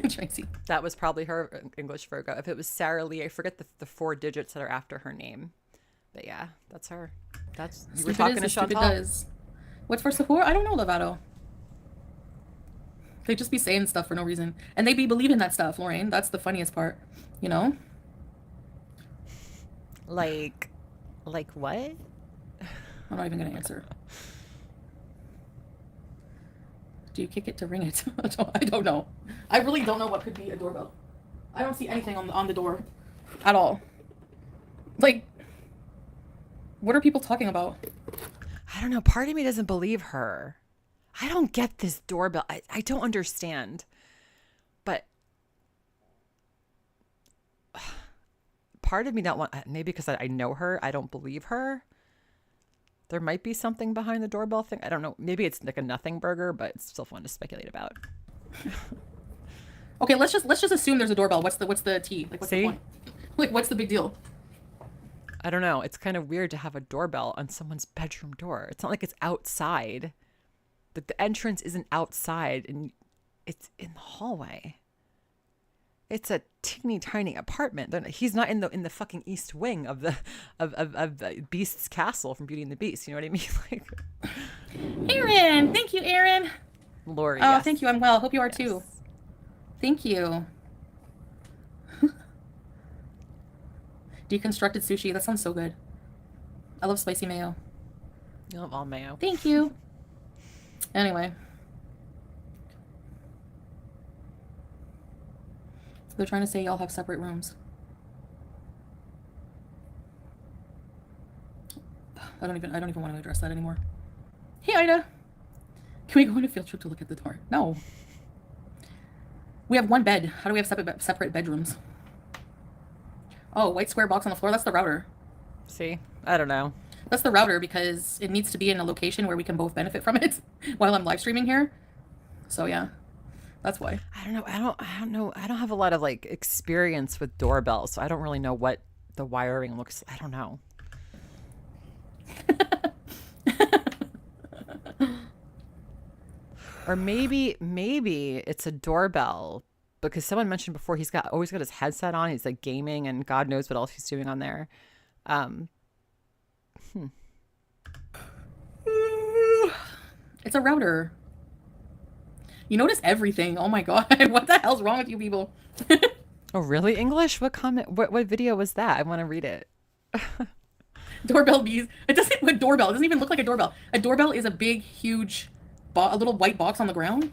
Speaker 2: Tracy.
Speaker 1: That was probably her English Virgo. If it was Sarah Lee, I forget the 4 digits that are after her name. But yeah, that's her. That's you were talking to Chantal.
Speaker 2: What's for support? I don't know, Lovato. They just be saying stuff for no reason. And they be believing that stuff, Lorraine. That's the funniest part. You know?
Speaker 1: Like what?
Speaker 2: I'm not even going to answer. Do you kick it to ring it? I don't know. I really don't know what could be a doorbell. I don't see anything on the door at all. Like, what are people talking about?
Speaker 1: I don't know. Part of me doesn't believe her. I don't get this doorbell. I don't understand. But part of me not want, maybe because I know her, I don't believe her. There might be something behind the doorbell thing. I don't know. Maybe it's like a nothing burger, but it's still fun to speculate about.
Speaker 2: Okay, let's just assume there's a doorbell. What's the tea? Like, what's the point? Like, what's the big deal?
Speaker 1: I don't know. It's kind of weird to have a doorbell on someone's bedroom door. It's not like it's outside. The entrance isn't outside, and it's in the hallway. It's a teeny tiny apartment. He's not in the fucking east wing of the Beast's castle from Beauty and the Beast. You know what I mean? Like,
Speaker 2: Aaron, thank you, Aaron.
Speaker 1: Lori.
Speaker 2: Oh,
Speaker 1: yes.
Speaker 2: thank you. I'm well. Hope you are too. Thank you. Deconstructed sushi. That sounds so good. I love spicy mayo.
Speaker 1: You love all mayo.
Speaker 2: Thank you. Anyway. They're trying to say y'all have separate rooms. I don't even want to address that anymore. Hey, Ida. Can we go on a field trip to look at the door? No. We have one bed. How do we have separate bedrooms? Oh, white square box on the floor. That's the router.
Speaker 1: See? I don't know.
Speaker 2: That's the router because it needs to be in a location where we can both benefit from it while I'm live streaming here. So yeah, that's why.
Speaker 1: I don't know. I don't know. I don't have a lot of like experience with doorbells, so I don't really know what the wiring looks. I don't know. Or maybe it's a doorbell because someone mentioned before he's always got his headset on. He's like gaming and God knows what else he's doing on there.
Speaker 2: It's a router. You notice everything. Oh my God. What the hell's wrong with you people?
Speaker 1: Oh, really? English? What comment? What video was that? I want to read it.
Speaker 2: Doorbell bees. It doesn't. What doorbell? It doesn't even look like a doorbell. A doorbell is a big, huge, a little white box on the ground.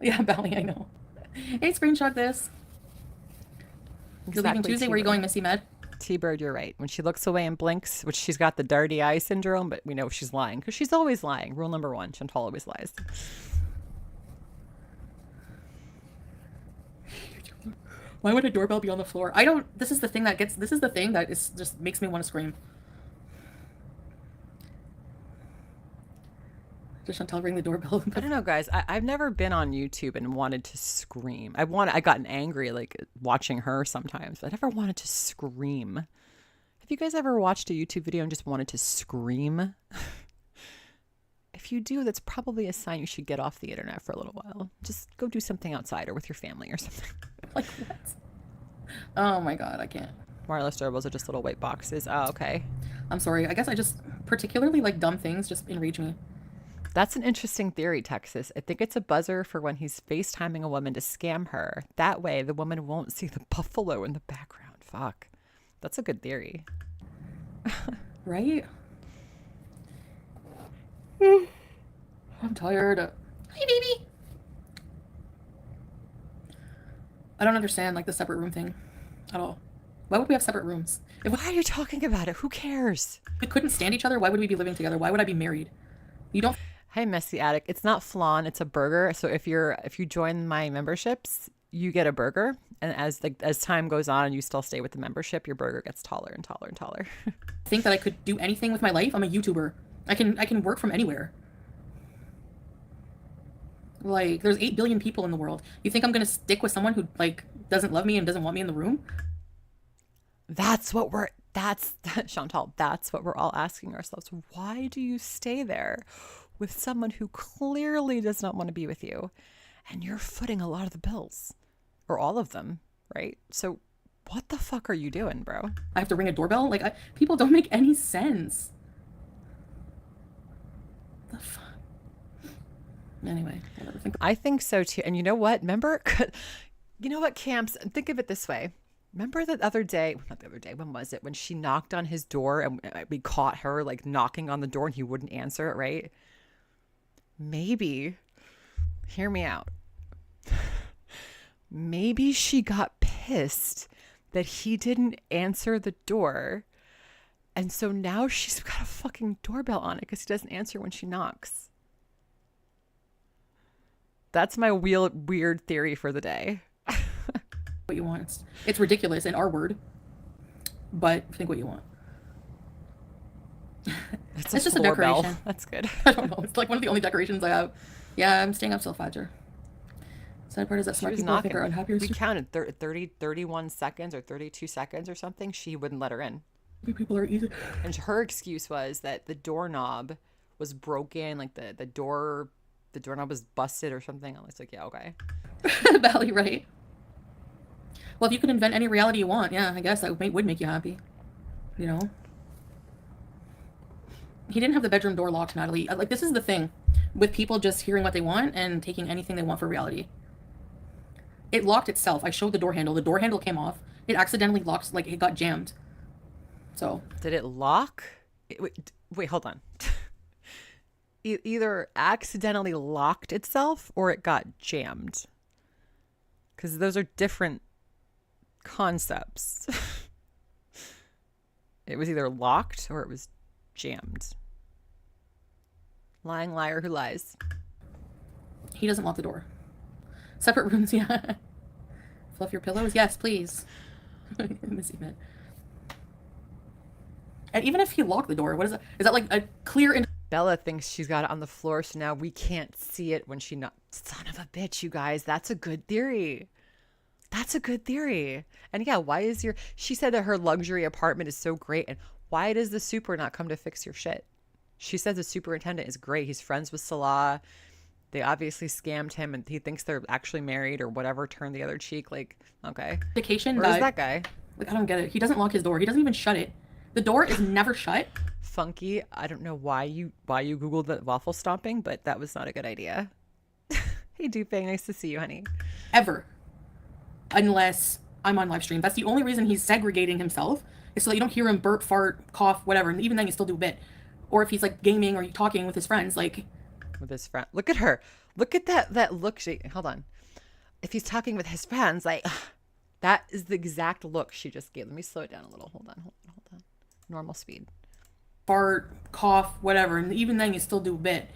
Speaker 2: Yeah, Bally. I know. Hey, screenshot this. You're leaving Tuesday. Where are you going, Missy Med?
Speaker 1: T-Bird, you're right. When she looks away and blinks, which she's got the dirty eye syndrome, but we know she's lying because she's always lying. Rule number 1: Chantal always lies.
Speaker 2: Why would a doorbell be on the floor? I don't. This is the thing that is just makes me want to scream. Just Chantal ring the doorbell.
Speaker 1: I don't know, guys. I've never been on YouTube and wanted to scream. I gotten angry like watching her sometimes, but I never wanted to scream. Have you guys ever watched a YouTube video and just wanted to scream? If you do, that's probably a sign you should get off the internet for a little while. Just go do something outside or with your family or something.
Speaker 2: Like what? Oh my God, I can't.
Speaker 1: Wireless doorbells are just little white boxes. Oh, okay.
Speaker 2: I'm sorry. I guess I just particularly like dumb things just enrage me.
Speaker 1: That's an interesting theory, Texas. I think it's a buzzer for when he's FaceTiming a woman to scam her. That way, the woman won't see the buffalo in the background. Fuck. That's a good theory.
Speaker 2: Right? I'm tired. Hi, baby. I don't understand like the separate room thing at all. Why would we have separate rooms?
Speaker 1: Why are you talking about it? Who cares?
Speaker 2: If we couldn't stand each other, why would we be living together? Why would I be married? You don't.
Speaker 1: Hey, Messy Attic. It's not flan. It's a burger. So if you join my memberships, you get a burger. And as time goes on and you still stay with the membership, your burger gets taller and taller and taller.
Speaker 2: Think that I could do anything with my life? I'm a YouTuber. I can work from anywhere. Like, there's 8 billion people in the world. You think I'm gonna stick with someone who like doesn't love me and doesn't want me in the room?
Speaker 1: Chantal, that's what we're all asking ourselves. Why do you stay there with someone who clearly does not want to be with you? And you're footing a lot of the bills. Or all of them, right? So what the fuck are you doing, bro?
Speaker 2: I have to ring a doorbell? Like, people don't make any sense. The fuck? Anyway, whatever.
Speaker 1: I think so too. And you know what? Remember, Camps, think of it this way. Remember the other day, not the other day, when was it? When she knocked on his door and we caught her like knocking on the door and he wouldn't answer it, right? Maybe, hear me out. Maybe she got pissed that he didn't answer the door. And so now she's got a fucking doorbell on it because he doesn't answer when she knocks. That's my weird theory for the day.
Speaker 2: What you want. It's ridiculous in our word, but think what you want.
Speaker 1: It's
Speaker 2: just a decoration.
Speaker 1: Bell. That's good.
Speaker 2: I don't know. It's like one of the only decorations I have. Yeah, I'm staying up till Fajr. Sad part is that smart people think are unhappy.
Speaker 1: We counted 31 seconds or 32 seconds or something. She wouldn't let her in.
Speaker 2: People are easy.
Speaker 1: And her excuse was that the doorknob was broken, like the doorknob was busted or something. I was like, yeah, okay.
Speaker 2: Bally, right? Well, if you could invent any reality you want, yeah, I guess that would make you happy. You know? He didn't have the bedroom door locked, Natalie. Like, this is the thing with people just hearing what they want and taking anything they want for reality. It locked itself. I showed the door handle. The door handle came off. It accidentally locked, like, it got jammed. So.
Speaker 1: Did it lock? Wait, hold on. Either accidentally locked itself or it got jammed. Because those are different concepts. It was either locked or it was jammed. Lying liar who lies.
Speaker 2: He doesn't want the door. Separate rooms, yeah. Fluff your pillows? Yes, please. Missy man. And even if he locked the door, what is that? Is that like a clear...
Speaker 1: Bella thinks she's got it on the floor, so now we can't see it when she not. Son of a bitch, you guys. That's a good theory. That's a good theory. And yeah, she said that her luxury apartment is so great. And why does the super not come to fix your shit? She says the superintendent is great. He's friends with Salah. They obviously scammed him and he thinks they're actually married or whatever, turn the other cheek. Like, okay.
Speaker 2: Indication
Speaker 1: Where's that guy?
Speaker 2: Like, I don't get it. He doesn't lock his door. He doesn't even shut it. The door is never shut.
Speaker 1: Funky. I don't know why you Googled the waffle stomping, but that was not a good idea. Hey, Duping. Nice to see you, honey.
Speaker 2: Ever. Unless I'm on live stream. That's the only reason he's segregating himself, is so that you don't hear him burp, fart, cough, whatever. And even then you still do a bit. Or if he's like gaming or talking with his friends, like.
Speaker 1: With his friend. Look at her. Look at that look. Hold on. If he's talking with his friends, like, that is the exact look she just gave. Let me slow it down a little. Hold on. Normal speed.
Speaker 2: Fart, cough, whatever. And even then you still do a bit.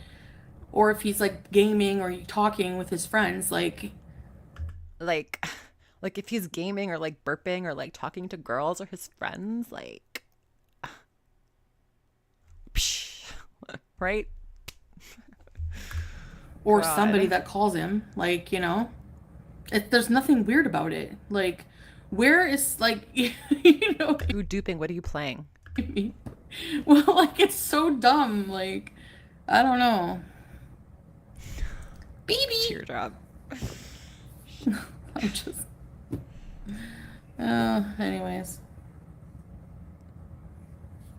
Speaker 2: Or if he's like gaming or talking with his friends, like
Speaker 1: if he's gaming or like burping or like talking to girls or his friends, like, right?
Speaker 2: Or
Speaker 1: God.
Speaker 2: Somebody that calls him, like, there's nothing weird about it. Like, where is, like,
Speaker 1: Ooh, Duping, what are you playing?
Speaker 2: Well, like, it's so dumb. Like, I don't know. Baby!
Speaker 1: Teardrop.
Speaker 2: I'm just. Anyways.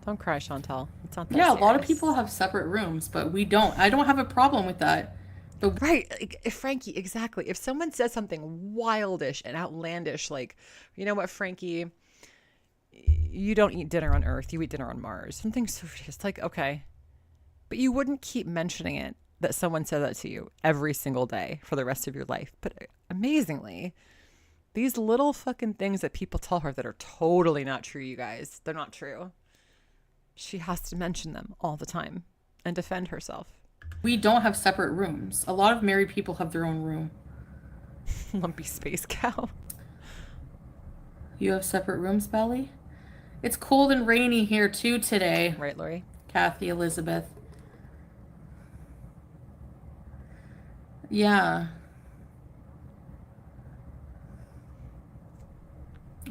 Speaker 1: Don't cry, Chantal. It's not that
Speaker 2: Yeah,
Speaker 1: serious.
Speaker 2: a lot of people have separate rooms, but we don't. I don't have a problem with that.
Speaker 1: Right, like, Frankie, exactly. If someone says something wildish and outlandish, like, you know what, Frankie, you don't eat dinner on Earth, you eat dinner on Mars. Something so just like, okay. But you wouldn't keep mentioning it, that someone said that to you every single day for the rest of your life. But amazingly, these little fucking things that people tell her that are totally not true, you guys, they're not true. She has to mention them all the time and defend herself.
Speaker 2: We don't have separate rooms. A lot of married people have their own room.
Speaker 1: Lumpy space cow.
Speaker 2: You have separate rooms, Belly? It's cold and rainy here too today.
Speaker 1: Right, Lori?
Speaker 2: Kathy Elizabeth. Yeah.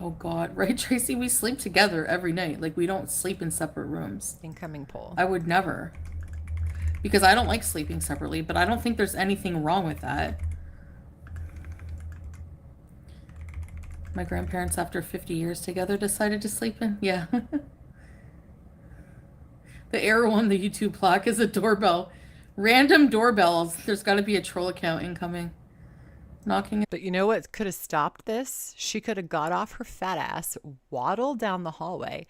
Speaker 2: Oh God, right, Tracy? We sleep together every night. Like, we don't sleep in separate rooms.
Speaker 1: Incoming poll.
Speaker 2: I would never. Because I don't like sleeping separately, but I don't think there's anything wrong with that. My grandparents, after 50 years together, decided to sleep in. Yeah. The arrow on the YouTube plaque is a doorbell. Random doorbells. There's got to be a troll account incoming. Knocking.
Speaker 1: But you know what could have stopped this? She could have got off her fat ass, waddled down the hallway,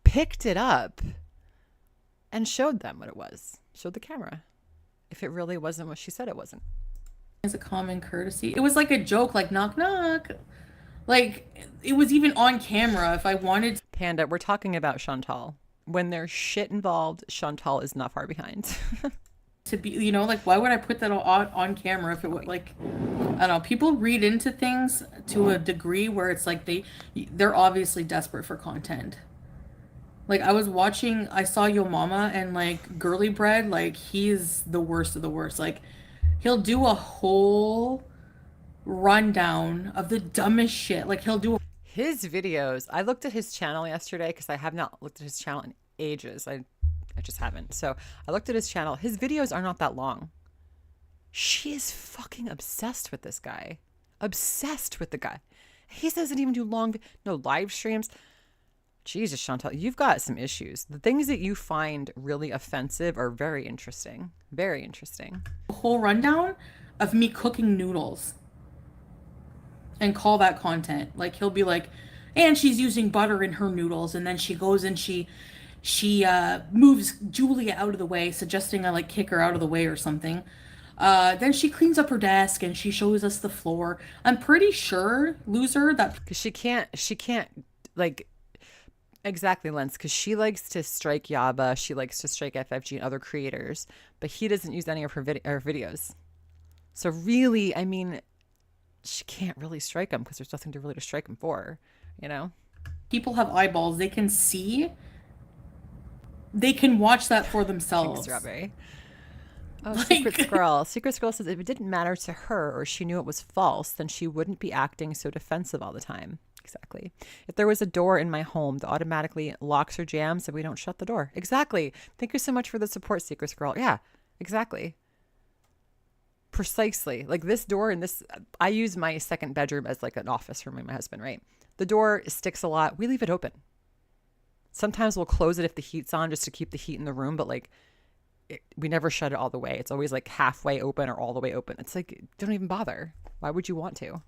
Speaker 1: picked it up, and showed them what it was. Showed the camera. If it really wasn't what she said it wasn't.
Speaker 2: It's a common courtesy. It was like a joke, like knock knock. Like, it was even on camera. If I wanted to.
Speaker 1: Panda, we're talking about Chantal. When there's shit involved, Chantal is not far behind.
Speaker 2: To be, like, why would I put that on camera if it would, like, I don't know. People read into things to a degree where it's like they're obviously desperate for content. Like, I saw Yo Mama and, like, Girly Bread, like, he's the worst of the worst. Like, he'll do a whole rundown of the dumbest shit. Like,
Speaker 1: His videos, I looked at his channel yesterday because I have not looked at his channel in ages. I just haven't. So I looked at his channel. His videos are not that long. She is fucking obsessed with this guy. Obsessed with the guy. He doesn't even do no live streams. Jesus, Chantal, you've got some issues. The things that you find really offensive are very interesting. Very interesting.
Speaker 2: a whole rundown of me cooking noodles. And call that content. Like, he'll be like, and she's using butter in her noodles, and then she goes and she moves Julia out of the way, suggesting I, like, kick her out of the way or something. Then she cleans up her desk and she shows us the floor. I'm pretty sure, loser, that
Speaker 1: because she can't like, exactly, Lens, because she likes to strike Yaba, she likes to strike FFG and other creators, but he doesn't use any of her videos. So really, I mean, she can't really strike him because there's nothing to really to strike him for, people
Speaker 2: have eyeballs. They can see. They can watch that for themselves.
Speaker 1: Thanks, Strawberry. Oh,
Speaker 2: Like-
Speaker 1: Secret Squirrel. Secret Squirrel says if it didn't matter to her or she knew it was false, then she wouldn't be acting so defensive all the time. Exactly. If there was a door in my home that automatically locks or jams, then we don't shut the door. Exactly. Thank you so much for the support, Secret Squirrel. Yeah, exactly. Precisely. Like this door and this, I use my second bedroom as like an office for me and my husband, right? The door sticks a lot. We leave it open. Sometimes we'll close it if the heat's on just to keep the heat in the room, but like we never shut it all the way. It's always like halfway open or all the way open. It's like, don't even bother. Why would you want to?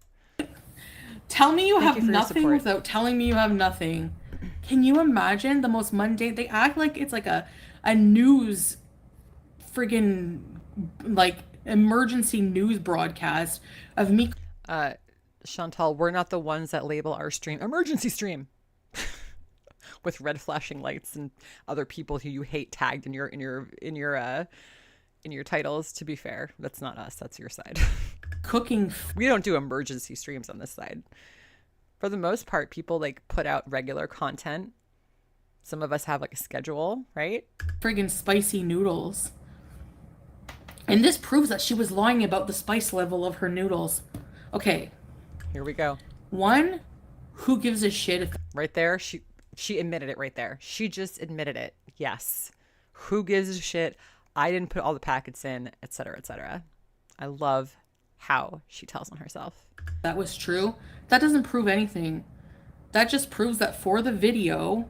Speaker 2: Tell me you
Speaker 1: Thank
Speaker 2: have
Speaker 1: you for your
Speaker 2: nothing
Speaker 1: support.
Speaker 2: without telling me you have nothing. Can you imagine the most mundane? They act like it's like a news friggin' like emergency news broadcast of me.
Speaker 1: Chantal, we're not the ones that label our stream emergency stream with red flashing lights and other people who you hate tagged in your titles. To be fair, that's not us. That's your side.
Speaker 2: Cooking
Speaker 1: We don't do emergency streams on this side. For the most part, people like put out regular content. Some of us have like a schedule, right?
Speaker 2: friggin' spicy noodles. And this proves that she was lying about the spice level of her noodles. Okay,
Speaker 1: Here we go.
Speaker 2: one, who gives a shit if
Speaker 1: Right there, she admitted it right there. She just admitted it. Yes. Who gives a shit? I didn't put all the packets in, etc., etc. I love how she tells on herself.
Speaker 2: that was true? That doesn't prove anything. That just proves that for the video,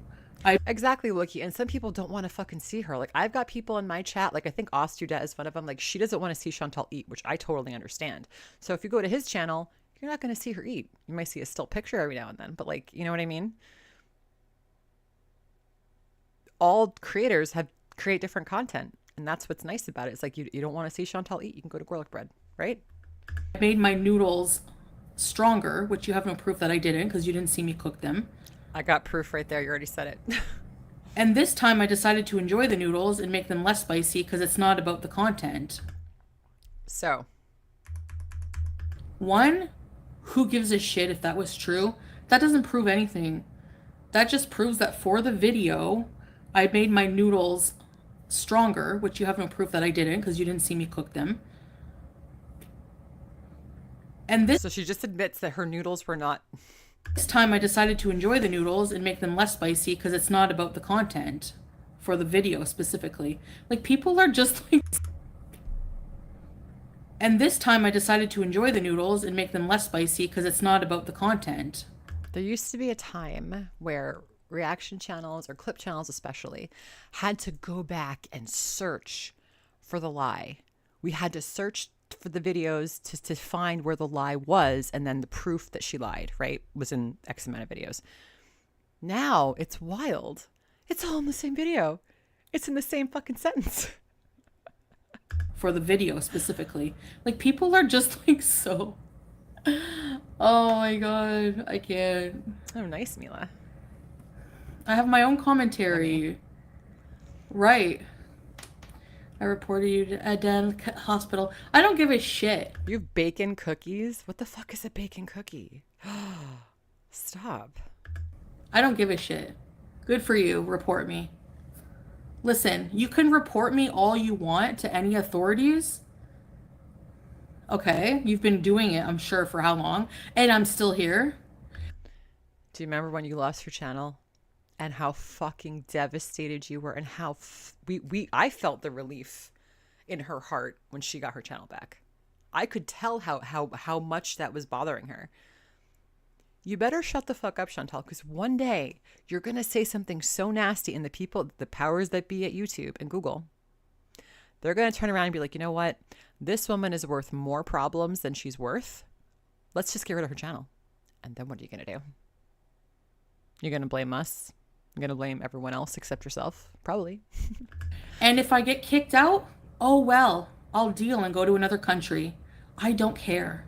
Speaker 1: Exactly, Loki. And some people don't want to fucking see her. Like I've got people in my chat, like I think Ostudet is one of them. Like she doesn't want to see Chantal eat, which I totally understand. So if you go to his channel, you're not going to see her eat. You might see a still picture every now and then, but like, you know what I mean? All creators create different content, and that's what's nice about it. It's like you don't want to see Chantal eat, you can go to garlic bread, right?
Speaker 2: made my noodles stronger, which you have no proof that I didn't because you didn't see me cook them.
Speaker 1: I got proof right there. You already said it.
Speaker 2: And this time I decided to enjoy the noodles and make them less spicy because it's not about the content.
Speaker 1: So
Speaker 2: One, who gives a shit if that was true? That doesn't prove anything. That just proves that for the video, I made my noodles stronger, which you have no proof that I didn't because you didn't see me cook them. And this
Speaker 1: so she just admits that her noodles were not.
Speaker 2: time I decided to enjoy the noodles and make them less spicy because it's not about the content for the video specifically. Like people are just like. And this time I decided to enjoy the noodles and make them less spicy because it's not about the content.
Speaker 1: There used to be a time where reaction channels or clip channels especially had to go back and search for the lie. We had to search for the videos to find where the lie was, and then the proof that she lied, right, was in X amount of videos. Now it's wild. It's all in the same video. It's in the same fucking sentence.
Speaker 2: For the video specifically. Like people are just like so. Oh my god, I can't.
Speaker 1: Oh, nice, Mila.
Speaker 2: I have my own commentary. Right. I reported you to a den hospital. I don't give a shit.
Speaker 1: You have bacon cookies? What the fuck is a bacon cookie? Stop.
Speaker 2: I don't give a shit. Good for you. Report me. Listen, you can report me all you want to any authorities. Okay, you've been doing it, I'm sure, for how long? And I'm still here.
Speaker 1: Do you remember when you lost your channel and how fucking devastated you were, and how I felt the relief in her heart when she got her channel back. I could tell how much that was bothering her. You better shut the fuck up, Chantal, because one day you're going to say something so nasty, and the powers that be at YouTube and Google, they're going to turn around and be like, you know what? This woman is worth more problems than she's worth. Let's just get rid of her channel. And then what are you going to do? You're going to blame us? You're going to blame everyone else except yourself? Probably.
Speaker 2: And if I get kicked out, oh well, I'll deal and go to another country. I don't care.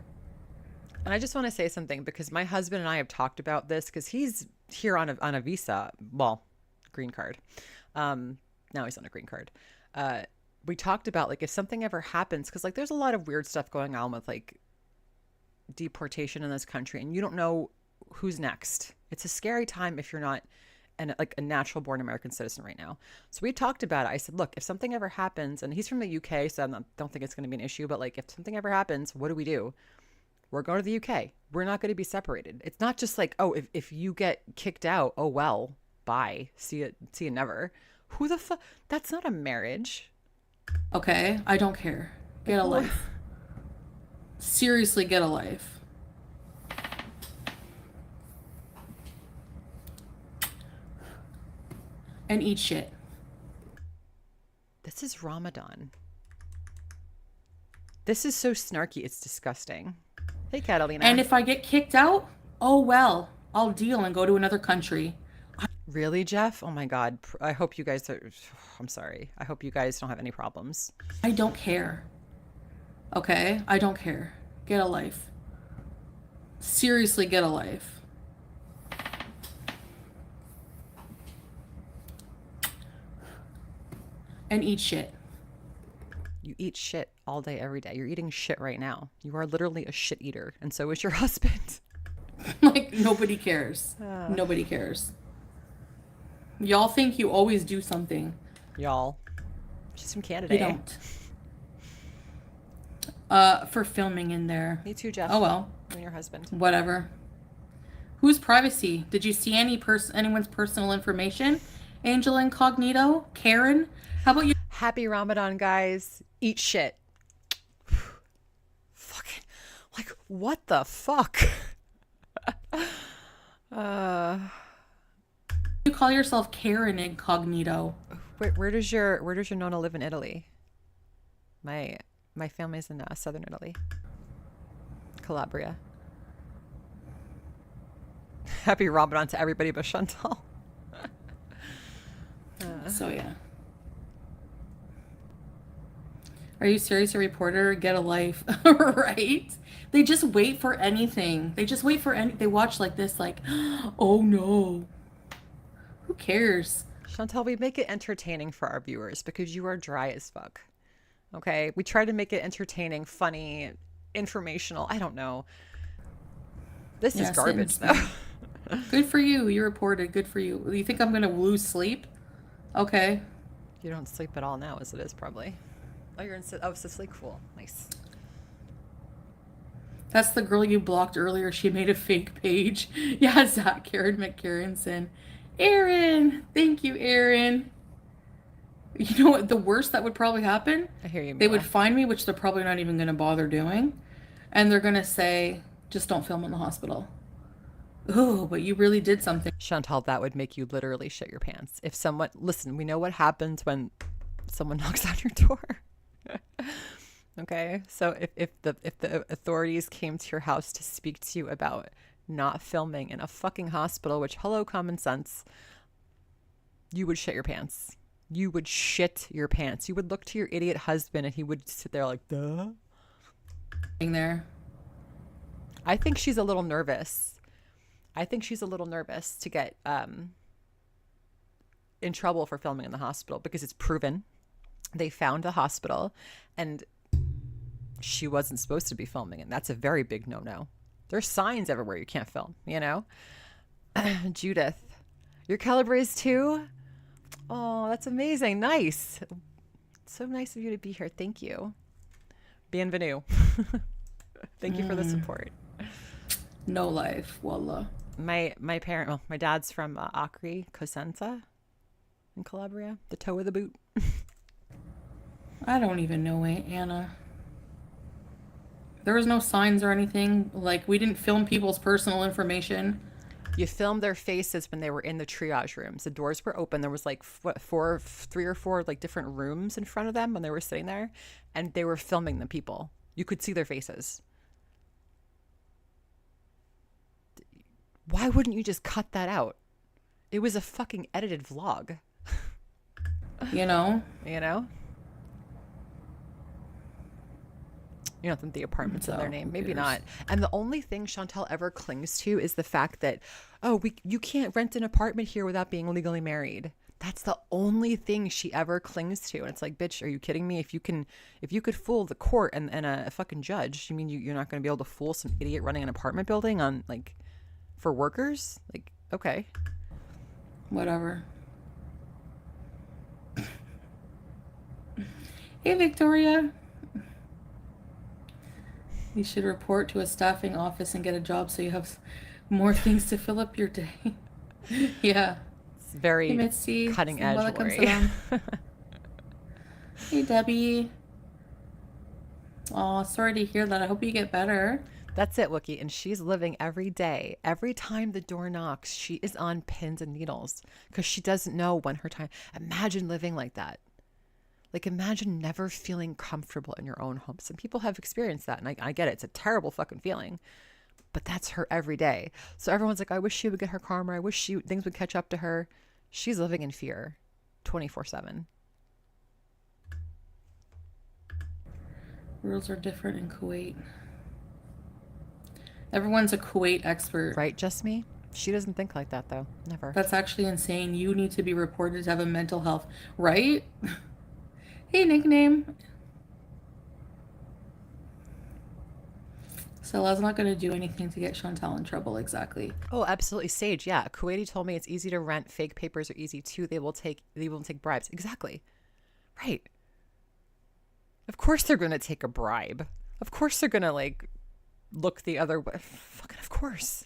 Speaker 1: And I just want to say something, because my husband and I have talked about this, because he's here on a visa, well, green card. Now he's on a green card. We talked about like if something ever happens, because like there's a lot of weird stuff going on with like deportation in this country, and you don't know who's next. It's a scary time if you're not a natural born American citizen right now. So we talked about it. I said, look, if something ever happens, and he's from the UK, so don't think it's going to be an issue, but like if something ever happens, what do we do? We're going to the UK. We're not going to be separated. It's not just like, oh, if you get kicked out, oh well, bye. See you never. Who the fuck? That's not a marriage.
Speaker 2: Okay, I don't care. Get a life. Seriously, get a life. And eat shit.
Speaker 1: This is Ramadan. This is so snarky. It's disgusting. Hey, Catalina.
Speaker 2: And if I get kicked out, oh well, I'll deal and go to another country.
Speaker 1: Really, Jeff? Oh my God. I hope you guys are. I'm sorry. I hope you guys don't have any problems.
Speaker 2: I don't care. Okay? I don't care. Get a life. Seriously, get a life. And eat shit.
Speaker 1: You eat shit all day, every day. You're eating shit right now. You are literally a shit eater. And so is your husband.
Speaker 2: Like, nobody cares. Nobody cares. Y'all think you always do something.
Speaker 1: Y'all. She's from Canada.
Speaker 2: You don't. For filming in there.
Speaker 1: Me too, Jeff.
Speaker 2: Oh well.
Speaker 1: You and your husband.
Speaker 2: Whatever. Whose privacy? Did you see anyone's personal information? Angel Incognito? Karen? How about you?
Speaker 1: Happy Ramadan, guys. Eat shit. Fucking. Like, what the fuck?
Speaker 2: You call yourself Karen Incognito?
Speaker 1: Where does your Nonna live in Italy? My family's in southern Italy, Calabria. Happy Ramadan to everybody but Chantal.
Speaker 2: So yeah. Are you serious, a reporter? Get a life. Right? They just wait for anything. They just wait for they watch like this, like, oh no. Who cares?
Speaker 1: Chantal, we make it entertaining for our viewers because you are dry as fuck. Okay? We try to make it entertaining, funny, informational. I don't know. This is garbage, though.
Speaker 2: Good for you. You reported. Good for you. You think I'm going to lose sleep? Okay.
Speaker 1: You don't sleep at all now, as it is, probably. Oh, you're in Sicily? Cool. Nice.
Speaker 2: That's the girl you blocked earlier. She made a fake page. Yeah, Zach, Karen McCarronson. Aaron! Thank you, Aaron. You know what? The worst that would probably happen?
Speaker 1: I hear you, Mila.
Speaker 2: They would find me, which they're probably not even going to bother doing. And they're going to say, just don't film in the hospital. Oh, but you really did something.
Speaker 1: Chantal, that would make you literally shit your pants. If someone, listen, we know what happens when someone knocks on your door. Okay, so if the authorities came to your house to speak to you about not filming in a fucking hospital, which, hello, common sense, you would shit your pants. You would shit your pants. You would look to your idiot husband and he would sit there like, duh.
Speaker 2: There.
Speaker 1: I think she's a little nervous. To get in trouble for filming in the hospital because it's proven they found a hospital and she wasn't supposed to be filming, and that's a very big no-no. There's signs everywhere you can't film, you know? Judith, you're Calabrese too? Oh, that's amazing. Nice. So nice of you to be here. Thank you. Bienvenue. Thank you for the support.
Speaker 2: No life, wallah.
Speaker 1: My dad's from Acre, Cosenza in Calabria, the toe of the boot.
Speaker 2: I don't even know, Anna. There was no signs or anything. Like, we didn't film people's personal information.
Speaker 1: You filmed their faces when they were in the triage rooms. The doors were open. There was like three or four like different rooms in front of them when they were sitting there, and they were filming the people. You could see their faces. Why wouldn't you just cut that out? It was a fucking edited vlog.
Speaker 2: You know?
Speaker 1: You know? You don't think the apartment's in their name? Maybe not. And the only thing Chantal ever clings to is the fact that, you can't rent an apartment here without being legally married. That's the only thing she ever clings to. And it's like, bitch, are you kidding me? If you could fool the court and a fucking judge, you mean you're not going to be able to fool some idiot running an apartment building on like for workers? Like, okay.
Speaker 2: Whatever. Hey, Victoria. You should report to a staffing office and get a job so you have more things to fill up your day. Yeah.
Speaker 1: It's very
Speaker 2: Mitzi,
Speaker 1: cutting edge, Lori.
Speaker 2: Hey, Debbie. Oh, sorry to hear that. I hope you get better.
Speaker 1: That's it, Wookie. And she's living every day. Every time the door knocks, she is on pins and needles because she doesn't know when her time. Imagine living like that. Like, imagine never feeling comfortable in your own home. Some people have experienced that, and I get it. It's a terrible fucking feeling, but that's her every day. So everyone's like, I wish she would get her karma. I wish things would catch up to her. She's living in fear 24/7.
Speaker 2: Rules are different in Kuwait. Everyone's a Kuwait expert.
Speaker 1: Right, just me? She doesn't think like that, though. Never.
Speaker 2: That's actually insane. You need to be reported to have a mental health, right? Hey, nickname. Salah's not going to do anything to get Chantal in trouble, exactly.
Speaker 1: Oh, absolutely. Sage, yeah. A Kuwaiti told me it's easy to rent. Fake papers are easy too. They will take bribes. Exactly. Right. Of course they're going to take a bribe. Of course they're going to like look the other way. Fucking of course.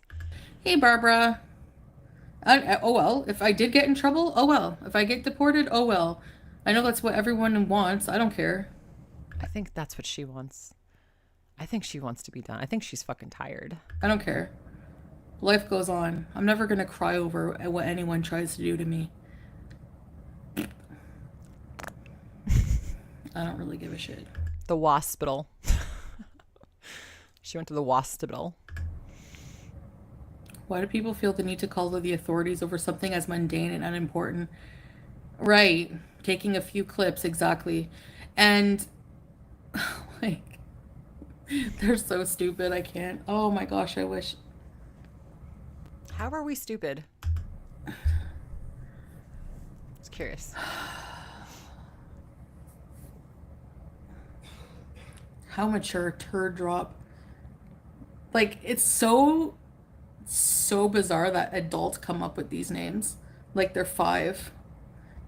Speaker 2: Hey, Barbara. Oh well, if I did get in trouble, oh well. If I get deported, oh well. I know that's what everyone wants. I don't care.
Speaker 1: I think that's what she wants. I think she wants to be done. I think she's fucking tired.
Speaker 2: I don't care. Life goes on. I'm never going to cry over what anyone tries to do to me. I don't really give a shit.
Speaker 1: The waspital. She went to the waspital.
Speaker 2: Why do people feel the need to call the authorities over something as mundane and unimportant? Right. Taking a few clips, exactly. And, like, they're so stupid. I can't. Oh my gosh, I wish.
Speaker 1: How are we stupid? Just curious.
Speaker 2: How mature turd drop. Like, it's so bizarre that adults come up with these names. Like they're 5.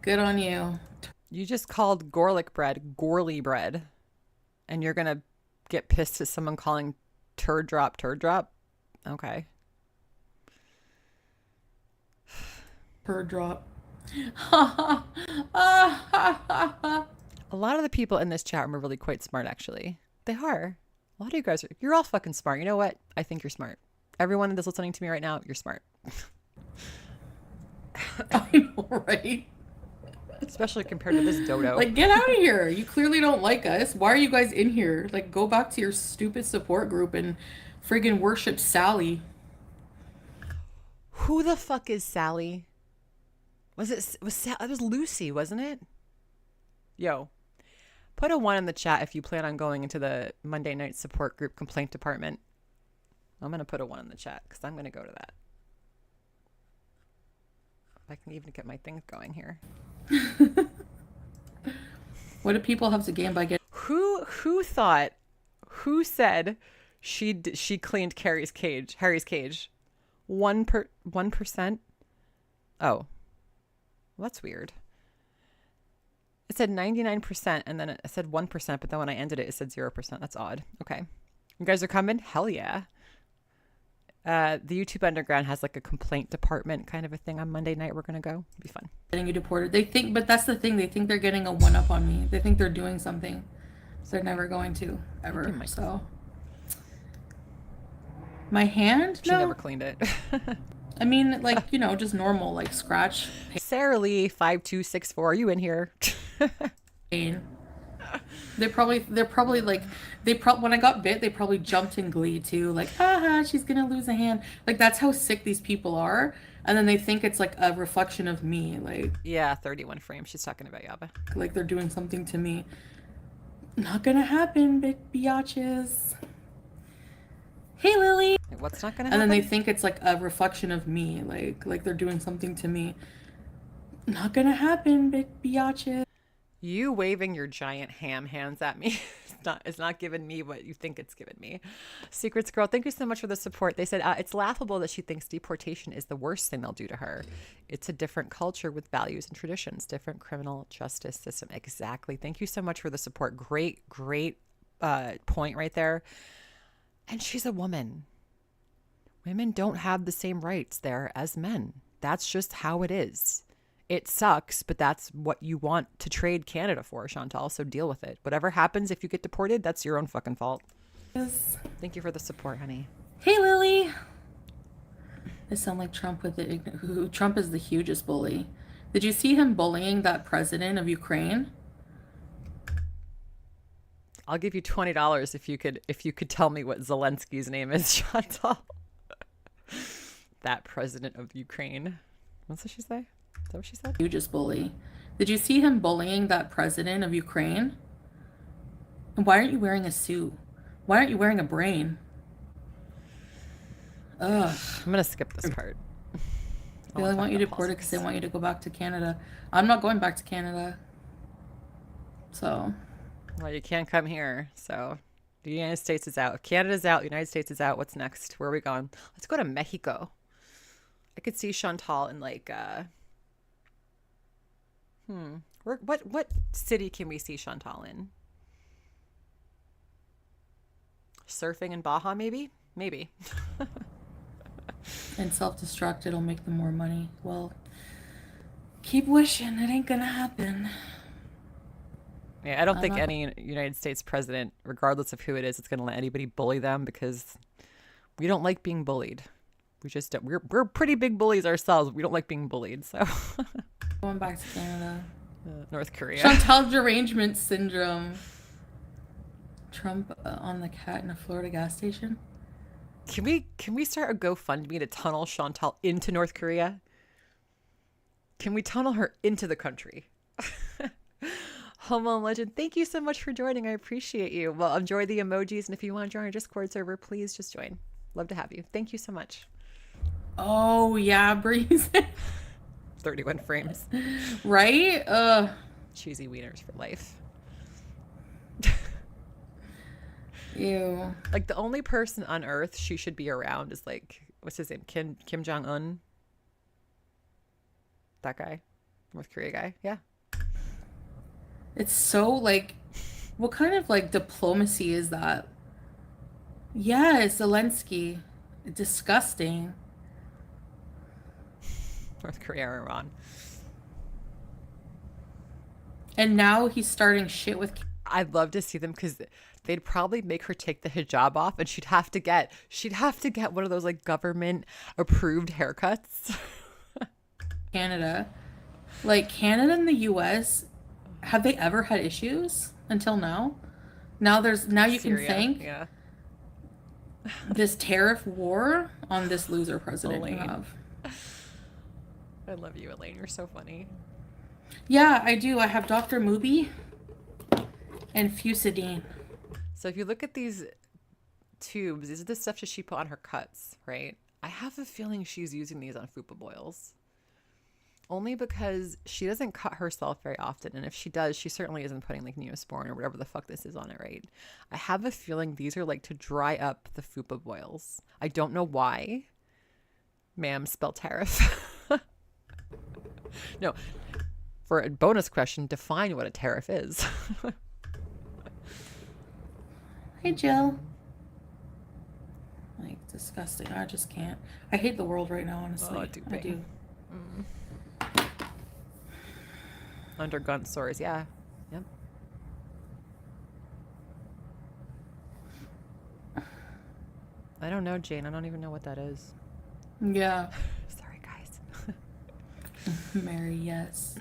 Speaker 2: Good on you.
Speaker 1: You just called garlic bread Gorley bread. And you're going to get pissed at someone calling turd drop? Okay.
Speaker 2: Turd drop.
Speaker 1: A lot of the people in this chat room are really quite smart, actually. They are. A lot of you guys you're all fucking smart. You know what? I think you're smart. Everyone that's listening to me right now, you're smart.
Speaker 2: I know, right?
Speaker 1: Especially compared to this dodo.
Speaker 2: Like, get out of here. You clearly don't like us. Why are you guys in here? Like, go back to your stupid support group and friggin' worship Sally.
Speaker 1: Who the fuck is Sally? It was Lucy, wasn't it? Yo. Put a 1 in the chat if you plan on going into the Monday night support group complaint department. I'm going to put a 1 in the chat because I'm going to go to that. If I can even get my thing going here.
Speaker 2: What do people have to gain by getting...
Speaker 1: Who said she cleaned Harry's cage? 1%? Oh. Well, that's weird. It said 99% and then it said 1%, but then when I ended it, it said 0%. That's odd. Okay. You guys are coming? Hell yeah. The YouTube Underground has like a complaint department kind of a thing on Monday night. We're going to go. It'll be fun.
Speaker 2: Getting you deported. They think, but that's the thing. They think they're getting a 1-up on me. They think they're doing something. So they're never going to, ever. So. My hand?
Speaker 1: She never cleaned it.
Speaker 2: I mean, like, you know, just normal, like scratch.
Speaker 1: Sarah Lee 5264. Are you in here?
Speaker 2: Pain. They're probably like, when I got bit, they probably jumped in glee too. Like, haha, she's gonna lose a hand. Like, that's how sick these people are. And then they think it's like a reflection of me. Like,
Speaker 1: yeah, 31 frames. She's talking about Yaba.
Speaker 2: Like they're doing something to me. Not gonna happen, big biatches. Hey, Lily.
Speaker 1: What's not gonna happen?
Speaker 2: And then they think it's like a reflection of me. Like they're doing something to me. Not gonna happen, big biatches.
Speaker 1: You waving your giant ham hands at me it's not giving me what you think it's given me. Secrets Girl, thank you so much for the support. They said it's laughable that she thinks deportation is the worst thing they'll do to her. It's a different culture with values and traditions, different criminal justice system. Exactly. Thank you so much for the support. Great point right there. And she's a woman. Women don't have the same rights there as men. That's just how it is. it sucks, but that's what you want to trade Canada for, Chantal. So deal with it. Whatever happens if you get deported, that's your own fucking fault.
Speaker 2: Yes.
Speaker 1: Thank you for the support, honey.
Speaker 2: Hey, Lily. I sound like Trump with the Trump is the hugest bully. Did you see him bullying that president of Ukraine?
Speaker 1: I'll give you $20 if you could tell me what Zelensky's name is, Chantal. That president of Ukraine. What's what she say? Is that what she said?
Speaker 2: Hugest bully. Did you see him bullying that president of Ukraine? And why aren't you wearing a suit? Why aren't you wearing a brain? Ugh.
Speaker 1: I'm gonna skip this part.
Speaker 2: They only want you deported because they want you to go back to Canada. I'm not going back to Canada. So.
Speaker 1: Well, you can't come here. So the United States is out. If Canada's out, the United States is out. What's next? Where are we going? Let's go to Mexico. I could see Chantal in like what city can we see Chantal in? Surfing in Baja, maybe? Maybe.
Speaker 2: And self-destruct, it'll make them more money. Well, keep wishing. It ain't gonna happen.
Speaker 1: Yeah, I don't think any United States president, regardless of who it is going to let anybody bully them, because we don't like being bullied. We just don't. We're pretty big bullies ourselves. We don't like being bullied. So
Speaker 2: going back to Canada.
Speaker 1: North Korea.
Speaker 2: Chantal derangement syndrome. Trump on the cat in a Florida gas station.
Speaker 1: Can we start a GoFundMe to tunnel Chantal into North Korea? Can we tunnel her into the country? Home Alone Legend, thank you so much for joining. I appreciate you. Well, enjoy the emojis, and if you want to join our Discord server, please just join. Love to have you. Thank you so much.
Speaker 2: Oh yeah, Breeze.
Speaker 1: 31 frames.
Speaker 2: Right?
Speaker 1: Cheesy wieners for life.
Speaker 2: Ew.
Speaker 1: Like the only person on Earth she should be around is like, what's his name? Kim Jong-un. That guy, North Korea guy. Yeah.
Speaker 2: It's so like, what kind of like diplomacy is that? Yeah, Zelensky. Disgusting.
Speaker 1: North Korea or Iran.
Speaker 2: And now he's starting shit with.
Speaker 1: I'd love to see them because they'd probably make her take the hijab off, and she'd have to get one of those like government approved haircuts.
Speaker 2: Canada, like Canada and the U.S. Have they ever had issues until now? Now you can thank this tariff war on this loser president you have.
Speaker 1: I love you, Elaine. You're so funny.
Speaker 2: Yeah, I do. I have Dr. Mubi and Fusidine.
Speaker 1: So if you look at these tubes, these are the stuff that she put on her cuts, right? I have a feeling she's using these on fupa boils. Only because she doesn't cut herself very often. And if she does, she certainly isn't putting like Neosporin or whatever the fuck this is on it, right? I have a feeling these are like to dry up the fupa boils. I don't know why. Ma'am, spell tariff. No. For a bonus question, define what a tariff is.
Speaker 2: Hey, Jill. Like, disgusting. I just can't. I hate the world right now, honestly.
Speaker 1: Oh, I do. Undergun sores, yeah. Yep. I don't know, Jane. I don't even know what that is.
Speaker 2: Yeah.
Speaker 1: Sorry, guys.
Speaker 2: Mary, yes.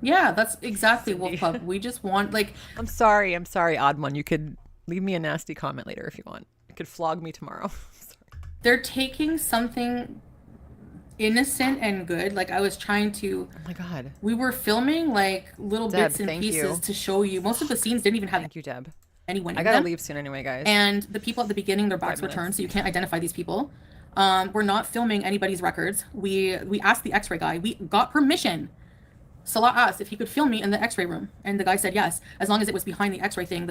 Speaker 2: Yeah, that's exactly Wolf Pup. We just want, like...
Speaker 1: I'm sorry, odd one. You could leave me a nasty comment later if you want. You could flog me tomorrow. Sorry.
Speaker 2: They're taking something innocent and good. Like, I was trying to...
Speaker 1: Oh my God.
Speaker 2: We were filming, like, little
Speaker 1: Deb,
Speaker 2: bits and pieces to show you. Most of the scenes didn't even have...
Speaker 1: Thank you, Deb.
Speaker 2: Anyone
Speaker 1: I gotta leave soon anyway, guys.
Speaker 2: And the people at the beginning, their backs were turned, so you can't identify these people. We're not filming anybody's records. We asked the x-ray guy. We got permission. Salah asked if he could film me in the x-ray room, and the guy said yes, as long as it was behind the x-ray thing.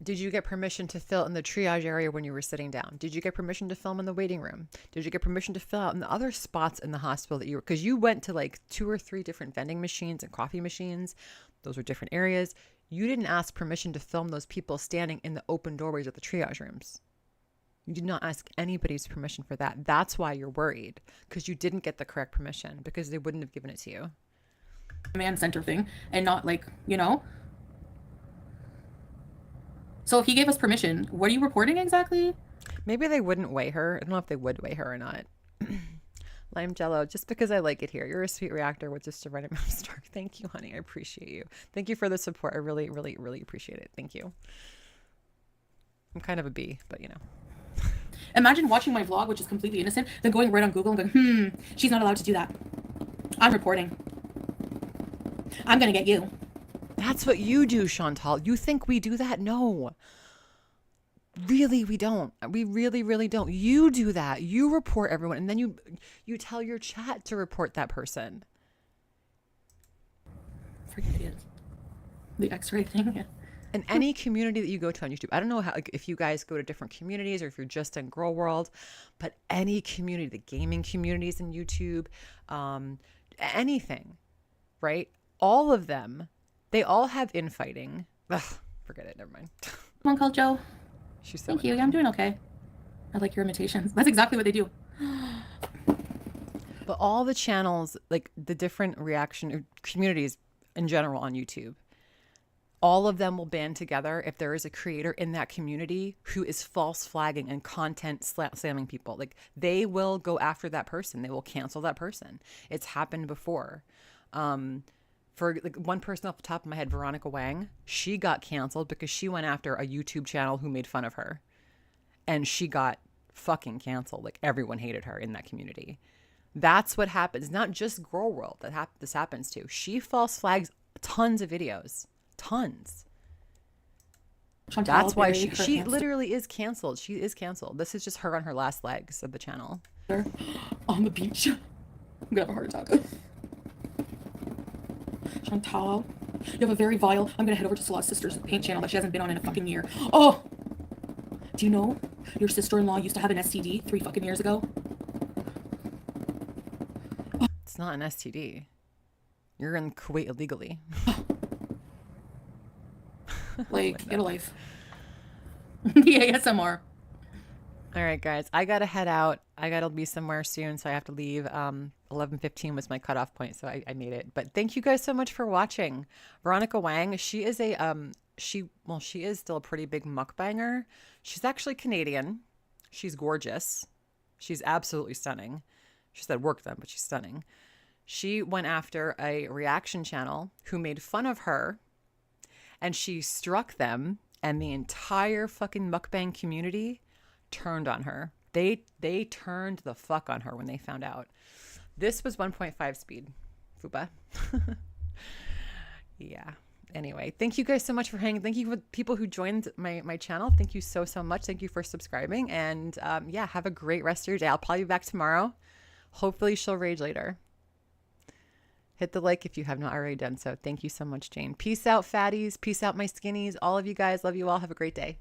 Speaker 1: Did you get permission to film in the triage area when you were sitting down? Did you get permission to film in the waiting room? Did you get permission to fill out in the other spots in the hospital that you were, because you went to like 2 or 3 different vending machines and coffee machines. Those were different areas. You didn't ask permission to film those people standing in the open doorways of the triage rooms. You did not ask anybody's permission for that. That's why you're worried, because you didn't get the correct permission, because they wouldn't have given it to you.
Speaker 2: Command center thing and not like, you know? So if he gave us permission, what are you reporting exactly?
Speaker 1: Maybe they wouldn't weigh her. I don't know if they would weigh her or not. Lime Jello, just because I like it here. You're a sweet reactor with just a random amount of Stark. Thank you, honey. I appreciate you. Thank you for the support. I really, really, really appreciate it. Thank you. I'm kind of a bee, but you know.
Speaker 2: Imagine watching my vlog, which is completely innocent, then going right on Google and going, she's not allowed to do that. I'm reporting. I'm gonna get you.
Speaker 1: That's what you do, Chantal. You think we do that? No. Really, we don't. We really, really don't. You do that. You report everyone, and then you tell your chat to report that person.
Speaker 2: Freaking idiot. The X-ray thing.
Speaker 1: In any community that you go to on YouTube, I don't know how, like, if you guys go to different communities or if you're just in Girl World, but any community, the gaming communities in YouTube, anything, right? All of them, they all have infighting. Ugh, forget it. Never mind.
Speaker 2: Come on, call Joe.
Speaker 1: She's so
Speaker 2: Thank you. Yeah, I'm doing okay. I like your imitations. That's exactly what they do.
Speaker 1: But all the channels, like the different reaction communities in general on YouTube, all of them will band together if there is a creator in that community who is false flagging and content slamming people. Like, they will go after that person. They will cancel that person. It's happened before. For like one person off the top of my head, Veronica Wang, she got canceled because she went after a YouTube channel who made fun of her. And she got fucking canceled. Like, everyone hated her in that community. That's what happens. Not just Girl World that this happens to. She false flags tons of videos. Tons.
Speaker 2: Chantal,
Speaker 1: that's why she literally is canceled. She is canceled. This is just her on her last legs of the channel.
Speaker 2: On the beach. I'm gonna have a heart attack. Chantal, you have a very vile. I'm gonna head over to Salah's sister's paint channel that she hasn't been on in a fucking year. Oh! Do you know your sister-in-law used to have an STD 3 fucking years ago?
Speaker 1: It's not an STD. You're in Kuwait illegally.
Speaker 2: Like, get a life. Yeah, ASMR.
Speaker 1: All right, guys. I got to head out. I got to be somewhere soon, so I have to leave. 11:15 was my cutoff point, so I made it. But thank you guys so much for watching. Veronica Wang, she is a she is still a pretty big mukbanger. She's actually Canadian. She's gorgeous. She's absolutely stunning. She said work them, but she's stunning. She went after a reaction channel who made fun of her, and she struck them, and the entire fucking mukbang community turned on her. They turned the fuck on her when they found out. This was 1.5 speed, Fuba. Yeah. Anyway, thank you guys so much for hanging. Thank you for people who joined my channel. Thank you so much. Thank you for subscribing. And yeah, have a great rest of your day. I'll probably be back tomorrow. Hopefully she'll rage later. Hit the like if you have not already done so. Thank you so much, Jane. Peace out, fatties. Peace out, my skinnies. All of you guys. Love you all. Have a great day.